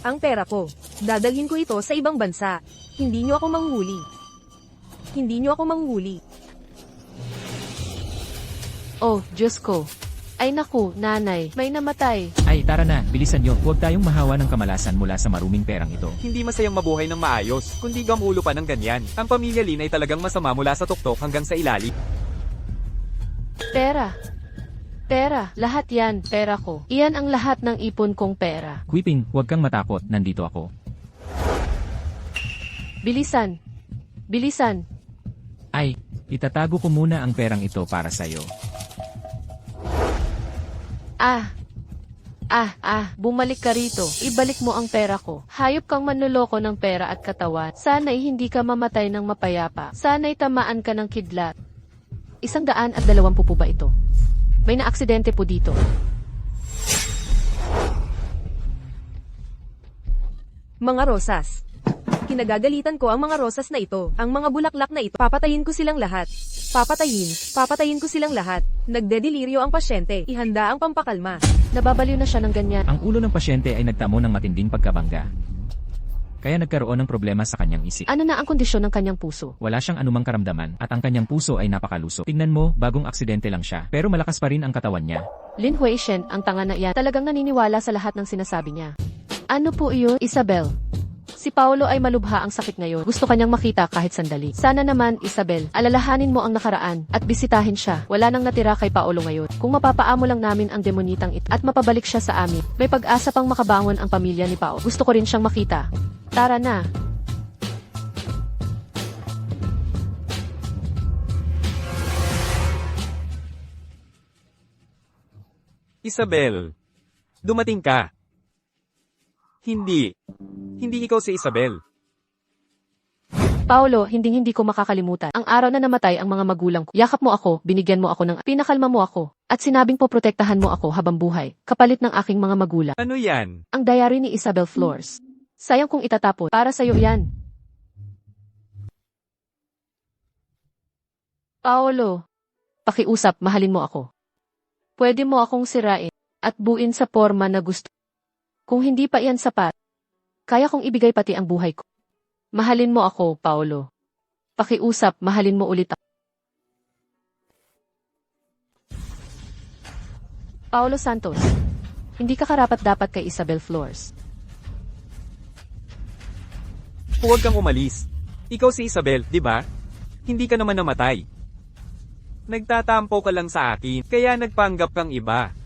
Ang pera ko. Dadalhin ko ito sa ibang bansa. Hindi niyo ako manghuli. Hindi niyo ako manghuli. Oh, Diyos ko. Ay naku, nanay, may namatay. Ay, tara na, bilisan nyo. Huwag tayong mahawa ng kamalasan mula sa maruming perang ito. Hindi masayang mabuhay ng maayos, kundi gamulo pa ng ganyan. Ang pamilya Lin ay talagang masama mula sa tuktok hanggang sa ilalim. Pera. Pera, lahat yan, pera ko. Iyan ang lahat ng ipon kong pera. Quiping, huwag kang matakot, nandito ako. Bilisan. Bilisan. Ay, itatago ko muna ang perang ito para sa'yo. Bumalik ka rito. Ibalik mo ang pera ko. Hayop kang manloloko ng pera at katawan. Sana'y hindi ka mamatay ng mapayapa. Sana'y tamaan ka ng kidlat. 120 po ba ito? May naaksidente po dito. Mga rosas. Kinagagalitan ko ang mga rosas na ito. Ang mga bulaklak na ito. Papatayin ko silang lahat. Papatayin ko silang lahat. Nagdedeliryo ang pasyente. Ihanda ang pampakalma. Nababaliw na siya ng ganyan. Ang ulo ng pasyente ay nagtamo ng matinding pagkabangga. Kaya nagkaroon ng problema sa kanyang isip. Ano na ang kondisyon ng kanyang puso? Wala siyang anumang karamdaman at ang kanyang puso ay napakaluso. Tingnan mo, bagong aksidente lang siya. Pero malakas pa rin ang katawan niya. Lin Huishen, ang tanga na iyan, talagang naniniwala sa lahat ng sinasabi niya. Ano po iyon, Isabel? Si Paolo ay malubha ang sakit ngayon. Gusto kanyang makita kahit sandali. Sana naman, Isabel, alalahanin mo ang nakaraan at bisitahin siya. Wala nang natira kay Paolo ngayon. Kung mapapaamo lang namin ang demonitang ito at mapabalik siya sa amin, may pag-asa pang makabangon ang pamilya ni Paolo. Gusto ko rin siyang makita. Tara na. Isabel, dumating ka. Hindi ikaw si Isabel. Paolo, hindi ko makakalimutan. Ang araw na namatay ang mga magulang ko. Yakap mo ako, binigyan mo ako ng pinakalma mo ako, at sinabing poprotektahan mo ako habang buhay, kapalit ng aking mga magulang. Ano yan? Ang diary ni Isabel Flores. Sayang kung itatapon. Para sa'yo yan. Paolo, pakiusap, mahalin mo ako. Pwede mo akong sirain at buuin sa forma na gusto. Kung hindi pa yan sapat, kaya kong ibigay pati ang buhay ko. Mahalin mo ako, Paolo. Pakiusap, mahalin mo ulit ako. Paolo Santos, hindi ka karapat-dapat kay Isabel Flores. Huwag kang umalis. Ikaw si Isabel, di ba? Hindi ka naman namatay. Nagtatampo ka lang sa akin, kaya nagpanggap kang iba.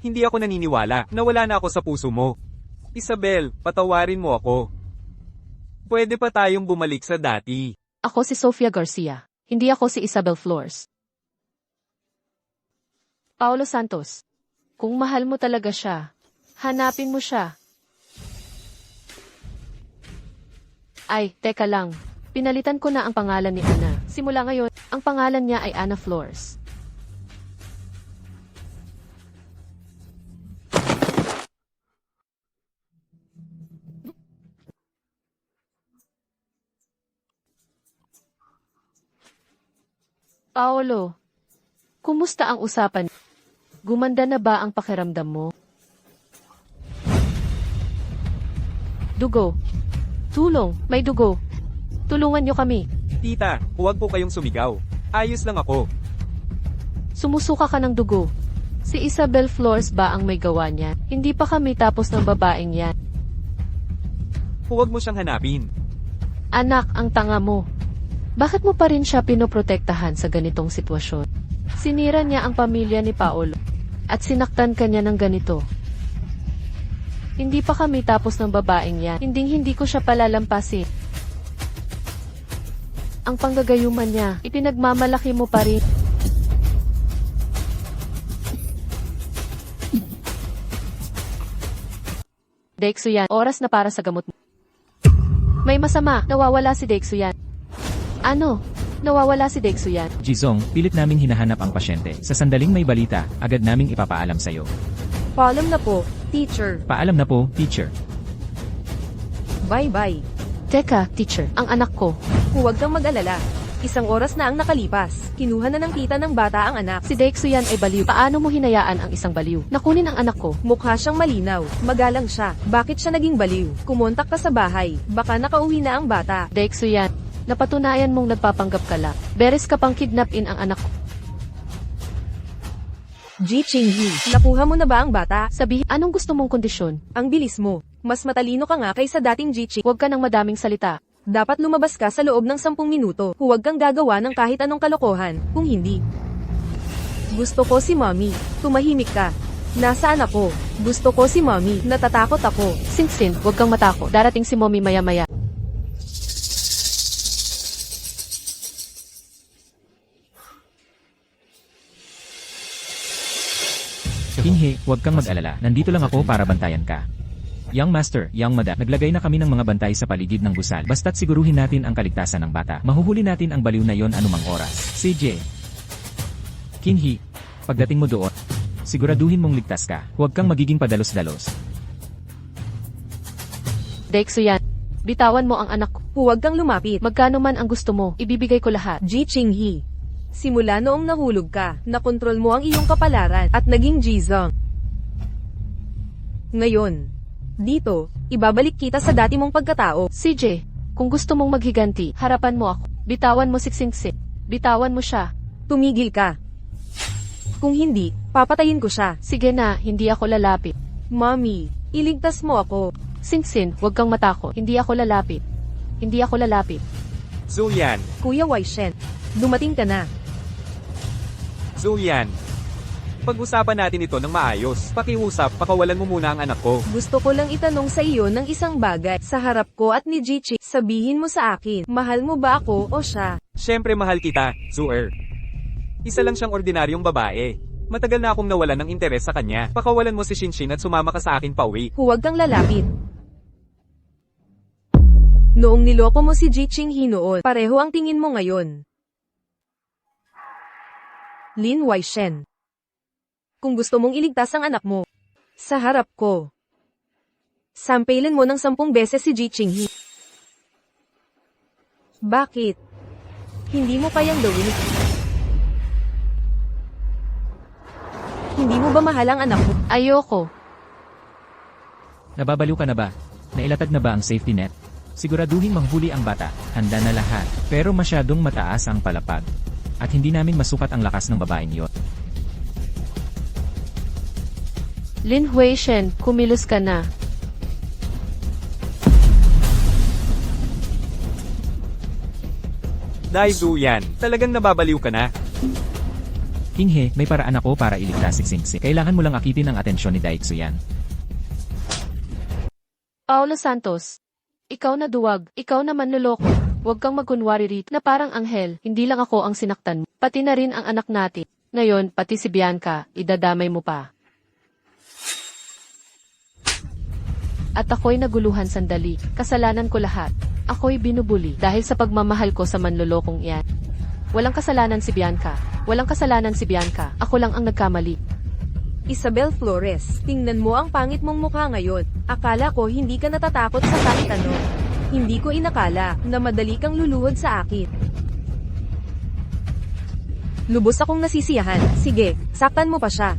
Hindi ako naniniwala na wala na ako sa puso mo. Isabel, patawarin mo ako. Pwede pa tayong bumalik sa dati. Ako si Sofia Garcia. Hindi ako si Isabel Flores. Paolo Santos, kung mahal mo talaga siya, hanapin mo siya. Ay, teka lang. Pinalitan ko na ang pangalan ni Ana. Simula ngayon, ang pangalan niya ay Ana Flores. Paolo, kumusta ang usapan? Gumanda na ba ang pakiramdam mo? Dugo. Tulong, may dugo. Tulungan niyo kami. Tita, huwag po kayong sumigaw. Ayos lang ako. Sumusuka ka ng dugo. Si Isabel Flores ba ang may gawa niyan? Hindi pa kami tapos ng babaeng yan. Huwag mo siyang hanapin. Anak, ang tanga mo. Bakit mo pa rin siya pinoprotektahan sa ganitong sitwasyon? Sinira niya ang pamilya ni Paolo. At sinaktan ka niya ng ganito. Hindi pa kami tapos ng babaeng yan. Hindi ko siya palalampasin. Ang panggagayuman niya, ipinagmamalaki mo pa rin. Dexuyan, oras na para sa gamot mo. May masama, nawawala si Dexuyan. Ano? Nawawala si Dexuyan. Jizong, pilit naming hinahanap ang pasyente. Sa sandaling may balita, agad naming ipapaalam sa'yo. Paalam na po, teacher. Paalam na po, teacher. Bye-bye. Teka, teacher, ang anak ko. Huwag kang mag-alala. Isang oras na ang nakalipas. Kinuha na ng tita ng bata ang anak. Si Dexuyan ay baliw. Paano mo hinayaan ang isang baliw? Nakunin ang anak ko. Mukha siyang malinaw. Magalang siya. Bakit siya naging baliw? Kumontak ka sa bahay. Baka nakauwi na ang bata. Dexuyan, napatunayan mong nagpapanggap ka lang. Beres ka pang kidnapin ang anak ko. Ji Ching-hee, nakuha mo na ba ang bata? Sabihin, anong gusto mong kondisyon? Ang bilis mo. Mas matalino ka nga kaysa dating Ji Ching. Huwag ka ng madaming salita. Dapat lumabas ka sa loob ng 10 minuto. Huwag kang gagawa ng kahit anong kalokohan, kung hindi. Gusto ko si mommy. Tumahimik ka. Nasaan ako? Gusto ko si mommy. Natatakot ako. Sinsin, huwag kang matakot. Darating si mommy maya-maya. Kinhe, huwag kang mag-alala. Nandito lang ako para bantayan ka. Young Master, Young Madam, naglagay na kami ng mga bantay sa paligid ng gusal. Basta't siguruhin natin ang kaligtasan ng bata. Mahuhuli natin ang baliw na yon anumang oras. CJ. Kinhe, pagdating mo doon, siguraduhin mong ligtas ka. Huwag kang magiging padalos-dalos. Dexuyan, bitawan mo ang anak ko. Huwag kang lumapit. Magkano man ang gusto mo, ibibigay ko lahat. Ji Ching-hee. Simula noong nahulog ka, nakontrol mo ang iyong kapalaran at naging Jizong. Ngayon, dito, ibabalik kita sa dati mong pagkatao. CJ, kung gusto mong maghiganti, harapan mo ako. Bitawan mo siksingsi. Bitawan mo siya. Tumigil ka. Kung hindi, papatayin ko siya. Sige na, hindi ako lalapit. Mommy, iligtas mo ako. Singsin, huwag kang matakot. Hindi ako lalapit. Hindi ako lalapit. Zuyan, Kuya Waishen, dumating ka na. Zuyan. Pag-usapan natin ito ng maayos. Pakiusap, pakawalan mo muna ang anak ko. Gusto ko lang itanong sa iyo ng isang bagay. Sa harap ko at ni Jichi, sabihin mo sa akin, mahal mo ba ako o siya? Siyempre mahal kita, Zuer. Isa lang siyang ordinaryong babae. Matagal na akong nawalan ng interes sa kanya. Pakawalan mo si Shinshin at sumama ka sa akin pauwi. Huwag kang lalapit. Noong niloko mo si Ji Ching-hee noon, pareho ang tingin mo ngayon. Lin Waishen. Kung gusto mong iligtas ang anak mo, sa harap ko, sampailan mo ng 10 beses si Ji Ching-hee. Bakit? Hindi mo kayang gawin ito? Hindi mo ba mahal ang anak mo? Ayoko. Nababaliw ka na ba? Nailatag na ba ang safety net? Siguraduhin mahuli ang bata. Handa na lahat. Pero masyadong mataas ang palapag. At hindi namin masukat ang lakas ng babaeng yon. Lin Huishen, kumilos ka na. Dai Zuyan, talagang nababaliw ka na. Kinghe, may paraan ako para iligtas si Singsi. Kailangan mo lang akitin ang atensyon ni Daixuyan. Paolo Santos. Ikaw na duwag, ikaw na manloloko. Huwag kang magkunwari rito na parang anghel. Hindi lang ako ang sinaktan mo. Pati na rin ang anak natin. Ngayon, pati si Bianca, idadamay mo pa. At ako'y naguluhan sandali. Kasalanan ko lahat. Ako'y binubuli dahil sa pagmamahal ko sa manlolokong iyan. Walang kasalanan si Bianca. Walang kasalanan si Bianca. Ako lang ang nagkamali. Isabel Flores, tingnan mo ang pangit mong mukha ngayon. Akala ko hindi ka natatakot sa kahit ano. Hindi ko inakala na madali kang luluhod sa akin. Lubos akong nasisiyahan. Sige, saktan mo pa siya.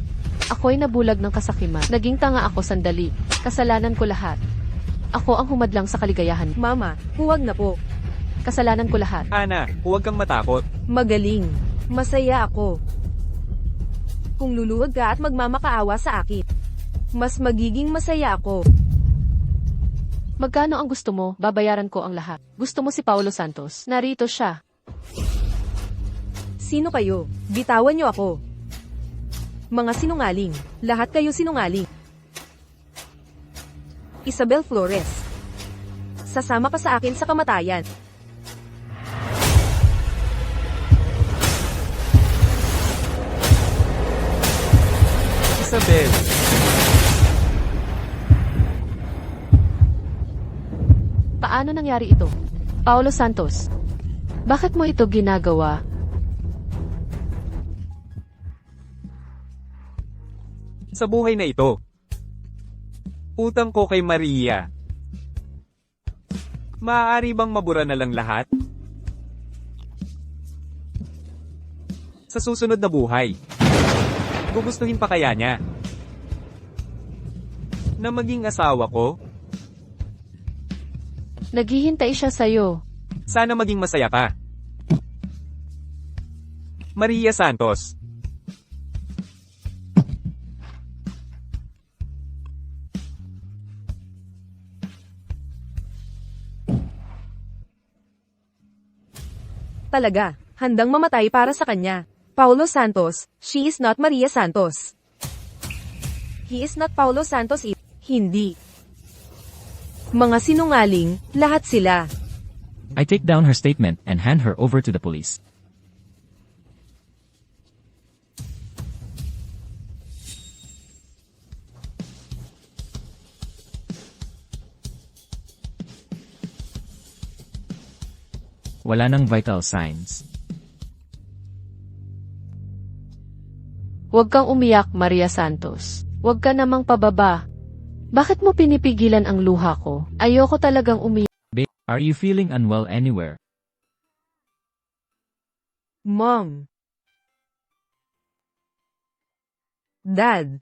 Ako'y nabulag ng kasakiman. Naging tanga ako sandali. Kasalanan ko lahat. Ako ang humadlang sa kaligayahan. Mama, huwag na po. Kasalanan ko lahat. Ana, huwag kang matakot. Magaling. Masaya ako. Kung luluhod ka at magmamakaawa sa akin, mas magiging masaya ako. Magkano ang gusto mo? Babayaran ko ang lahat. Gusto mo si Paulo Santos? Narito siya. Sino kayo? Bitawan niyo ako. Mga sinungaling. Lahat kayo sinungaling. Isabel Flores. Sasama ka sa akin sa kamatayan. Isabel, Paano nangyari ito? Paulo Santos, bakit mo ito ginagawa? sa buhay na ito, utang ko kay Maria. Maaari bang mabura na lang lahat? Sa susunod na buhay, gugustuhin pa kaya niya na maging asawa ko? Naghihintay siya sa'yo. Sana maging masaya ka. Maria Santos. Talaga, handang mamatay para sa kanya. Paulo Santos, she is not Maria Santos. He is not Paulo Santos. Hindi. Mga sinungaling, lahat sila. I take down her statement and hand her over to the police. Wala nang vital signs. Huwag kang umiyak, Maria Santos. Huwag ka namang pababa. Bakit mo pinipigilan ang luha ko? Ayoko talagang umiyak. Babe, are you feeling unwell anywhere? Mom. Dad.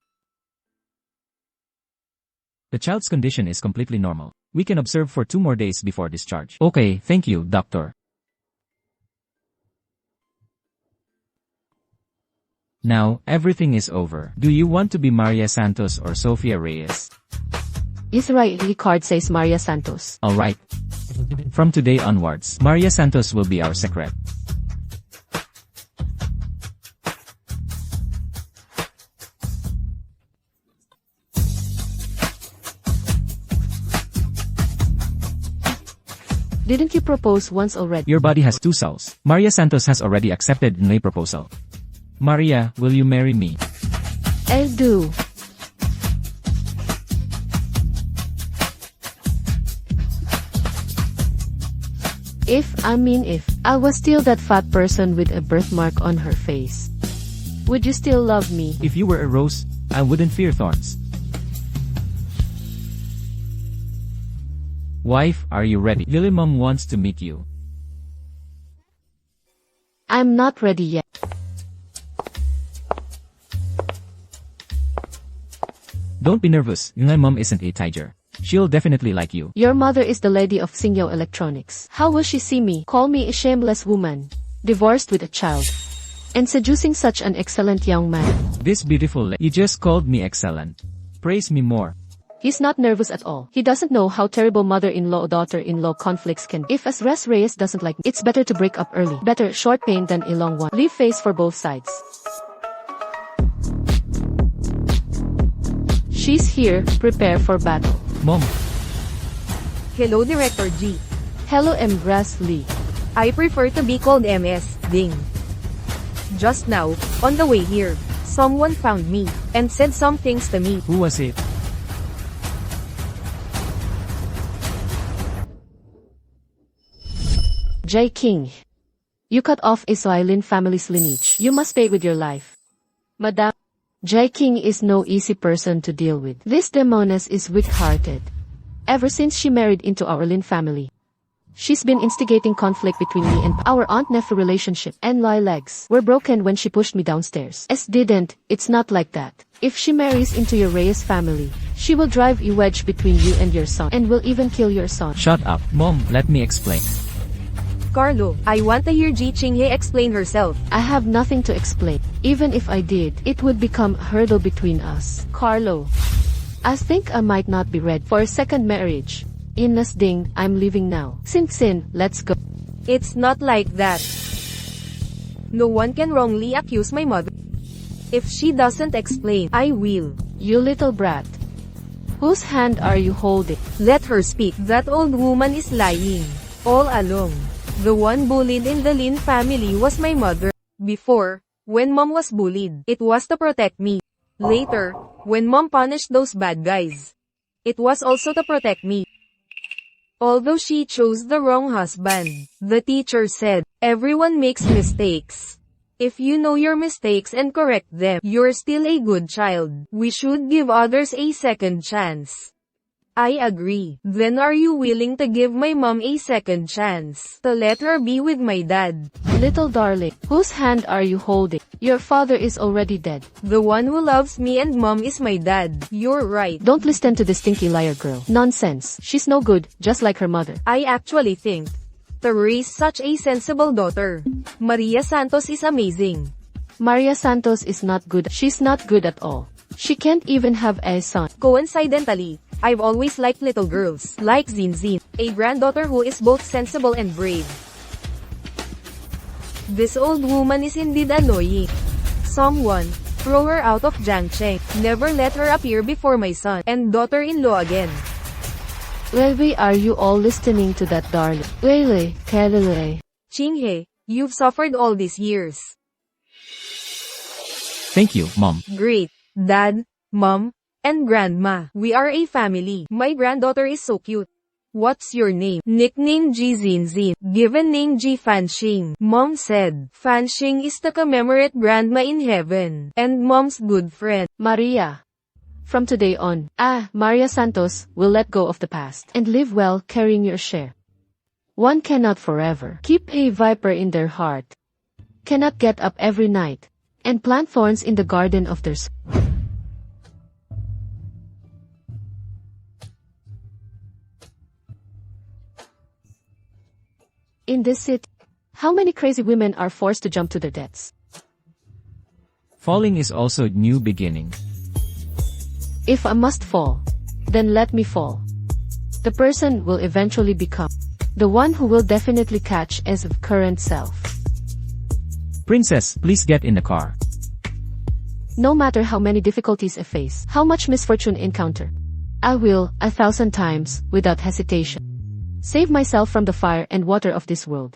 The child's condition is completely normal. We can observe for 2 more days before discharge. Okay, thank you, doctor. Now, everything is over. Do you want to be Maria Santos or Sofia Reyes? Israeli card says Maria Santos. Alright. From today onwards, Maria Santos will be our secret. Didn't you propose once already? Your body has 2 cells. Maria Santos has already accepted my proposal. Maria, will you marry me? I'll do. If I was still that fat person with a birthmark on her face, would you still love me? If you were a rose, I wouldn't fear thorns. Wife, are you ready? Lily Mom wants to meet you. I'm not ready yet. Don't be nervous, my mom isn't a tiger. She'll definitely like you. Your mother is the lady of Singyo Electronics. How will she see me? Call me a shameless woman, divorced with a child, and seducing such an excellent young man. This beautiful you just called me excellent. Praise me more. He's not nervous at all. He doesn't know how terrible mother-in-law or daughter-in-law conflicts can be. If Res Reyes doesn't like me, it's better to break up early. Better short pain than a long one. Leave face for both sides. She's here, prepare for battle. Mom, Hello, Director G. Hello, Embrace Lee. I prefer to be called MS. Ding. Just now, on the way here, someone found me and said some things to me. who was it? J. King. You cut off Israelin family's lineage. You must pay with your life. Madam, J. King is no easy person to deal with. This demoness is weak-hearted. Ever since she married into our Lin family, she's been instigating conflict between me and our aunt-nephew relationship, and my legs were broken when she pushed me downstairs. It's not like that. If she marries into your Reyes family, she will drive a wedge between you and your son, and will even kill your son. Shut up. Mom, let me explain. Carlo, I want to hear Ji Qinghe explain herself. I have nothing to explain. Even if I did, it would become a hurdle between us. Carlo, I think I might not be ready for a second marriage. Ines Ding, I'm leaving now. Sin, let's go. It's not like that. No one can wrongly accuse my mother. If she doesn't explain, I will. You little brat. Whose hand are you holding? Let her speak. That old woman is lying. All along. The one bullied in the Lin family was my mother. Before, when mom was bullied, it was to protect me. Later, when mom punished those bad guys, it was also to protect me. Although she chose the wrong husband, the teacher said, everyone makes mistakes. If you know your mistakes and correct them, you're still a good child. We should give others a second chance. I agree. Then are you willing to give my mom a second chance, to let her be with my dad? Little darling, whose hand are you holding? Your father is already dead. The one who loves me and mom is my dad. You're right. Don't listen to this stinky liar girl. Nonsense. She's no good, just like her mother. I actually think to raise such a sensible daughter. Maria Santos is amazing. Maria Santos is not good. She's not good at all. She can't even have a son. Coincidentally, I've always liked little girls, like Zinzin, a granddaughter who is both sensible and brave. This old woman is indeed annoying. Someone, throw her out of Jiangcheng. Never let her appear before my son and daughter-in-law again. Why are you all listening to that darling? Wele, Kelele. Qinghe, you've suffered all these years. Thank you, Mom. Great. Dad, Mom, and Grandma. We are a family. My granddaughter is so cute. What's your name? Nickname Ji Zinzin. Given name Ji Fanxing. Mom said, Fanxing is to commemorate Grandma in heaven, and Mom's good friend. Maria. From today on, Maria Santos will let go of the past and live well carrying your share. One cannot forever keep a viper in their heart, cannot get up every night, and plant thorns in the garden of their soul. In this city, how many crazy women are forced to jump to their deaths? Falling is also new beginning. If I must fall, then let me fall. The person will eventually become the one who will definitely catch as of current self. Princess, please get in the car. No matter how many difficulties I face, how much misfortune encounter, I will, 1,000 times, without hesitation, save myself from the fire and water of this world.